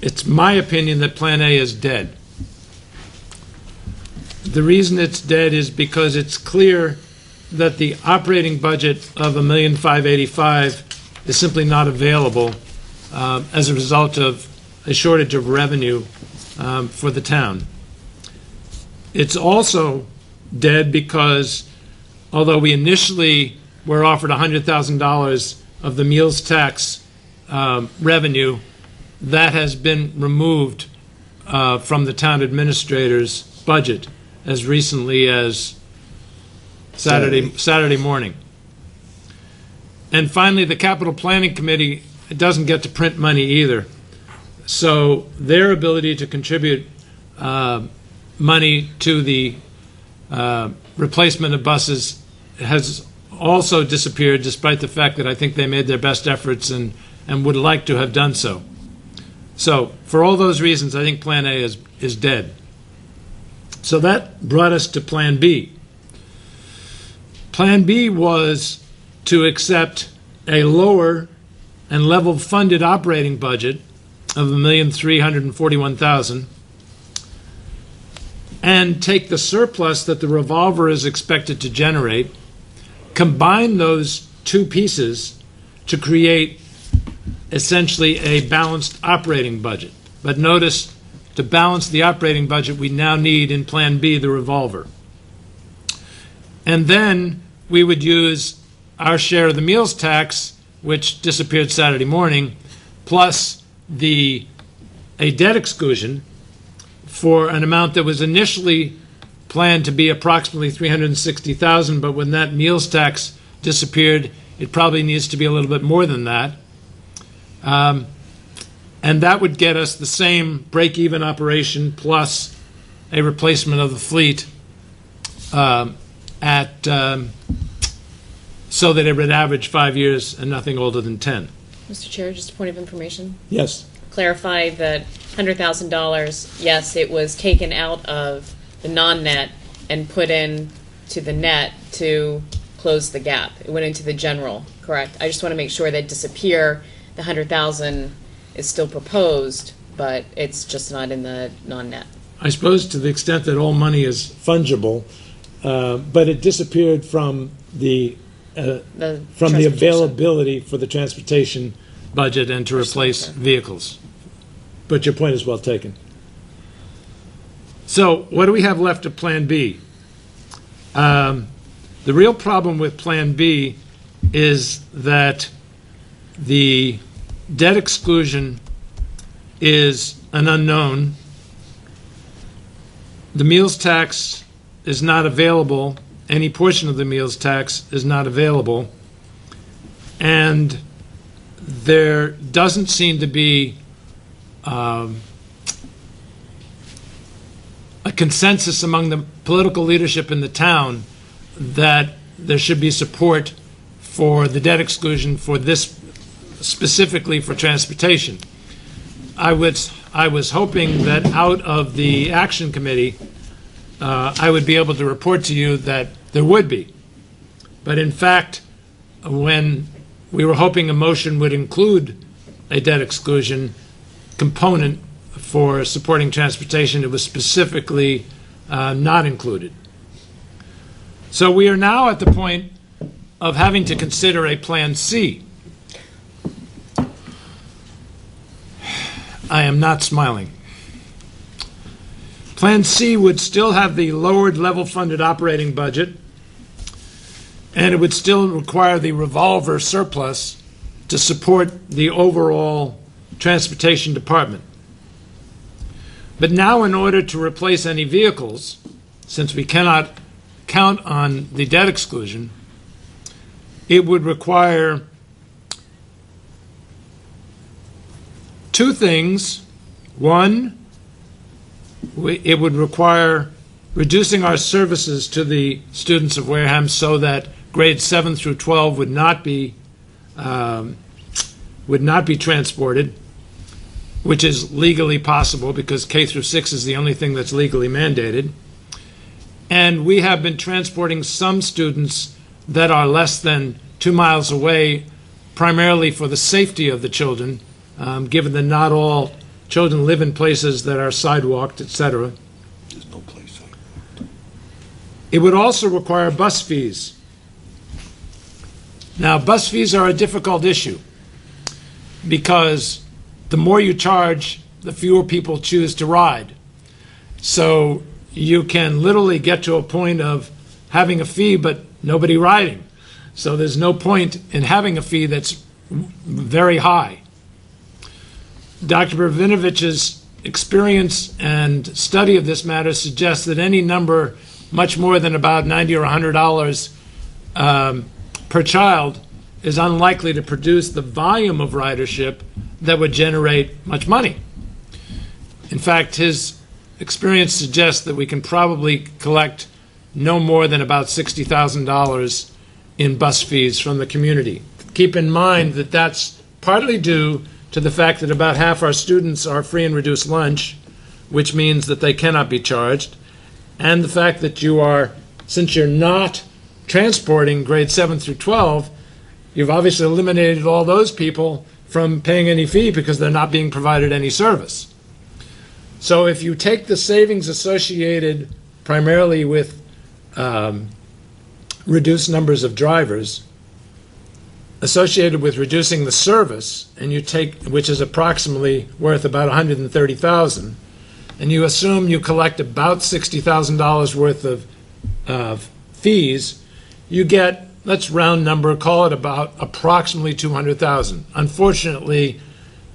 [SPEAKER 2] It's my opinion that Plan A is dead. The reason it's dead is because it's clear that the operating budget of $1,585,000 is simply not available as a result of a shortage of revenue for the town. It's also dead because although we initially were offered $100,000 of the meals tax revenue, that has been removed from the town administrator's budget as recently as Saturday morning. And finally, the Capital Planning Committee doesn't get to print money either. So their ability to contribute money to the replacement of buses has also disappeared, despite the fact that I think they made their best efforts and would like to have done so. So for all those reasons, I think Plan A is dead. So that brought us to Plan B. Plan B was to accept a lower and level funded operating budget of $1,341,000 and take the surplus that the revolver is expected to generate, combine those two pieces to create essentially a balanced operating budget. But notice, to balance the operating budget, we now need in Plan B the revolver. And then we would use our share of the meals tax, which disappeared Saturday morning, plus a debt exclusion for an amount that was initially planned to be approximately $360,000, but when that meals tax disappeared, it probably needs to be a little bit more than that. And that would get us the same break-even operation plus a replacement of the fleet so that it would average 5 years and nothing older than 10.
[SPEAKER 6] Mr. Chair, just a point of information.
[SPEAKER 2] Yes.
[SPEAKER 6] Clarify that $100,000, yes, it was taken out of the non-net and put in to the net to close the gap. It went into the general, correct? I just want to make sure that disappear. The $100,000 is still proposed, but it's just not in the non-net.
[SPEAKER 2] I suppose to the extent that all money is fungible, but it disappeared from the availability for the transportation budget and to replace vehicles. But your point is well taken. So what do we have left of Plan B? The real problem with Plan B is that the debt exclusion is an unknown. The meals tax is not available. Any portion of the meals tax is not available. And there doesn't seem to be a consensus among the political leadership in the town that there should be support for the debt exclusion for this, specifically for transportation. I was hoping that out of the Action Committee, I would be able to report to you that there would be. But in fact, when we were hoping a motion would include a debt exclusion component for supporting transportation, it was specifically not included. So we are now at the point of having to consider a Plan C. I am not smiling. Plan C would still have the lowered level funded operating budget, and it would still require the revolver surplus to support the overall transportation department. But now, in order to replace any vehicles, since we cannot count on the debt exclusion, it would require two things. One, it would require reducing our services to the students of Wareham so that grades 7 through 12 would not be transported, which is legally possible because K through 6 is the only thing that's legally mandated. And we have been transporting some students that are less than 2 miles away, primarily for the safety of the children, given that not all children live in places that are sidewalked, etc.
[SPEAKER 1] There's no place like that.
[SPEAKER 2] It would also require bus fees. Now, bus fees are a difficult issue because the more you charge, the fewer people choose to ride. So you can literally get to a point of having a fee but nobody riding. So there's no point in having a fee that's very high. Dr. Brvinovich's experience and study of this matter suggests that any number much more than about $90 or $100 per child is unlikely to produce the volume of ridership that would generate much money. In fact, his experience suggests that we can probably collect no more than about $60,000 in bus fees from the community. Keep in mind that that's partly due to the fact that about half our students are free and reduced lunch, which means that they cannot be charged, and the fact that you are, since you're not transporting grades 7 through 12, you've obviously eliminated all those people from paying any fee because they're not being provided any service. So if you take the savings associated primarily with reduced numbers of drivers, associated with reducing the service, and you take, which is approximately worth about $130,000, and you assume you collect about $60,000 worth of fees, you get, let's round number, call it about approximately $200,000. Unfortunately,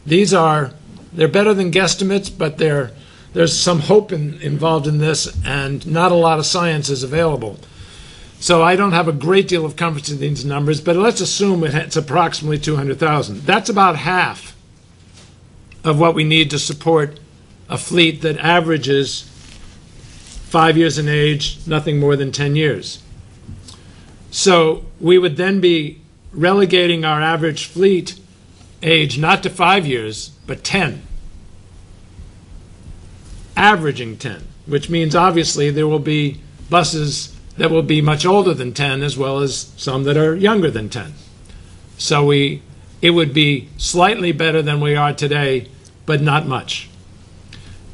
[SPEAKER 2] they're better than guesstimates, but there's some hope involved in this, and not a lot of science is available. So I don't have a great deal of confidence in these numbers, but let's assume it's approximately $200,000. That's about half of what we need to support a fleet that averages 5 years in age, nothing more than 10 years. So we would then be relegating our average fleet age not to 5 years, but 10. Averaging 10, which means obviously there will be buses that will be much older than 10 as well as some that are younger than 10. So it would be slightly better than we are today, but not much.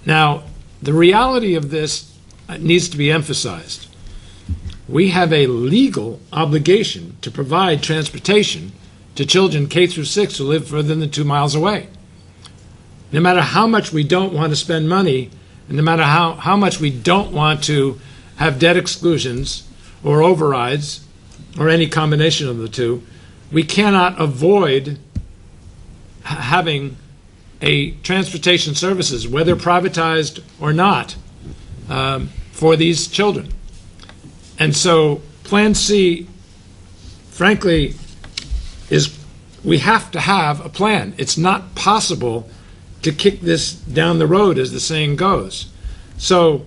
[SPEAKER 2] Now, the reality of this needs to be emphasized. We have a legal obligation to provide transportation to children K through 6 who live further than 2 miles away. No matter how much we don't want to spend money, and no matter how much we don't want to have debt exclusions or overrides or any combination of the two, we cannot avoid having a transportation services, whether privatized or not, for these children. And so Plan C, frankly, is we have to have a plan. It's not possible to kick this down the road, as the saying goes. So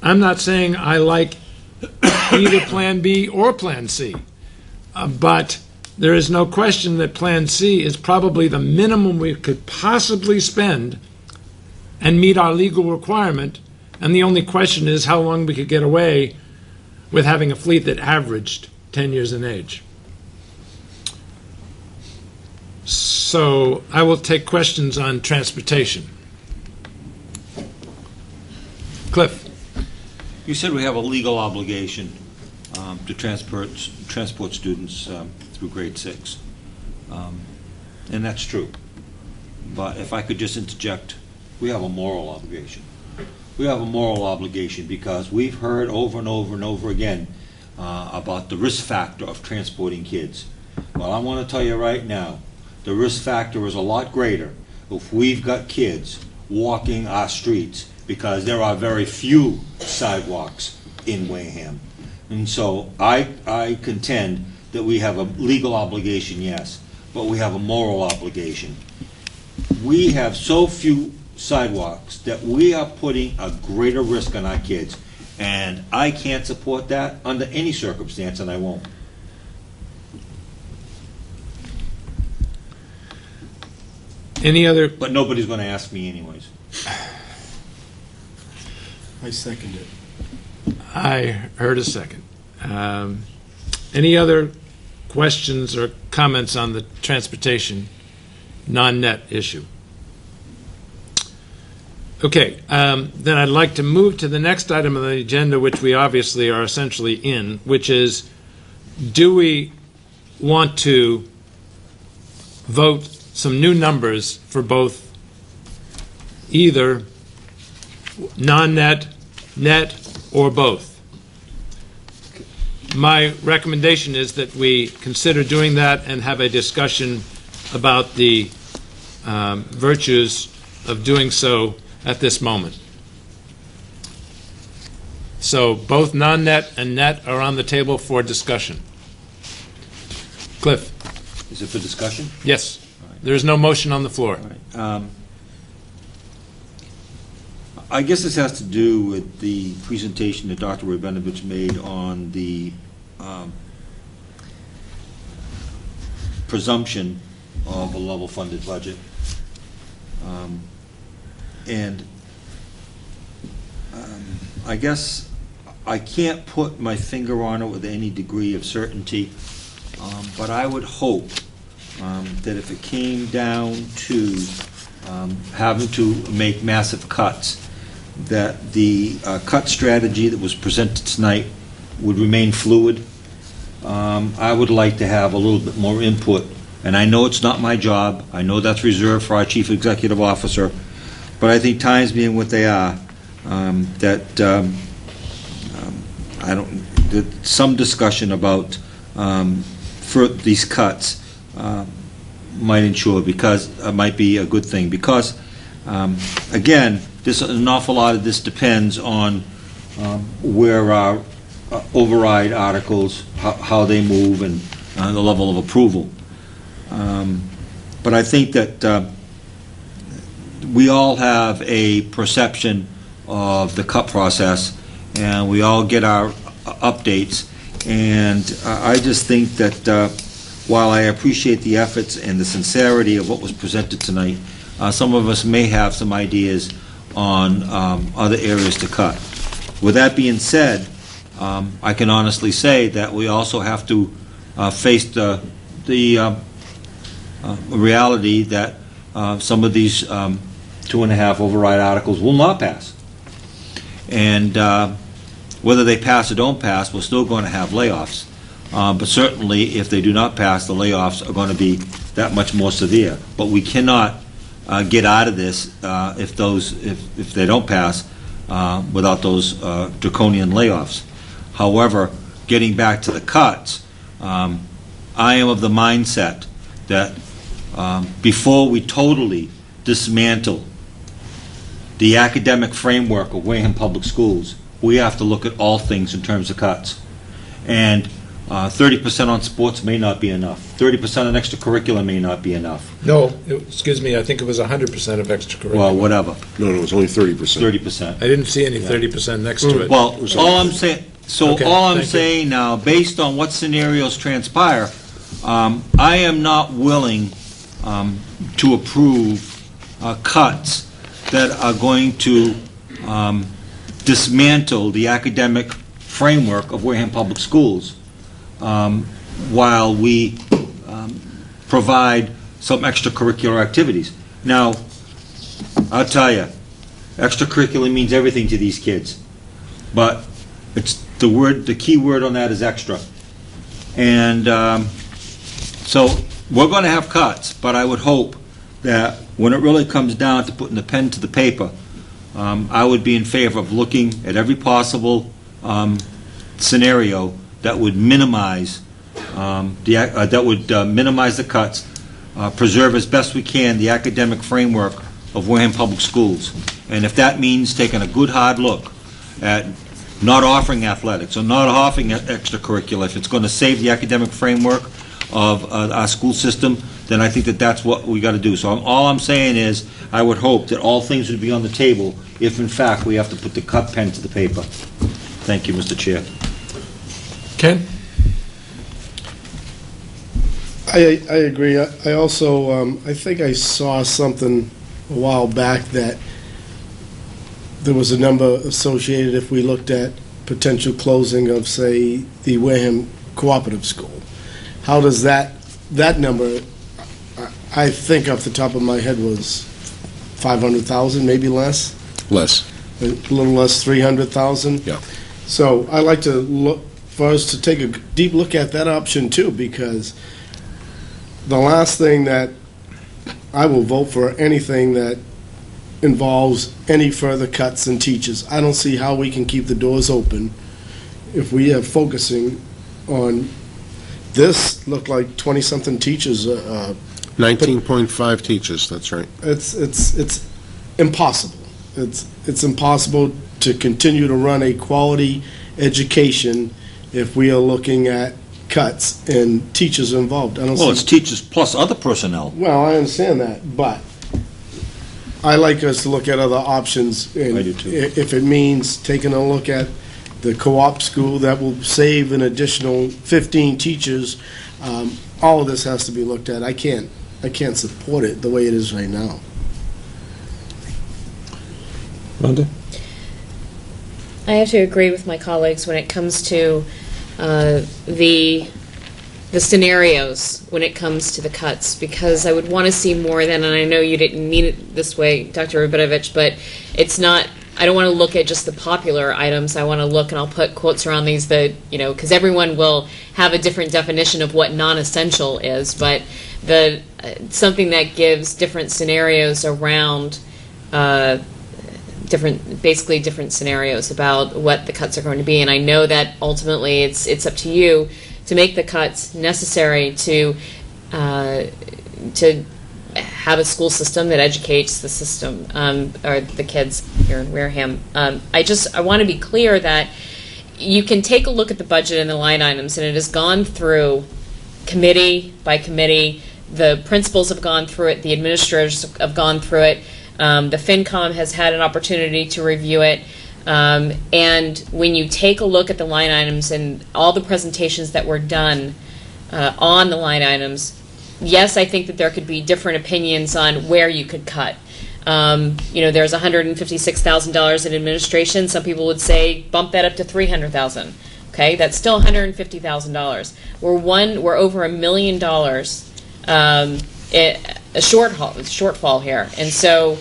[SPEAKER 2] I'm not saying I like either Plan B or Plan C, but there is no question that Plan C is probably the minimum we could possibly spend and meet our legal requirement, and the only question is how long we could get away with having a fleet that averaged 10 years in age. So I will take questions on transportation. Cliff.
[SPEAKER 4] You said we have a legal obligation to transport students through grade 6. And that's true. But if I could just interject, we have a moral obligation. We have a moral obligation because we've heard over and over and over again about the risk factor of transporting kids. Well, I want to tell you right now, the risk factor is a lot greater if we've got kids walking our streets, because there are very few sidewalks in Wareham. And so I contend that we have a legal obligation, yes, but we have a moral obligation. We have so few sidewalks that we are putting a greater risk on our kids, and I can't support that under any circumstance, and I won't.
[SPEAKER 2] Any other,
[SPEAKER 4] But nobody's going to ask me anyways.
[SPEAKER 5] I second it.
[SPEAKER 2] I heard a second. Any other questions or comments on the transportation non-net issue? Okay, then I'd like to move to the next item on the agenda, which we obviously are essentially in, which is, do we want to vote some new numbers for both either non-net, net, or both? My recommendation is that we consider doing that and have a discussion about the virtues of doing so at this moment. So both non-net and net are on the table for discussion. Cliff?
[SPEAKER 4] Is it for discussion?
[SPEAKER 2] Yes. There is no motion on the floor.
[SPEAKER 4] All right. I guess this has to do with the presentation that Dr. Rabinovich made on the presumption of a level-funded budget. I guess I can't put my finger on it with any degree of certainty, but I would hope that if it came down to having to make massive cuts, that the cut strategy that was presented tonight would remain fluid. I would like to have a little bit more input, and I know it's not my job. I know that's reserved for our Chief Executive Officer, but I think times being what they are, that some discussion about for these cuts might ensure, because might be a good thing, because again, an awful lot of this depends on where our override articles, how they move, and the level of approval. But I think that we all have a perception of the cut process, and we all get our updates, and I just think that while I appreciate the efforts and the sincerity of what was presented tonight, some of us may have some ideas on other areas to cut. With that being said, I can honestly say that we also have to face the reality that some of these 2.5 override articles will not pass. And whether they pass or don't pass, we're still going to have layoffs. But certainly, if they do not pass, the layoffs are going to be that much more severe. But we cannot get out of this if they don't pass without those draconian layoffs. However, getting back to the cuts, I am of the mindset that before we totally dismantle the academic framework of Wareham Public Schools, we have to look at all things in terms of cuts. And 30% on sports may not be enough. 30% on extracurricular may not be enough.
[SPEAKER 2] No, excuse me, I think it was 100% of extracurricular.
[SPEAKER 4] Well, whatever.
[SPEAKER 1] No, it was only 30%.
[SPEAKER 4] 30%.
[SPEAKER 2] I didn't see any 30% next to it.
[SPEAKER 4] Well, all I'm saying,
[SPEAKER 2] Okay,
[SPEAKER 4] all I'm
[SPEAKER 2] thank you.
[SPEAKER 4] saying now, based on what scenarios transpire, I am not willing to approve cuts that are going to dismantle the academic framework of Wareham Public Schools while we provide some extracurricular activities. Now, I'll tell you, extracurricular means everything to these kids, but it's the key word on that is extra. And so we're going to have cuts, but I would hope that when it really comes down to putting the pen to the paper, I would be in favor of looking at every possible scenario that would minimize minimize the cuts, preserve as best we can the academic framework of Wareham Public Schools. And if that means taking a good hard look at not offering athletics or not offering extracurricular, if it's going to save the academic framework of our school system, then I think that that's what we got to do. So all I'm saying is, I would hope that all things would be on the table if, in fact, we have to put the cut pen to the paper. Thank you, Mr. Chair.
[SPEAKER 2] Ken?
[SPEAKER 5] I agree. I also, I think I saw something a while back that there was a number associated if we looked at potential closing of, say, the Wareham Cooperative School. How does that number, I think off the top of my head was 500,000, maybe less?
[SPEAKER 1] Less.
[SPEAKER 5] A little less, 300,000?
[SPEAKER 1] Yeah.
[SPEAKER 5] So I'd like to look, for us to take a deep look at that option too, because the last thing that I will vote for anything that involves any further cuts in teachers. I don't see how we can keep the doors open if we are focusing on this. Look like 20-something teachers.
[SPEAKER 1] 19.5 teachers, that's right.
[SPEAKER 5] It's impossible. It's impossible to continue to run a quality education if we are looking at cuts and teachers involved. I don't
[SPEAKER 4] Well,
[SPEAKER 5] see,
[SPEAKER 4] it's teachers plus other personnel.
[SPEAKER 5] well, I understand that, but I like us to look at other options. And
[SPEAKER 4] I do too.
[SPEAKER 5] If it means taking a look at the co-op school, that will save an additional 15 teachers. All of this has to be looked at. I can't support it the way it is right now.
[SPEAKER 2] Rhonda?
[SPEAKER 6] I have to agree with my colleagues when it comes to the scenarios when it comes to the cuts, because I would want to see more than, and I know you didn't mean it this way, Dr. Rabinovich, but it's not, I don't want to look at just the popular items. I want to look, and I'll put quotes around these that, you know, because everyone will have a different definition of what non-essential is, but the something that gives different scenarios around basically different scenarios about what the cuts are going to be. And I know that ultimately it's up to you to make the cuts necessary to have a school system that educates the system, or the kids here in Wareham. I want to be clear that you can take a look at the budget and the line items, and it has gone through committee by committee. The principals have gone through it. The administrators have gone through it. The FinCom has had an opportunity to review it. And when you take a look at the line items and all the presentations that were done on the line items, yes, I think that there could be different opinions on where you could cut. You know, there's $156,000 in administration. Some people would say bump that up to $300,000. Okay, that's still $150,000. We're over $1 million a shortfall here, and so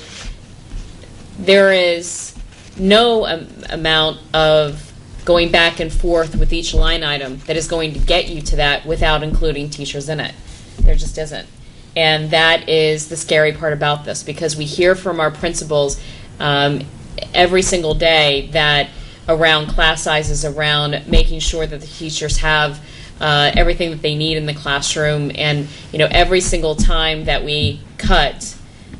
[SPEAKER 6] there is no amount of going back and forth with each line item that is going to get you to that without including teachers in it. There just isn't. And that is the scary part about this, because we hear from our principals every single day that around class sizes, around making sure that the teachers have everything that they need in the classroom, and you know, every single time that we cut,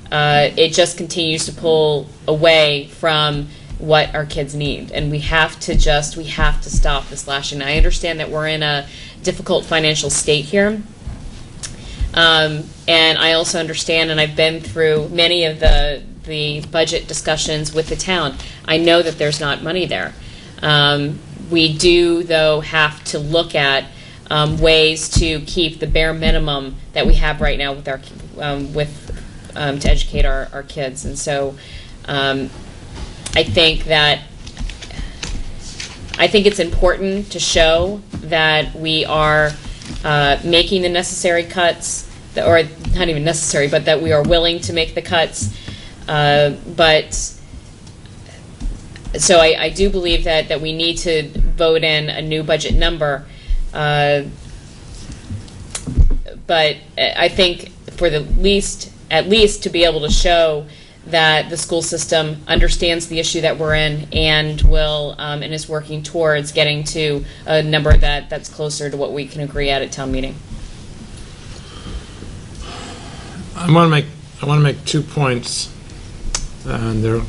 [SPEAKER 6] it just continues to pull away from what our kids need, and we have to stop this lashing. I understand that we're in a difficult financial state here, and I also understand, and I've been through many of the budget discussions with the town. I know that there's not money there. We do, though, have to look at ways to keep the bare minimum that we have right now with our to educate our kids, and so I think it's important to show that we are making the necessary cuts, or not even necessary, but that we are willing to make the cuts. But so I do believe that we need to vote in a new budget number. But I think for at least to be able to show that the school system understands the issue that we're in and will and is working towards getting to a number that's closer to what we can agree at town meeting.
[SPEAKER 2] I want to make 2 points, and they're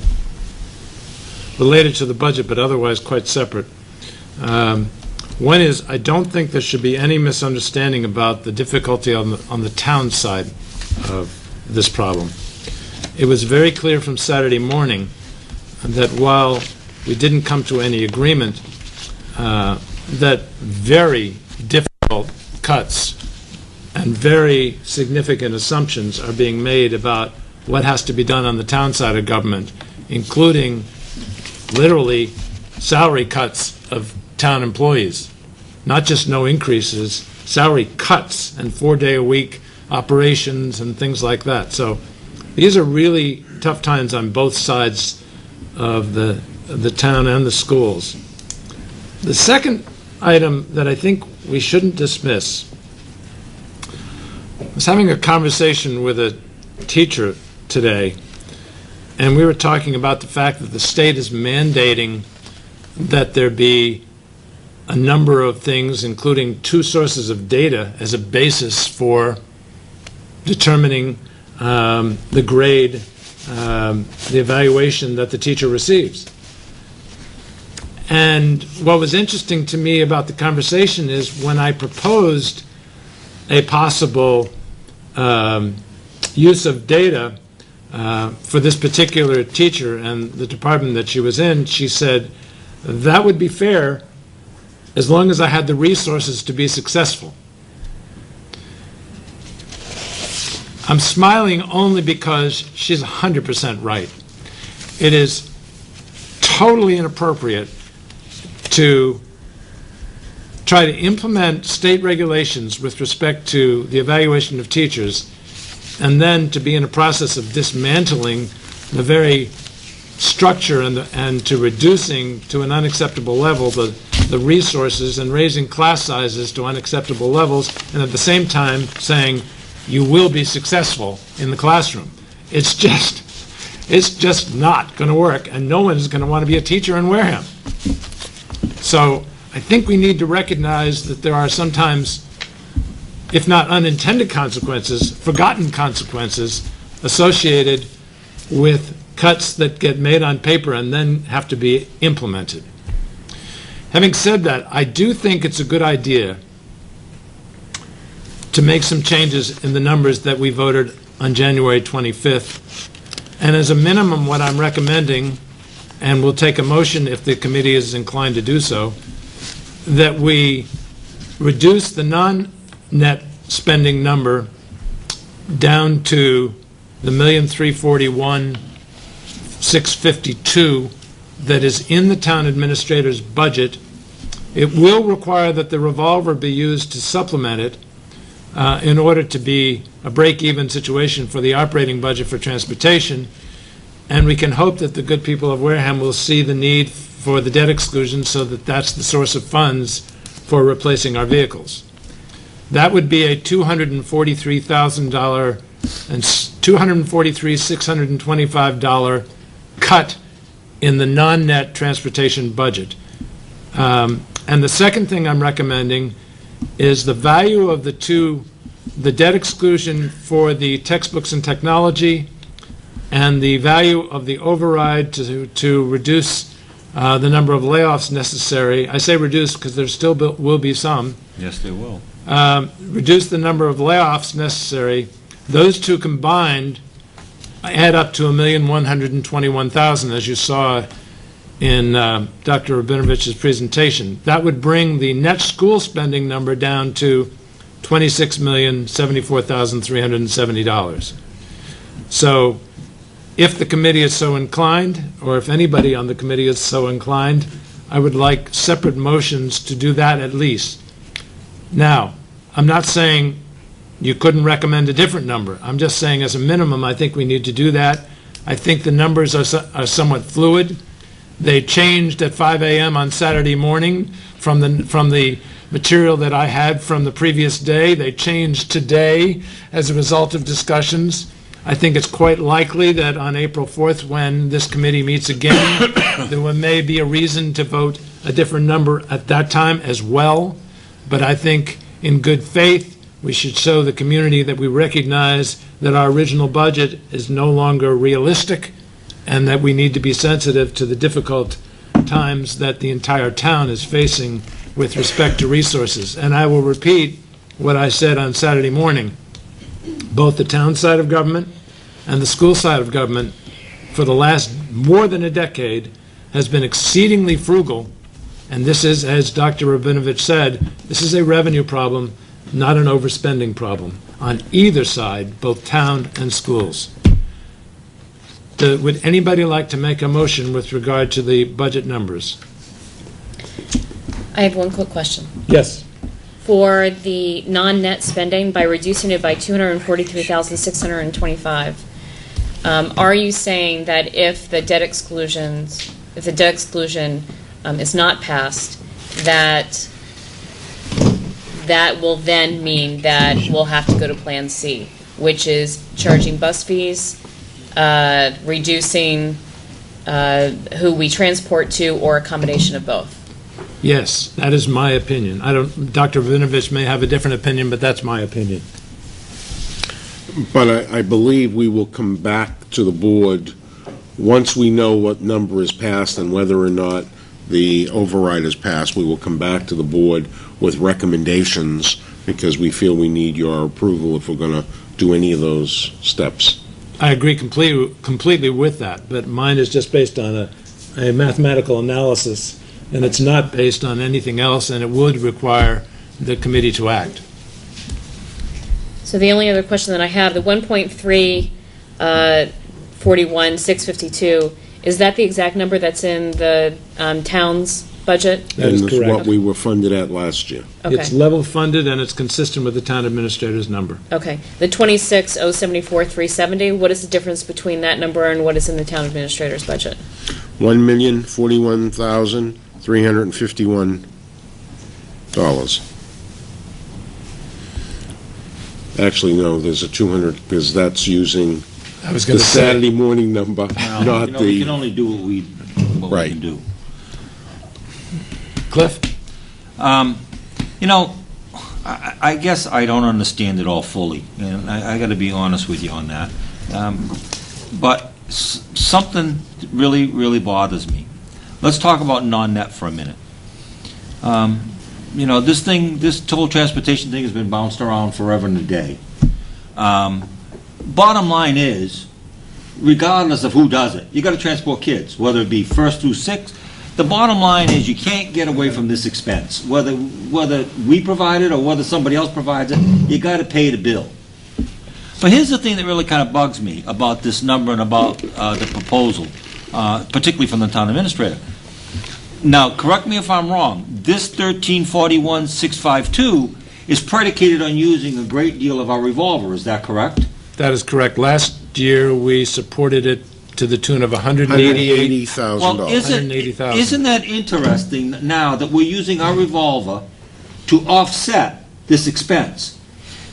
[SPEAKER 2] related to the budget, but otherwise quite separate. One is, I don't think there should be any misunderstanding about the difficulty on the town side of this problem. It was very clear from Saturday morning that while we didn't come to any agreement, that very difficult cuts and very significant assumptions are being made about what has to be done on the town side of government, including literally salary cuts of town employees. Not just no increases, salary cuts and 4-day-a-week operations and things like that. So these are really tough times on both sides of the town and the schools. The second item that I think we shouldn't dismiss, I was having a conversation with a teacher today, and we were talking about the fact that the state is mandating that there be a number of things, including 2 sources of data as a basis for determining the grade, the evaluation that the teacher receives. And what was interesting to me about the conversation is when I proposed a possible use of data for this particular teacher and the department that she was in, she said, that would be fair as long as I had the resources to be successful. I'm smiling only because she's 100% right. It is totally inappropriate to try to implement state regulations with respect to the evaluation of teachers and then to be in a process of dismantling the very structure and to reducing to an unacceptable level the resources and raising class sizes to unacceptable levels, and at the same time saying you will be successful in the classroom. It's just not going to work, and no one is going to want to be a teacher in Wareham. So I think we need to recognize that there are sometimes, if not unintended consequences, forgotten consequences associated with cuts that get made on paper and then have to be implemented. Having said that, I do think it's a good idea to make some changes in the numbers that we voted on January 25th. And as a minimum, what I'm recommending, and we'll take a motion if the committee is inclined to do so, that we reduce the non-net spending number down to the $1,341,652 that is in the town administrator's budget. It will require that the revolver be used to supplement it in order to be a break-even situation for the operating budget for transportation, and we can hope that the good people of Wareham will see the need for the debt exclusion so that that's the source of funds for replacing our vehicles. That would be a $243,000 and $243,625 cut in the non-net transportation budget. And the second thing I'm recommending is the value of the debt exclusion for the textbooks and technology and the value of the override to reduce the number of layoffs necessary. I say reduce because there still will be some.
[SPEAKER 4] Yes, they will.
[SPEAKER 2] Reduce the number of layoffs necessary. Those two combined add up to $1,121,000, as you saw in Dr. Rabinovich's presentation. That would bring the net school spending number down to $26,074,370. So if the committee is so inclined, or if anybody on the committee is so inclined, I would like separate motions to do that at least. Now, I'm not saying you couldn't recommend a different number. I'm just saying as a minimum, I think we need to do that. I think the numbers are somewhat fluid. They changed at 5 a.m. on Saturday morning from the material that I had from the previous day. They changed today as a result of discussions. I think it's quite likely that on April 4th, when this committee meets again, there may be a reason to vote a different number at that time as well. But I think in good faith, we should show the community that we recognize that our original budget is no longer realistic, and that we need to be sensitive to the difficult times that the entire town is facing with respect to resources. And I will repeat what I said on Saturday morning. Both the town side of government and the school side of government, for the last more than a decade, has been exceedingly frugal. And this is, as Dr. Rabinovich said, this is a revenue problem, not an overspending problem, on either side, both town and schools. Would anybody like to make a motion with regard to the budget numbers?
[SPEAKER 6] I have one quick question.
[SPEAKER 2] Yes.
[SPEAKER 6] For the non-net spending, by reducing it by $243,625, are you saying that if the debt exclusion is not passed, that will then mean that we'll have to go to Plan C, which is charging bus fees, reducing who we transport to, or a combination of both?
[SPEAKER 2] Yes, that is my opinion. Dr. Rabinovich may have a different opinion, but that's my opinion.
[SPEAKER 1] But I believe we will come back to the board once we know what number is passed and whether or not the override is passed. We will come back to the board with recommendations because we feel we need your approval if we're going to do any of those steps.
[SPEAKER 2] I agree completely with that, but mine is just based on a mathematical analysis, and it's not based on anything else, and it would require the committee to act.
[SPEAKER 6] So the only other question that I have, the 1.341,652, is that the exact number that's in the town's budget?
[SPEAKER 2] That is
[SPEAKER 1] and
[SPEAKER 2] correct.
[SPEAKER 1] What we were funded at last year.
[SPEAKER 6] Okay.
[SPEAKER 2] It's level funded, and it's consistent with the town administrator's number.
[SPEAKER 6] Okay. The 26,074,370, what is the difference between that number and what is in the town administrator's budget?
[SPEAKER 1] $1,041,351. Actually, no, there's a 200, because that's using
[SPEAKER 2] I was
[SPEAKER 1] the
[SPEAKER 2] going to say,
[SPEAKER 1] Saturday morning number, not
[SPEAKER 4] We can
[SPEAKER 1] the,
[SPEAKER 4] only do what we
[SPEAKER 1] Right.
[SPEAKER 4] can do.
[SPEAKER 2] Cliff?
[SPEAKER 4] I guess I don't understand it all fully, and I got to be honest with you on that. But something really, really bothers me. Let's talk about non-net for a minute. This total transportation thing has been bounced around forever and a day. Bottom line is, regardless of who does it, you got to transport kids, whether it be first through sixth. The bottom line is you can't get away from this expense. Whether we provide it or whether somebody else provides it, you got to pay the bill. But here's the thing that really kind of bugs me about this number and about the proposal, particularly from the town administrator. Now, correct me if I'm wrong, this 1341,652 is predicated on using a great deal of our revolver, is that correct?
[SPEAKER 2] That is correct. Last year, we supported it to the tune of $188,000.
[SPEAKER 1] $180,000.
[SPEAKER 4] Isn't that interesting now that we're using our revolver to offset this expense?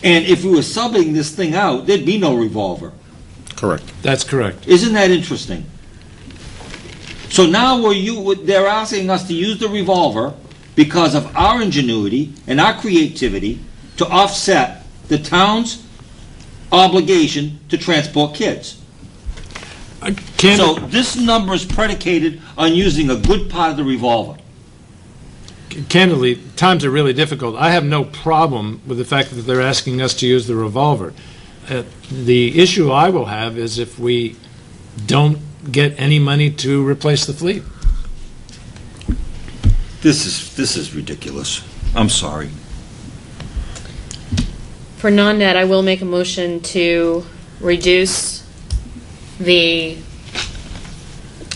[SPEAKER 4] And if we were subbing this thing out, there'd be no revolver.
[SPEAKER 1] Correct.
[SPEAKER 2] That's correct.
[SPEAKER 4] Isn't that interesting? So now they're asking us to use the revolver because of our ingenuity and our creativity to offset the town's obligation to transport kids. So this number is predicated on using a good part of the revolver.
[SPEAKER 2] Candidly, times are really difficult. I have no problem with the fact that they're asking us to use the revolver. The issue I will have is if we don't get any money to replace the fleet.
[SPEAKER 4] This is ridiculous. I'm sorry.
[SPEAKER 6] For non-net, I will make a motion to reduce the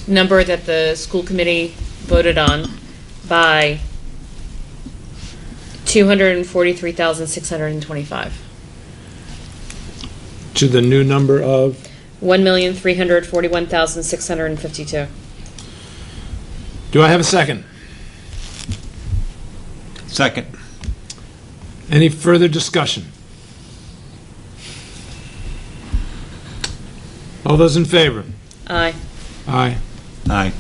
[SPEAKER 6] number that the school committee voted on by $243,625.
[SPEAKER 2] To the new number of?
[SPEAKER 6] $1,341,652.
[SPEAKER 2] Do I have a second?
[SPEAKER 4] Second.
[SPEAKER 2] Any further discussion? All those in favor?
[SPEAKER 6] Aye.
[SPEAKER 2] Aye.
[SPEAKER 4] Aye.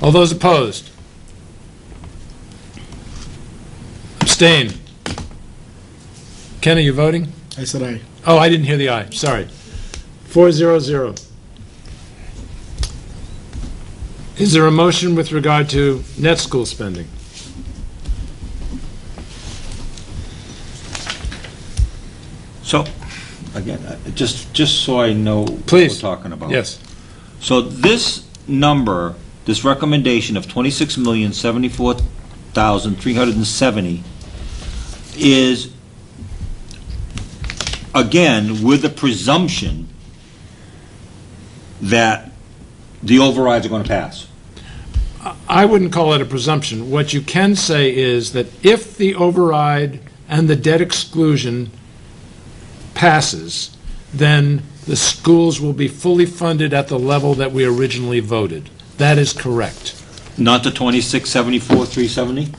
[SPEAKER 2] All those opposed? Abstain. Ken, are you voting?
[SPEAKER 5] I said aye.
[SPEAKER 2] Oh, I didn't hear the aye. Sorry. 400. Is there a motion with regard to net school spending?
[SPEAKER 4] So, again, just so I know what we're
[SPEAKER 2] Please.
[SPEAKER 4] talking about.
[SPEAKER 2] Yes.
[SPEAKER 4] So this number, this recommendation of 26,074,370 is, again, with the presumption that the overrides are going to pass.
[SPEAKER 2] I wouldn't call it a presumption. What you can say is that if the override and the debt exclusion passes, then the schools will be fully funded at the level that we originally voted. That is correct.
[SPEAKER 4] Not the 26,74,370?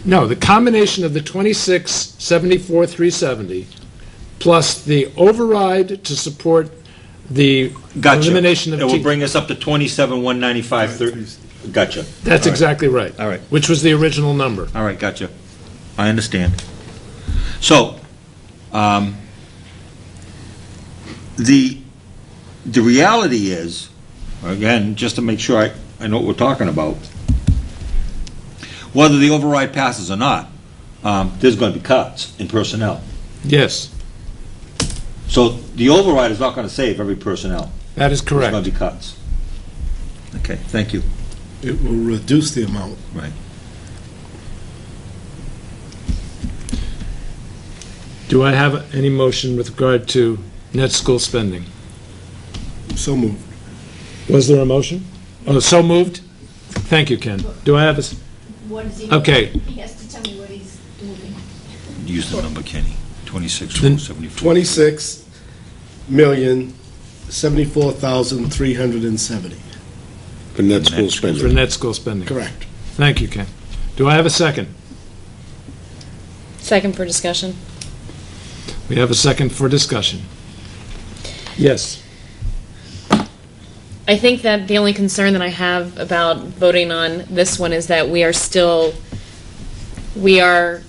[SPEAKER 2] No, the combination of the 26,74,370 plus the override to support the
[SPEAKER 4] Gotcha.
[SPEAKER 2] elimination of
[SPEAKER 4] It will
[SPEAKER 2] teachers.
[SPEAKER 4] bring us up to 27,195. Gotcha.
[SPEAKER 2] That's
[SPEAKER 4] All right.
[SPEAKER 2] exactly right.
[SPEAKER 4] All right.
[SPEAKER 2] Which was the original number.
[SPEAKER 4] All right, gotcha. I understand. So, the reality is, again, just to make sure I know what we're talking about, whether the override passes or not, there's going to be cuts in personnel.
[SPEAKER 2] Yes,
[SPEAKER 4] So the override is not going to save every personnel.
[SPEAKER 2] that is
[SPEAKER 4] There's going
[SPEAKER 2] correct.
[SPEAKER 4] to be cuts. Okay, thank you.
[SPEAKER 5] It will reduce the amount.
[SPEAKER 4] Right.
[SPEAKER 2] Do I have any motion with regard to net school spending?
[SPEAKER 5] So moved.
[SPEAKER 2] Was there a motion? Oh, so moved? Thank you, Ken. Do I have a,
[SPEAKER 11] What is he?
[SPEAKER 2] okay.
[SPEAKER 11] He has to tell me what he's moving.
[SPEAKER 4] Use the number, Kenny. 26,
[SPEAKER 2] Then-
[SPEAKER 4] 74.
[SPEAKER 5] 26,074,370.
[SPEAKER 1] For net school
[SPEAKER 2] For
[SPEAKER 1] spending.
[SPEAKER 2] net school spending?
[SPEAKER 5] Correct.
[SPEAKER 2] Thank you, Ken. Do I have a second?
[SPEAKER 6] Second for discussion.
[SPEAKER 2] We have a second for discussion. Yes.
[SPEAKER 6] I think that the only concern that I have about voting on this one is that we're still $1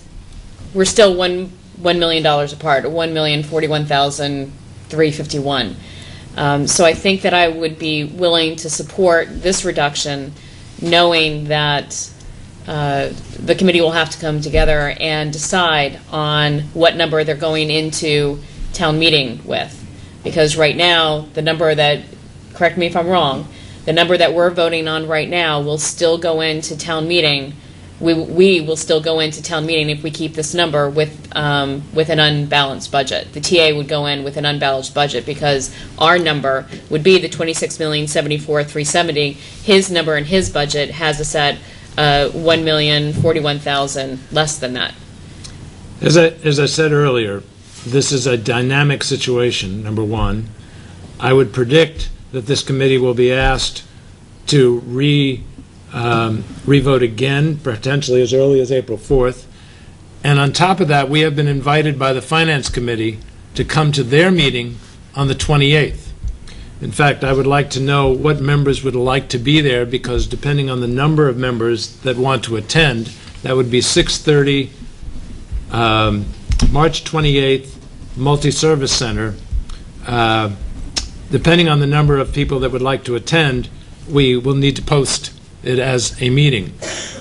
[SPEAKER 6] million apart, $1,041,351. So I think that I would be willing to support this reduction, knowing that the committee will have to come together and decide on what number they're going into town meeting with. Because right now, the number that, correct me if I'm wrong, the number that we're voting on right now will still go into town meeting. We will still go into town meeting if we keep this number with an unbalanced budget. The TA would go in with an unbalanced budget because our number would be the $26,074,370. His number in his budget has us at $1,041,000 less than that.
[SPEAKER 2] As I said earlier, this is a dynamic situation, number one. I would predict that this committee will be asked to re-vote again, potentially as early as April 4th. And on top of that, we have been invited by the Finance Committee to come to their meeting on the 28th. In fact, I would like to know what members would like to be there, because depending on the number of members that want to attend, that would be 6:30, March 28th, Multi-Service Center. Depending on the number of people that would like to attend, we will need to post it as a meeting.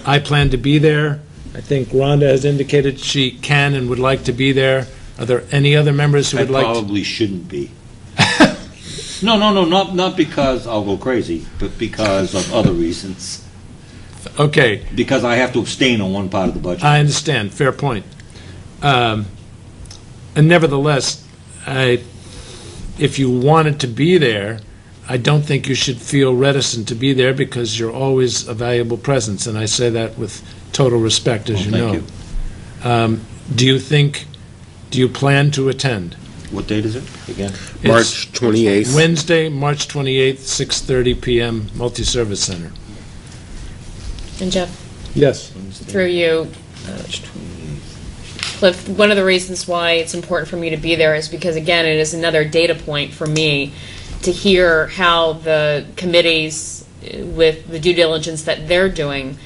[SPEAKER 2] I plan to be there. I think Rhonda has indicated she can and would like to be there. Are there any other members who
[SPEAKER 4] I
[SPEAKER 2] would like to?
[SPEAKER 4] probably shouldn't be. No, not because I'll go crazy, but because of other reasons.
[SPEAKER 2] Okay,
[SPEAKER 4] Because I have to abstain on one part of the budget.
[SPEAKER 2] I understand, fair point. And nevertheless, if you wanted to be there, I don't think you should feel reticent to be there, because you're always a valuable presence, and I say that with total respect, as you know.
[SPEAKER 4] Thank you.
[SPEAKER 2] Do you plan to attend?
[SPEAKER 4] What date is it, again?
[SPEAKER 1] March 28th.
[SPEAKER 2] Wednesday, March 28th, 6:30 PM, Multi-Service Center.
[SPEAKER 6] And Jeff,
[SPEAKER 2] Yes.
[SPEAKER 6] through you, Cliff, one of the reasons why it's important for me to be there is because, again, it is another data point for me to hear how the committees, with the due diligence that they're doing,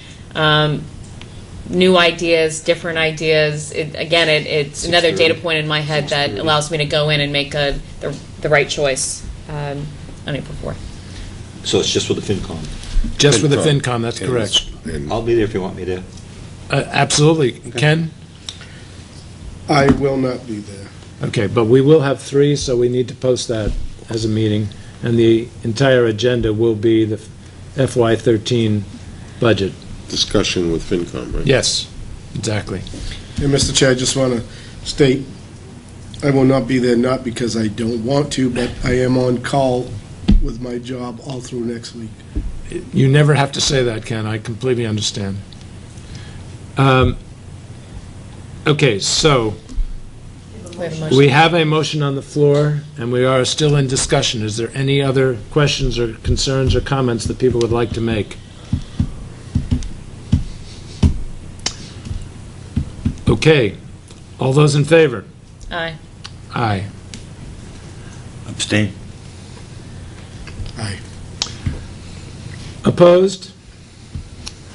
[SPEAKER 6] new ideas, different ideas. It's another data point in my head that allows me to go in and make the right choice on April 4th.
[SPEAKER 4] So it's just with the FinCom?
[SPEAKER 2] Just for the
[SPEAKER 1] FinCom.
[SPEAKER 2] FinCom, that's correct.
[SPEAKER 1] And
[SPEAKER 4] I'll be there if you want me there.
[SPEAKER 2] Absolutely. Ken?
[SPEAKER 5] I will not be there.
[SPEAKER 2] Okay, but we will have 3, so we need to post that as a meeting, and the entire agenda will be the FY13 budget.
[SPEAKER 1] discussion with FinCom, right?
[SPEAKER 2] Yes, exactly.
[SPEAKER 5] And Mr. Chair, I just want to state, I will not be there, not because I don't want to, but I am on call with my job all through next week.
[SPEAKER 2] You never have to say that, Ken. I completely understand. Okay, so
[SPEAKER 6] We have a motion.
[SPEAKER 2] we have a motion on the floor, and we are still in discussion. Is there any other questions or concerns or comments that people would like to make? Okay. All those in favor?
[SPEAKER 6] Aye.
[SPEAKER 2] Aye.
[SPEAKER 4] Abstain.
[SPEAKER 5] Aye.
[SPEAKER 2] Opposed?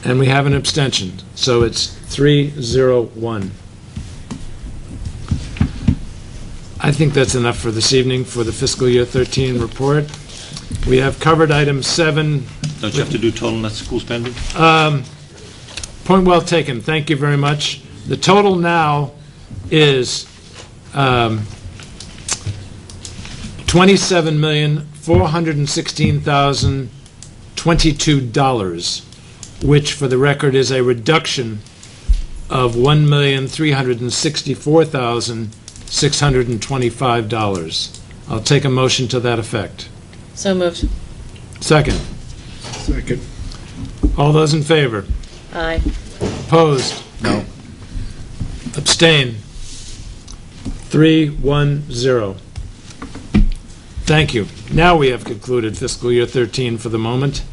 [SPEAKER 2] And we have an abstention, so it's 3-0-1. I think that's enough for this evening for the fiscal year 13 report. We have covered item 7.
[SPEAKER 4] Don't you have to do total net school spending?
[SPEAKER 2] Point well taken, thank you very much. The total now is $27,416,022, which for the record is a reduction of $1,364,625. I'll take a motion to that effect.
[SPEAKER 6] So moved.
[SPEAKER 2] Second.
[SPEAKER 5] Second.
[SPEAKER 2] All those in favor?
[SPEAKER 6] Aye.
[SPEAKER 2] Opposed?
[SPEAKER 4] No.
[SPEAKER 2] Abstain? 3-1-0. Thank you. Now we have concluded fiscal year 13 for the moment.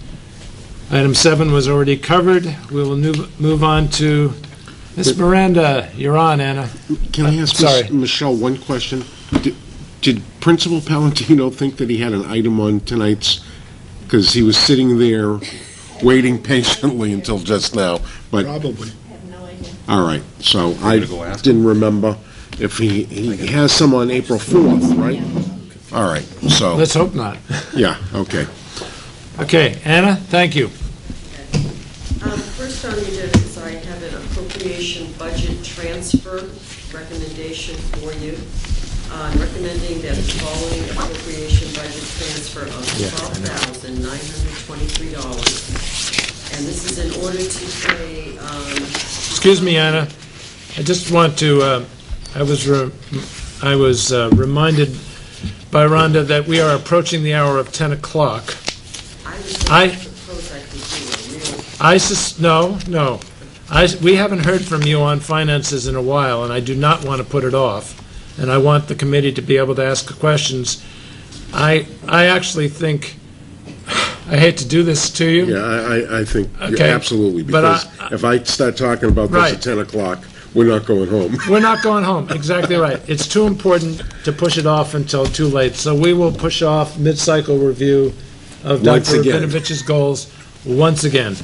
[SPEAKER 2] Item 7 was already covered. We will move on to Ms. Miranda. You're on, Anna.
[SPEAKER 1] Can I ask
[SPEAKER 2] Sorry.
[SPEAKER 1] Michelle one question? Did Principal Palladino think that he had an item on tonight's, because he was sitting there waiting patiently until just now, but,
[SPEAKER 5] Probably.
[SPEAKER 1] all right, so I
[SPEAKER 4] gonna go ask
[SPEAKER 1] didn't remember if he has some on April 4th, right? All right, so,
[SPEAKER 2] Let's hope not.
[SPEAKER 1] yeah, okay.
[SPEAKER 2] Okay, Anna, thank you.
[SPEAKER 12] First on the agenda is I have an appropriation budget transfer recommendation for you. I'm recommending that the following appropriation budget transfer of $12,923. And this is in order to pay,
[SPEAKER 2] Excuse me, Anna. I just want to, I was reminded by Rhonda that we are approaching the hour of 10 o'clock.
[SPEAKER 12] I suppose I could do a real
[SPEAKER 2] No. We haven't heard from you on finances in a while, and I do not want to put it off. And I want the committee to be able to ask questions. I actually think, I hate to do this to you.
[SPEAKER 1] Yeah, I think,
[SPEAKER 2] Okay.
[SPEAKER 1] absolutely,
[SPEAKER 2] But
[SPEAKER 1] because if I start talking about this
[SPEAKER 2] Right.
[SPEAKER 1] at 10 o'clock, we're not going home.
[SPEAKER 2] We're not going home, exactly right. It's too important to push it off until too late. So we will push off mid-cycle review of
[SPEAKER 1] Once
[SPEAKER 2] Dr.
[SPEAKER 1] again.
[SPEAKER 2] Rabinovich's goals once again.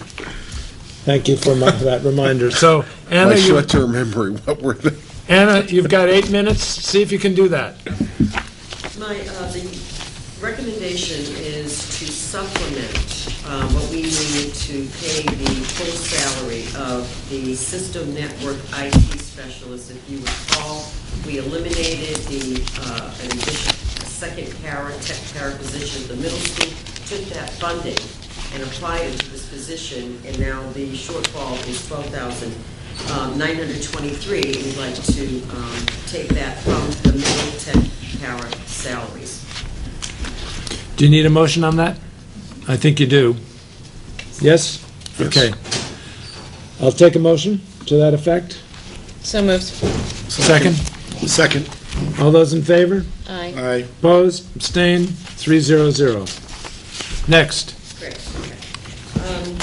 [SPEAKER 2] Thank you for that reminder. So, Anna,
[SPEAKER 1] My short-term memory, what were they?
[SPEAKER 2] Anna, you've got 8 minutes. See if you can do that.
[SPEAKER 12] the recommendation is to supplement what we need to pay the full salary of the system network IT specialist. If you recall, we eliminated an additional second tech para position at the middle school, took that funding and applied it to this position, and now the shortfall is $12,923. We'd like to take that from the middle tech para salaries.
[SPEAKER 2] Do you need a motion on that? I think you do. Yes? Okay. I'll take a motion to that effect.
[SPEAKER 6] So moved.
[SPEAKER 2] Second?
[SPEAKER 5] Second.
[SPEAKER 2] All those in favor?
[SPEAKER 6] Aye.
[SPEAKER 5] Aye.
[SPEAKER 2] Opposed? Abstained? 3-0-0. Next.
[SPEAKER 12] Great, okay. In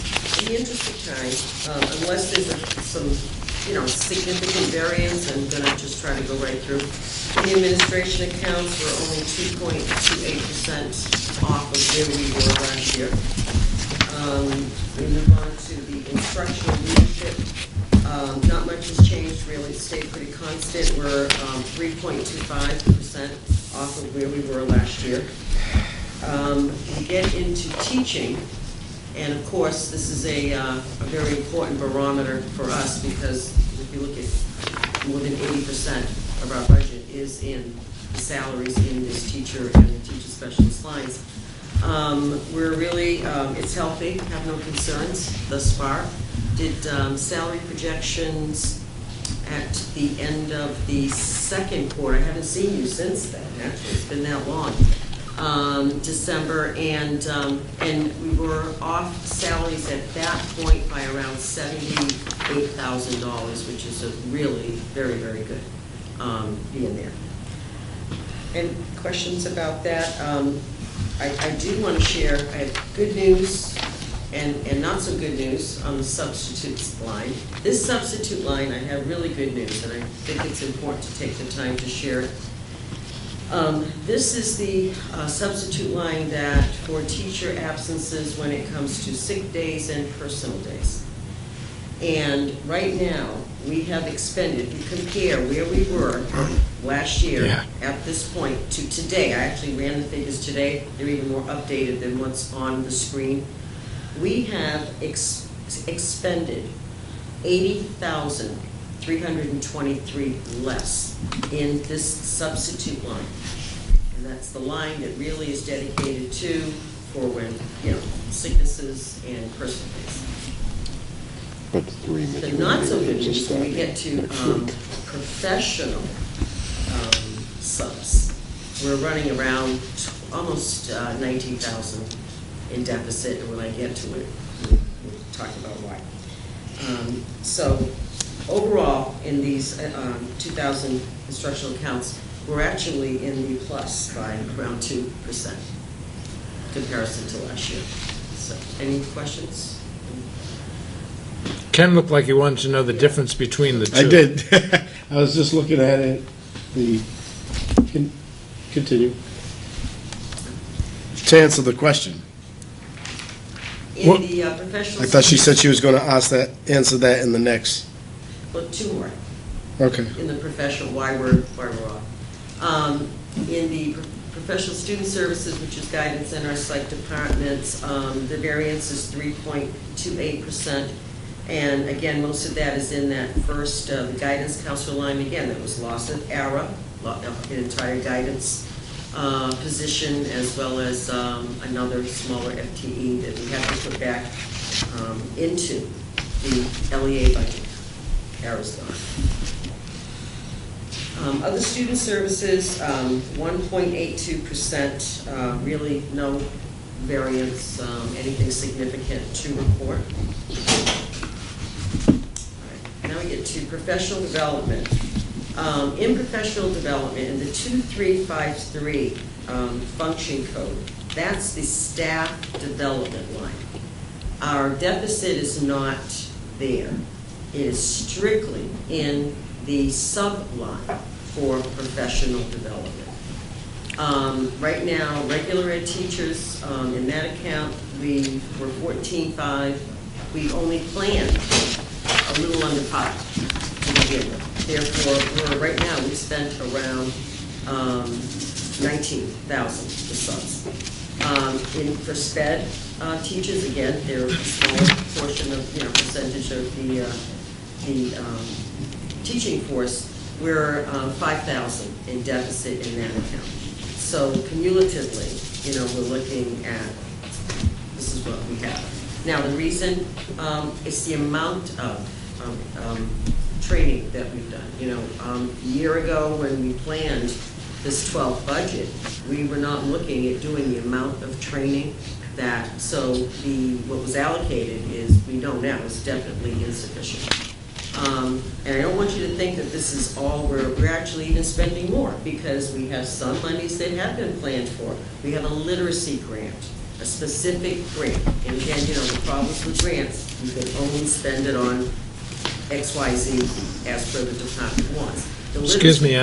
[SPEAKER 12] the interest of time, unless there's some, significant variance, I'm gonna just try to go right through. The administration accounts were only 2.28% off of where we were last year. We move on to the instructional leadership. Not much has changed, really, it stayed pretty constant. We're 3.25% off of where we were last year. We get into teaching, And of course, this is a very important barometer for us, because if you look at more than 80% of our budget is in the salaries in this teacher and the teacher specialist lines. We're really, it's healthy, have no concerns thus far. Did salary projections at the end of the second quarter. I haven't seen you since then, actually, it's been that long. December, and we were off salaries at that point by around $78,000, which is a really very, very good being there. Any questions about that? I do want to share, I have good news and not so good news on the substitutes line. This substitute line, I have really good news, and I think it's important to take the time to share it. This is the substitute line that for teacher absences when it comes to sick days and personal days. And right now, we have expended, we compare where we were last year at this point to today. I actually ran the figures today. They're even more updated than what's on the screen. We have expended $80,323 less in this substitute line. And that's the line that really is dedicated to for when, sicknesses and personal days. The not so good news when we get to professional subs. We're running around almost 19,000 in deficit, and when I get to it, we'll talk about why. So overall, in these 2,000 instructional accounts, we're actually in the plus by around 2% comparison to last year. So, any questions?
[SPEAKER 2] Ken looked like he wanted to know the difference between the two.
[SPEAKER 5] I did. I was just looking at it. Continue. To answer the question.
[SPEAKER 12] In the professional...
[SPEAKER 5] I thought she said she was going to answer that in the next.
[SPEAKER 12] Well, two more.
[SPEAKER 5] Okay.
[SPEAKER 12] In the professional, why we're off. In the professional student services, which is guidance in our psych departments, the variance is 3.28%. And again, most of that is in that first, the guidance counselor line. Again, that was loss of ARA, an entire guidance position, as well as another smaller FTE that we have to put back into the LEA budget. ARA's gone. Other student services, 1.82%, really no variance, anything significant to report. Now we get to professional development. In professional development, in the 2353 function code, that's the staff development line. Our deficit is not there. It is strictly in the sub-line for professional development. Right now, regular ed teachers, in that account, we were 14.5. We only planned a little under 5 to begin with. Therefore, right now, we've spent around 19,000 for subs. For SPED teachers, again, they're a small portion of, percentage of the teaching force. We're 5,000 in deficit in that account. So cumulatively, we're looking at, this is what we have. Now, the reason is the amount of training that we've done. A year ago when we planned this 12th budget, we were not looking at doing the amount of training that, so what was allocated is, we know now, is definitely insufficient. And I don't want you to think that this is all, we're actually even spending more, because we have some monies that have been planned for. We have a literacy grant, a specific grant. And again, the problems with grants, you can only spend it on XYZ as per the department wants.
[SPEAKER 2] Excuse me,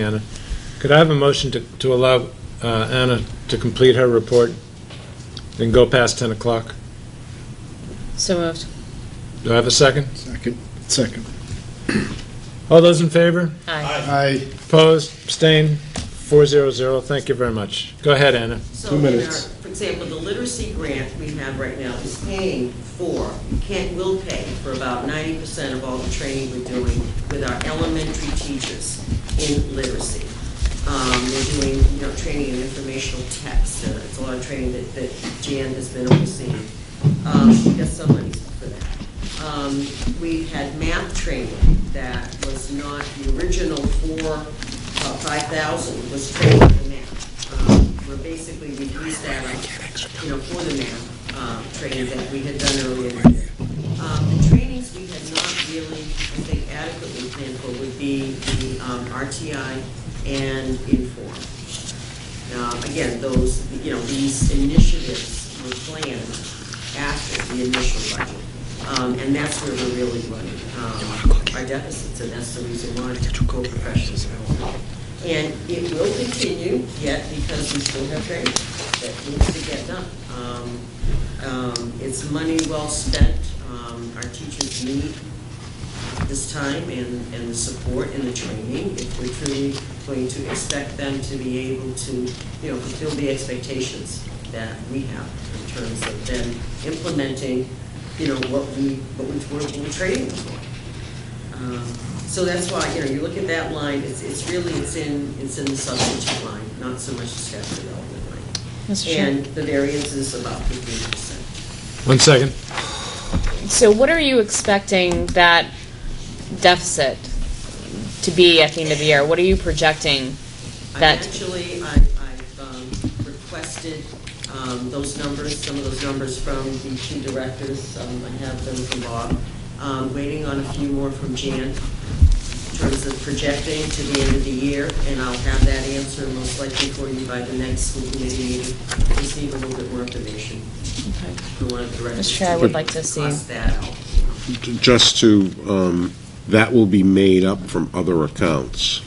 [SPEAKER 2] Anna. Could I have a motion to allow Anna to complete her report and go past 10 o'clock?
[SPEAKER 6] So moved.
[SPEAKER 2] Do I have a second?
[SPEAKER 5] Second.
[SPEAKER 2] All those in favor?
[SPEAKER 6] Aye.
[SPEAKER 2] Opposed? Abstained? 400. Thank you very much. Go ahead, Anna.
[SPEAKER 12] So
[SPEAKER 5] 2 minutes.
[SPEAKER 12] For example, the literacy grant we have right now is paying for, will pay for about 90% of all the training we're doing with our elementary teachers in literacy. We're doing, training in informational text. It's a lot of training that Jan has been overseeing. We got some money for that. We had math training that was not the original 5,000 was training for math. We're basically reduced that up, for the math training that we had done earlier. The trainings we had not really, I think, adequately planned for would be the RTI and Inform. Again, those, these initiatives were planned after the initial budget. And that's where we're really running our deficits, and that's the reason why go professional development. And it will continue yet because we still have training that needs to get done. It's money well spent. Our teachers need this time and the support and the training if we're truly going to expect them to be able to, fulfill the expectations that we have in terms of them implementing, what we're training them for. So that's why, you look at that line, it's in the substitute line, not so much the staff development line.
[SPEAKER 6] Mr. Chair.
[SPEAKER 12] And the variance is about 15%.
[SPEAKER 2] 1 second.
[SPEAKER 6] So what are you expecting that deficit to be at the end of the year? What are you projecting that?
[SPEAKER 12] I've requested those numbers, some of those numbers from the two directors. I have them from Bob. Waiting on a few more from Jan in terms of projecting to the end of the year, and I'll have that answer most likely for you by the next school committee meeting. Just need a little bit more information.
[SPEAKER 6] Okay.
[SPEAKER 12] Mr.
[SPEAKER 6] Chair, I would like to see
[SPEAKER 12] that out.
[SPEAKER 1] Just to, that will be made up from other accounts.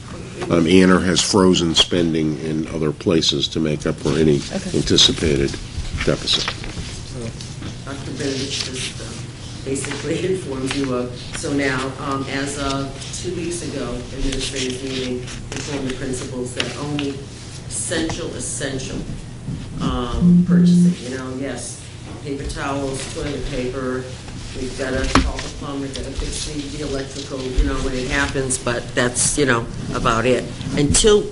[SPEAKER 1] Anna has frozen spending in other places to make up for any anticipated deficit.
[SPEAKER 12] Dr. Benedict just basically informed you of, so now, as of 2 weeks ago, administrative meeting informed the principals that only essential purchasing, yes, paper towels, toilet paper, we've got to call the plumber, we've got to fix the electrical, when it happens, but that's, about it. Until,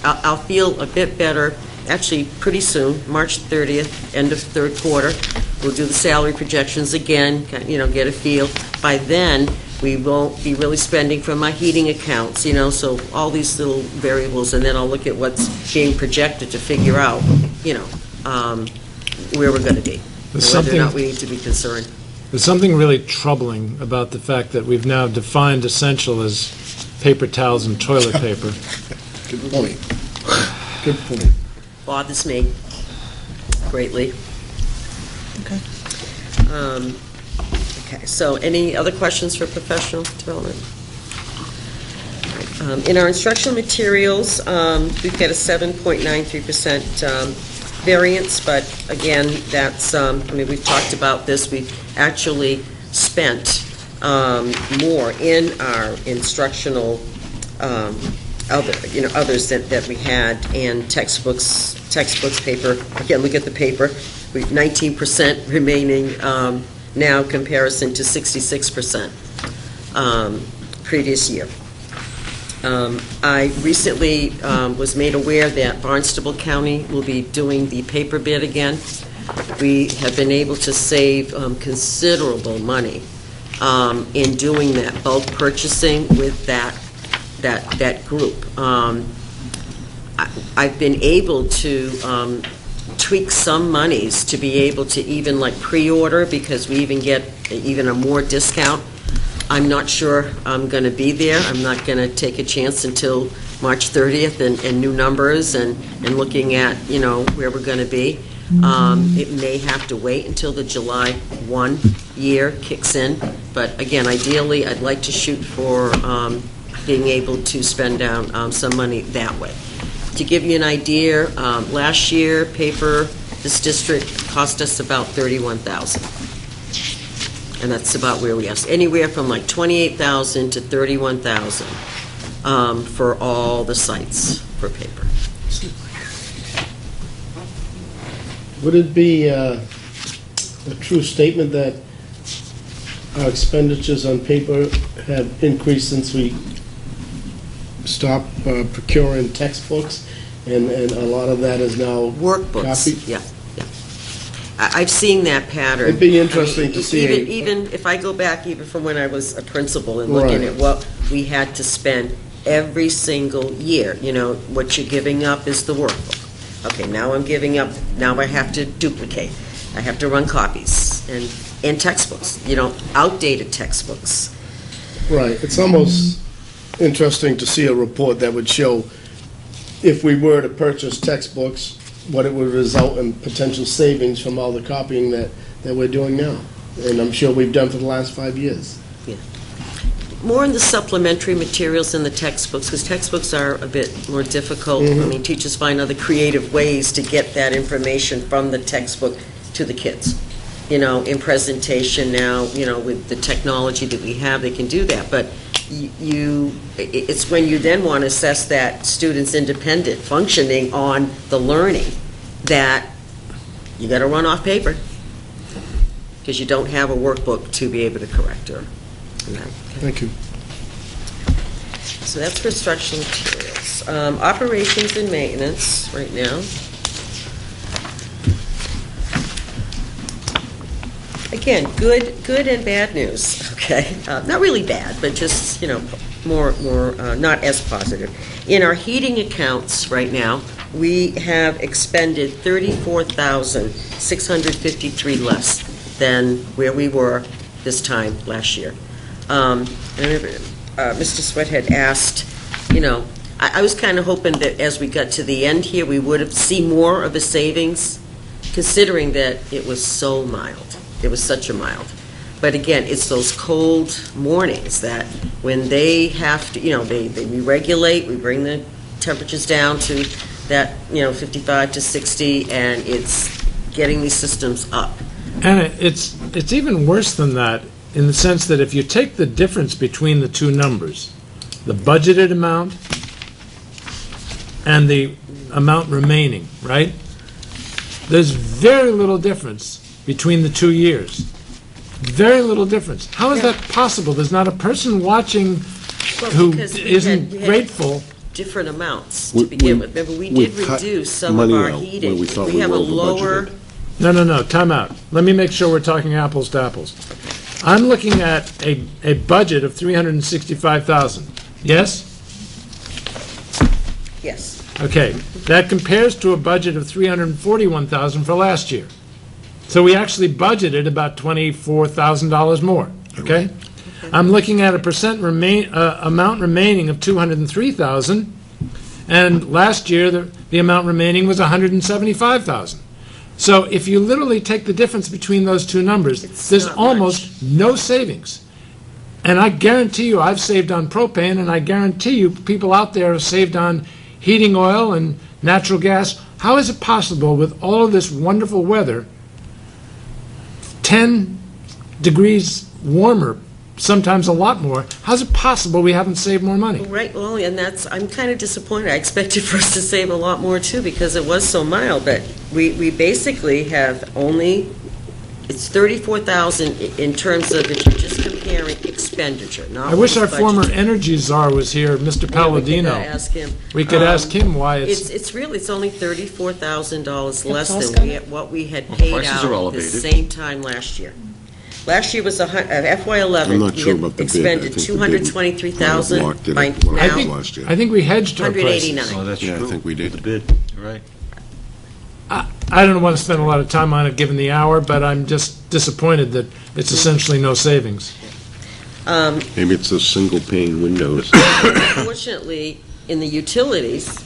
[SPEAKER 12] I'll feel a bit better, actually pretty soon, March 30th, end of third quarter. We'll do the salary projections again, get a feel. By then, we won't be really spending from my heating accounts, so all these little variables, and then I'll look at what's being projected to figure out, where we're going to be, whether or not we need to be concerned.
[SPEAKER 2] There's something really troubling about the fact that we've now defined essential as paper towels and toilet paper.
[SPEAKER 5] Good point. Good point.
[SPEAKER 12] Bothers me greatly.
[SPEAKER 6] Okay.
[SPEAKER 12] Okay, so any other questions for professional development? In our instructional materials, we've got a 7.93% variance, but again, that's, we've talked about this. We've actually spent more in our instructional others that we had, and textbooks, paper. Again, look at the paper. We've 19% remaining now, comparison to 66% previous year. I recently was made aware that Barnstable County will be doing the paper bid again. We have been able to save considerable money in doing that bulk purchasing with that group. I've been able to tweak some monies to be able to even pre-order, because we even get a more discount. I'm not sure I'm going to be there. I'm not going to take a chance until March 30th and new numbers and looking at, where we're going to be. It may have to wait until the July 1 year kicks in. But again, ideally, I'd like to shoot for being able to spend down some money that way. To give you an idea, last year, paper, this district cost us about $31,000. And that's about where we are. Anywhere from $28,000 to $31,000 for all the sites for paper.
[SPEAKER 5] Would it be a true statement that our expenditures on paper have increased since we stopped procuring textbooks, and a lot of that is now
[SPEAKER 12] Workbooks,
[SPEAKER 5] copied?
[SPEAKER 12] yeah. I've seen that pattern.
[SPEAKER 5] It'd be interesting to see.
[SPEAKER 12] Even if I go back even from when I was a principal and looking
[SPEAKER 5] Right.
[SPEAKER 12] at what we had to spend every single year, what you're giving up is the workbook. Okay, now I'm giving up, now I have to duplicate. I have to run copies and textbooks, outdated textbooks.
[SPEAKER 5] Right. It's almost interesting to see a report that would show if we were to purchase textbooks, what it would result in potential savings from all the copying that we're doing now. And I'm sure we've done for the last 5 years.
[SPEAKER 12] More in the supplementary materials than the textbooks, because textbooks are a bit more difficult. I mean, teachers find other creative ways to get that information from the textbook to the kids. In presentation now, with the technology that we have, they can do that. But it's when you then want to assess that student's independent functioning on the learning that you got to run off paper because you don't have a workbook to be able to correct her.
[SPEAKER 5] Thank you.
[SPEAKER 12] So that's for instructional materials. Operations and maintenance right now. Again, good and bad news, okay? Not really bad, but just, more not as positive. In our heating accounts right now, we have expended $34,653 less than where we were this time last year. Mr. Sweat had asked, I was kind of hoping that as we got to the end here, we would have seen more of a savings, considering that it was so mild. It was such a mild. But again, it's those cold mornings that when they have to, we regulate, we bring the temperatures down to that, 55 to 60, and it's getting these systems up.
[SPEAKER 2] And it's even worse than that, in the sense that if you take the difference between the two numbers, the budgeted amount and the amount remaining, right? There's very little difference between the 2 years. Very little difference. How is that possible? There's not a person watching who isn't grateful.
[SPEAKER 12] Different amounts to begin with. Remember, we did reduce some of our heating. We have a lower...
[SPEAKER 2] No, time out. Let me make sure we're talking apples to apples. I'm looking at a budget of $365,000. Yes?
[SPEAKER 12] Yes.
[SPEAKER 2] Okay. That compares to a budget of $341,000 for last year. So we actually budgeted about $24,000 more. Okay? I'm looking at a amount remaining of $203,000, and last year the amount remaining was $175,000. So if you literally take the difference between those two numbers, there's almost no savings. And I guarantee you I've saved on propane, and I guarantee you people out there have saved on heating oil and natural gas. How is it possible with all of this wonderful weather, 10 degrees warmer, sometimes a lot more, how's it possible we haven't saved more money?
[SPEAKER 12] Right, well, and I'm kind of disappointed. I expected for us to save a lot more, too, because it was so mild, but we basically have only, it's $34,000 in terms of if you're just comparing expenditure, not
[SPEAKER 2] I wish our
[SPEAKER 12] budgeted.
[SPEAKER 2] former energy czar was here, Mr. Palladino.
[SPEAKER 12] We could ask him.
[SPEAKER 2] We could ask him why it's
[SPEAKER 12] It's only $34,000 less than what we had paid out the same time last year. Last year was FY11.
[SPEAKER 1] I'm not sure about the bid. I
[SPEAKER 12] Expended
[SPEAKER 1] think the bid
[SPEAKER 12] $223,000 by
[SPEAKER 1] blocked it
[SPEAKER 12] now.
[SPEAKER 1] last year.
[SPEAKER 2] I think we hedged our prices.
[SPEAKER 12] $189.
[SPEAKER 4] Oh, that's true.
[SPEAKER 1] Yeah, I think we did.
[SPEAKER 4] The bid, right.
[SPEAKER 2] I don't want to spend a lot of time on it given the hour, but I'm just disappointed that it's essentially no savings.
[SPEAKER 1] Maybe it's those single pane windows.
[SPEAKER 12] Unfortunately, in the utilities,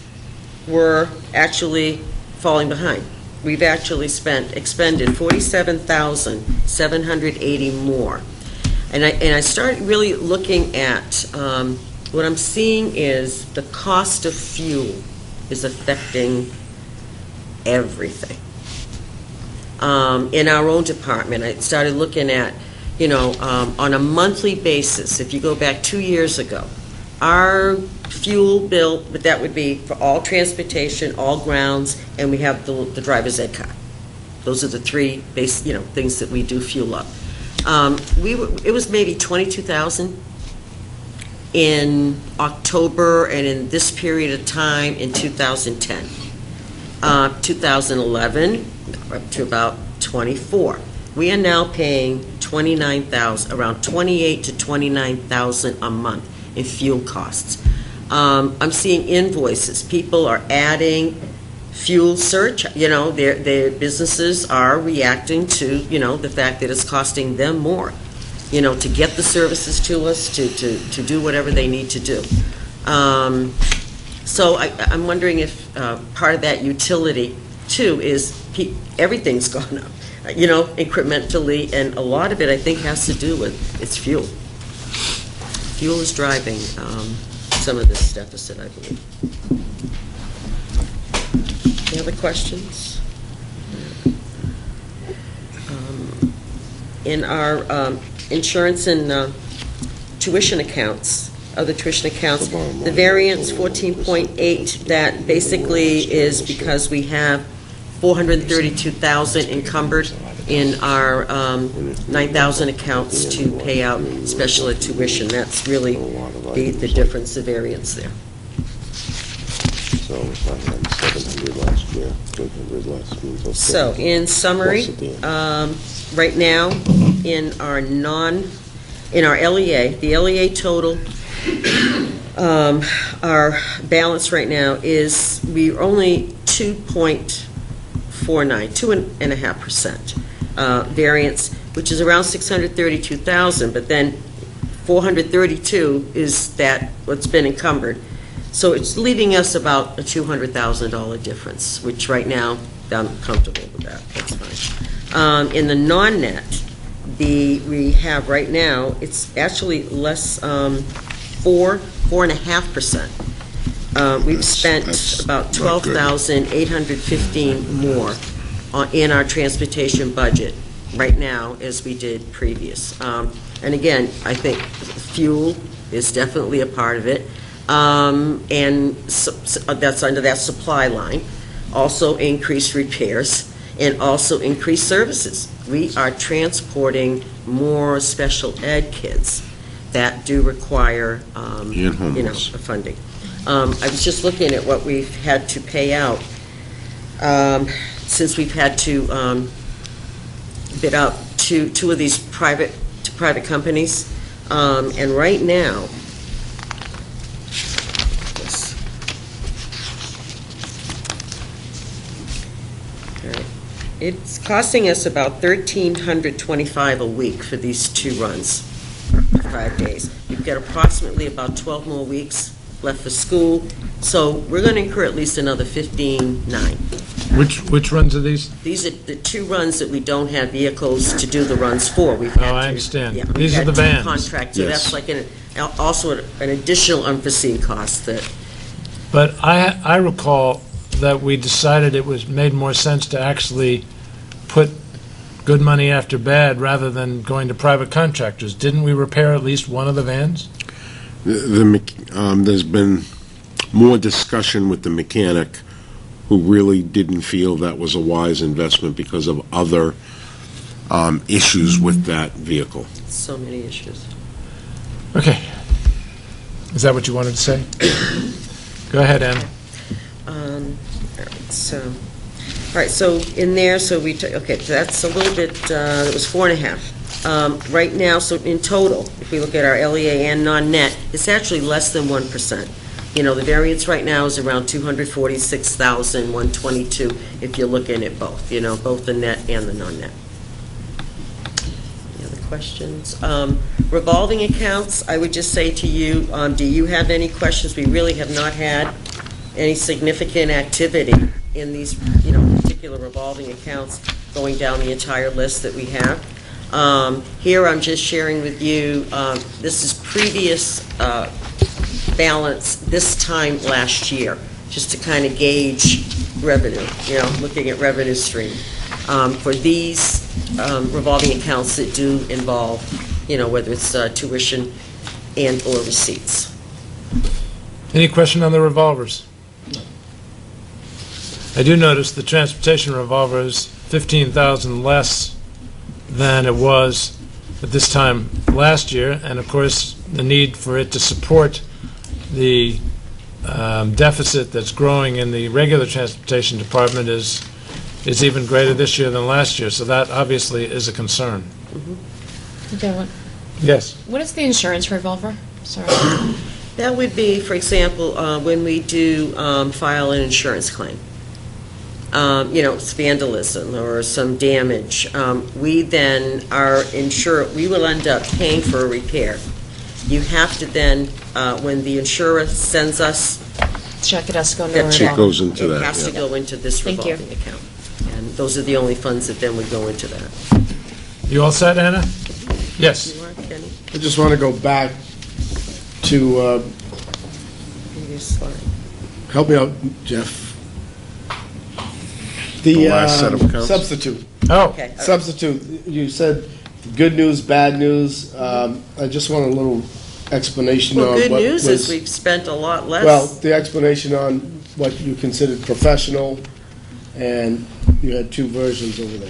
[SPEAKER 12] we're actually falling behind. We've actually expended $47,780 more. And I started really looking at, what I'm seeing is the cost of fuel is affecting everything. In our own department, I started looking at, on a monthly basis, if you go back 2 years ago, our fuel bill, but that would be for all transportation, all grounds, and we have the driver's ed car. Those are the three base, things that we do fuel up. It was maybe 22,000 in October and in this period of time in 2010. 2011, up to about 24. We are now paying 29,000, around 28 to 29,000 a month in fuel costs. I'm seeing invoices. People are adding fuel surcharge. Their businesses are reacting to, the fact that it's costing them more, to get the services to us, to do whatever they need to do. So I'm wondering if part of that utility, too, is everything's gone up, incrementally, and a lot of it, I think, has to do with its fuel. Fuel is driving some of this deficit, I believe. Any other questions? In our insurance and tuition accounts, other tuition accounts, the variance 14.8, that basically is because we have 432,000 encumbered in our 9,000 accounts to pay out special ed tuition. That's really the difference, the variance there.
[SPEAKER 1] So if I had 700 last year, 800 less means okay.
[SPEAKER 12] So in summary, right now in our LEA, the LEA total, our balance right now is we're only 2.49, 2.5% variance, which is around 632,000. But then 432 is that what's been encumbered. So it's leaving us about a $200,000 difference, which right now I'm comfortable with that. That's fine. In the non-net, we have right now, it's actually less, 4.5%. We've spent about 12,815 more in our transportation budget right now as we did previous. And again, I think fuel is definitely a part of it. And that's under that supply line. Also increased repairs and also increased services. We are transporting more special ed kids that do require, funding. I was just looking at what we've had to pay out since we've had to bid out two of these private companies, and right now. It's costing us about $1,325 a week for these 2 runs, 5 days. We've got approximately about 12 more weeks left for school, so we're going to incur at least another $15,900.
[SPEAKER 2] Which runs are these?
[SPEAKER 12] These are the 2 runs that we don't have vehicles to do the runs for. We've had
[SPEAKER 2] I understand.
[SPEAKER 12] Yeah,
[SPEAKER 2] These are the vans.
[SPEAKER 12] Contract, so
[SPEAKER 2] Yes.
[SPEAKER 12] that's like also an additional unforeseen cost that.
[SPEAKER 2] But I recall that we decided it made more sense to actually put good money after bad rather than going to private contractors. Didn't we repair at least one of the vans?
[SPEAKER 1] There's been more discussion with the mechanic who really didn't feel that was a wise investment because of other issues with that vehicle.
[SPEAKER 12] So many issues.
[SPEAKER 2] Okay. Is that what you wanted to say? Go ahead, Ann.
[SPEAKER 12] All right, so in there, so that's a little bit, it was 4.5. Right now, so in total, if we look at our LEA and non-net, it's actually less than 1%. The variance right now is around 246,122 if you're looking at both, both the net and the non-net. Any other questions? Revolving accounts, I would just say to you, do you have any questions? We really have not had any significant activity in these, particular revolving accounts going down the entire list that we have. Here I'm just sharing with you, this is previous balance this time last year, just to kind of gauge revenue, looking at revenue stream. For these revolving accounts that do involve, whether it's tuition and or receipts.
[SPEAKER 2] Any question on the revolvers? I do notice the transportation revolvers 15,000 less than it was at this time last year, and of course, the need for it to support the deficit that's growing in the regular transportation department is even greater this year than last year, so that obviously is a concern.
[SPEAKER 6] Okay,
[SPEAKER 2] Yes.
[SPEAKER 6] what is the insurance revolver? Sorry.
[SPEAKER 12] That would be, for example, when we do file an insurance claim. It's vandalism or some damage. We then are insured, we will end up paying for a repair. You have to then, when the insurer sends us,
[SPEAKER 6] Check, it has to go into
[SPEAKER 12] that
[SPEAKER 6] a
[SPEAKER 12] check,
[SPEAKER 1] It goes into
[SPEAKER 12] it
[SPEAKER 1] that,
[SPEAKER 12] has to
[SPEAKER 1] yeah.
[SPEAKER 12] go into this
[SPEAKER 6] Thank you.
[SPEAKER 12] revolving account. And those are the only funds that then would go into that.
[SPEAKER 2] You all set, Anna? Yes.
[SPEAKER 12] You are, Kenny?
[SPEAKER 5] I just want to go back to,
[SPEAKER 12] Previous slide.
[SPEAKER 5] help me out, Jeff.
[SPEAKER 1] The last set of accounts?
[SPEAKER 5] Substitute.
[SPEAKER 2] Oh,
[SPEAKER 12] Okay.
[SPEAKER 5] Substitute, you said good news, bad news. I just want a little explanation on
[SPEAKER 12] Well,
[SPEAKER 5] what
[SPEAKER 12] good news is
[SPEAKER 5] was-
[SPEAKER 12] we've spent a lot less.
[SPEAKER 5] Well, the explanation on what you considered professional, and you had two versions over there.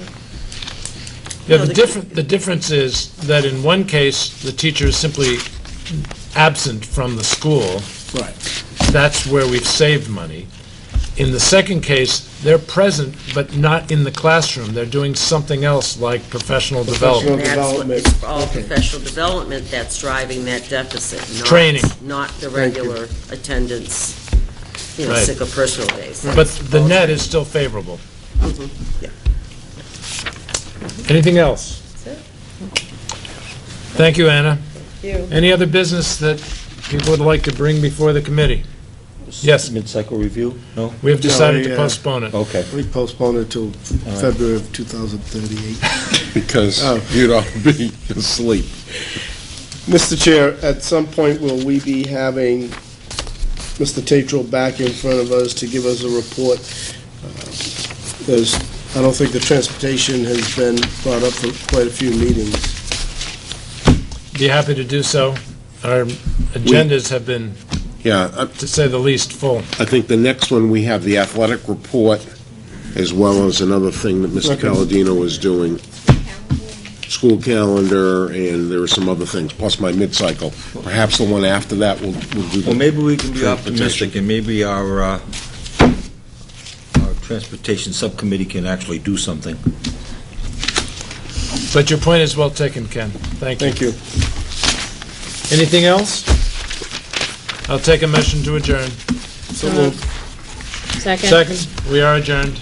[SPEAKER 2] yeah,
[SPEAKER 12] No,
[SPEAKER 2] the difference is that in one case, the teacher is simply absent from the school.
[SPEAKER 5] Right.
[SPEAKER 2] That's where we've saved money. In the second case, they're present, but not in the classroom. They're doing something else like professional development.
[SPEAKER 12] That's what-
[SPEAKER 5] development.
[SPEAKER 12] It's all
[SPEAKER 5] Okay.
[SPEAKER 12] professional development that's driving that deficit, not...
[SPEAKER 2] Training.
[SPEAKER 12] Not the
[SPEAKER 5] Thank you.
[SPEAKER 12] regular attendance,
[SPEAKER 2] Right.
[SPEAKER 12] sick or personal days.
[SPEAKER 2] But the net is still favorable.
[SPEAKER 12] Yeah.
[SPEAKER 2] Anything else?
[SPEAKER 12] That's
[SPEAKER 2] Thank you, Anna.
[SPEAKER 12] You.
[SPEAKER 2] Any other business that people would like to bring before the committee? Yes.
[SPEAKER 4] Mid-cycle review? No?
[SPEAKER 2] We have decided to
[SPEAKER 5] yeah.
[SPEAKER 2] postpone it.
[SPEAKER 4] Okay.
[SPEAKER 5] We postponed it till February of 2038.
[SPEAKER 1] Because
[SPEAKER 5] Oh.
[SPEAKER 1] you'd all be asleep.
[SPEAKER 5] Mr. Chair, at some point, will we be having Mr. Tatro back in front of us to give us a report? I don't think the transportation has been brought up for quite a few meetings.
[SPEAKER 2] Be happy to do so. Our agendas have been,
[SPEAKER 1] Yeah,
[SPEAKER 2] to say the least, full.
[SPEAKER 1] I think the next one, we have the athletic report, as well as another thing that Mr.
[SPEAKER 5] Okay.
[SPEAKER 1] Palladino is doing. School calendar, and there are some other things, plus my mid-cycle. Perhaps the one after that will do
[SPEAKER 4] Well,
[SPEAKER 1] the...
[SPEAKER 4] maybe we can be
[SPEAKER 1] Transportation.
[SPEAKER 4] optimistic, and maybe our transportation subcommittee can actually do something.
[SPEAKER 2] But your point is well taken, Ken. Thank you.
[SPEAKER 5] Thank you.
[SPEAKER 2] Anything else? I'll take a motion to adjourn.
[SPEAKER 5] So moved.
[SPEAKER 6] Second?
[SPEAKER 2] Second, we are adjourned.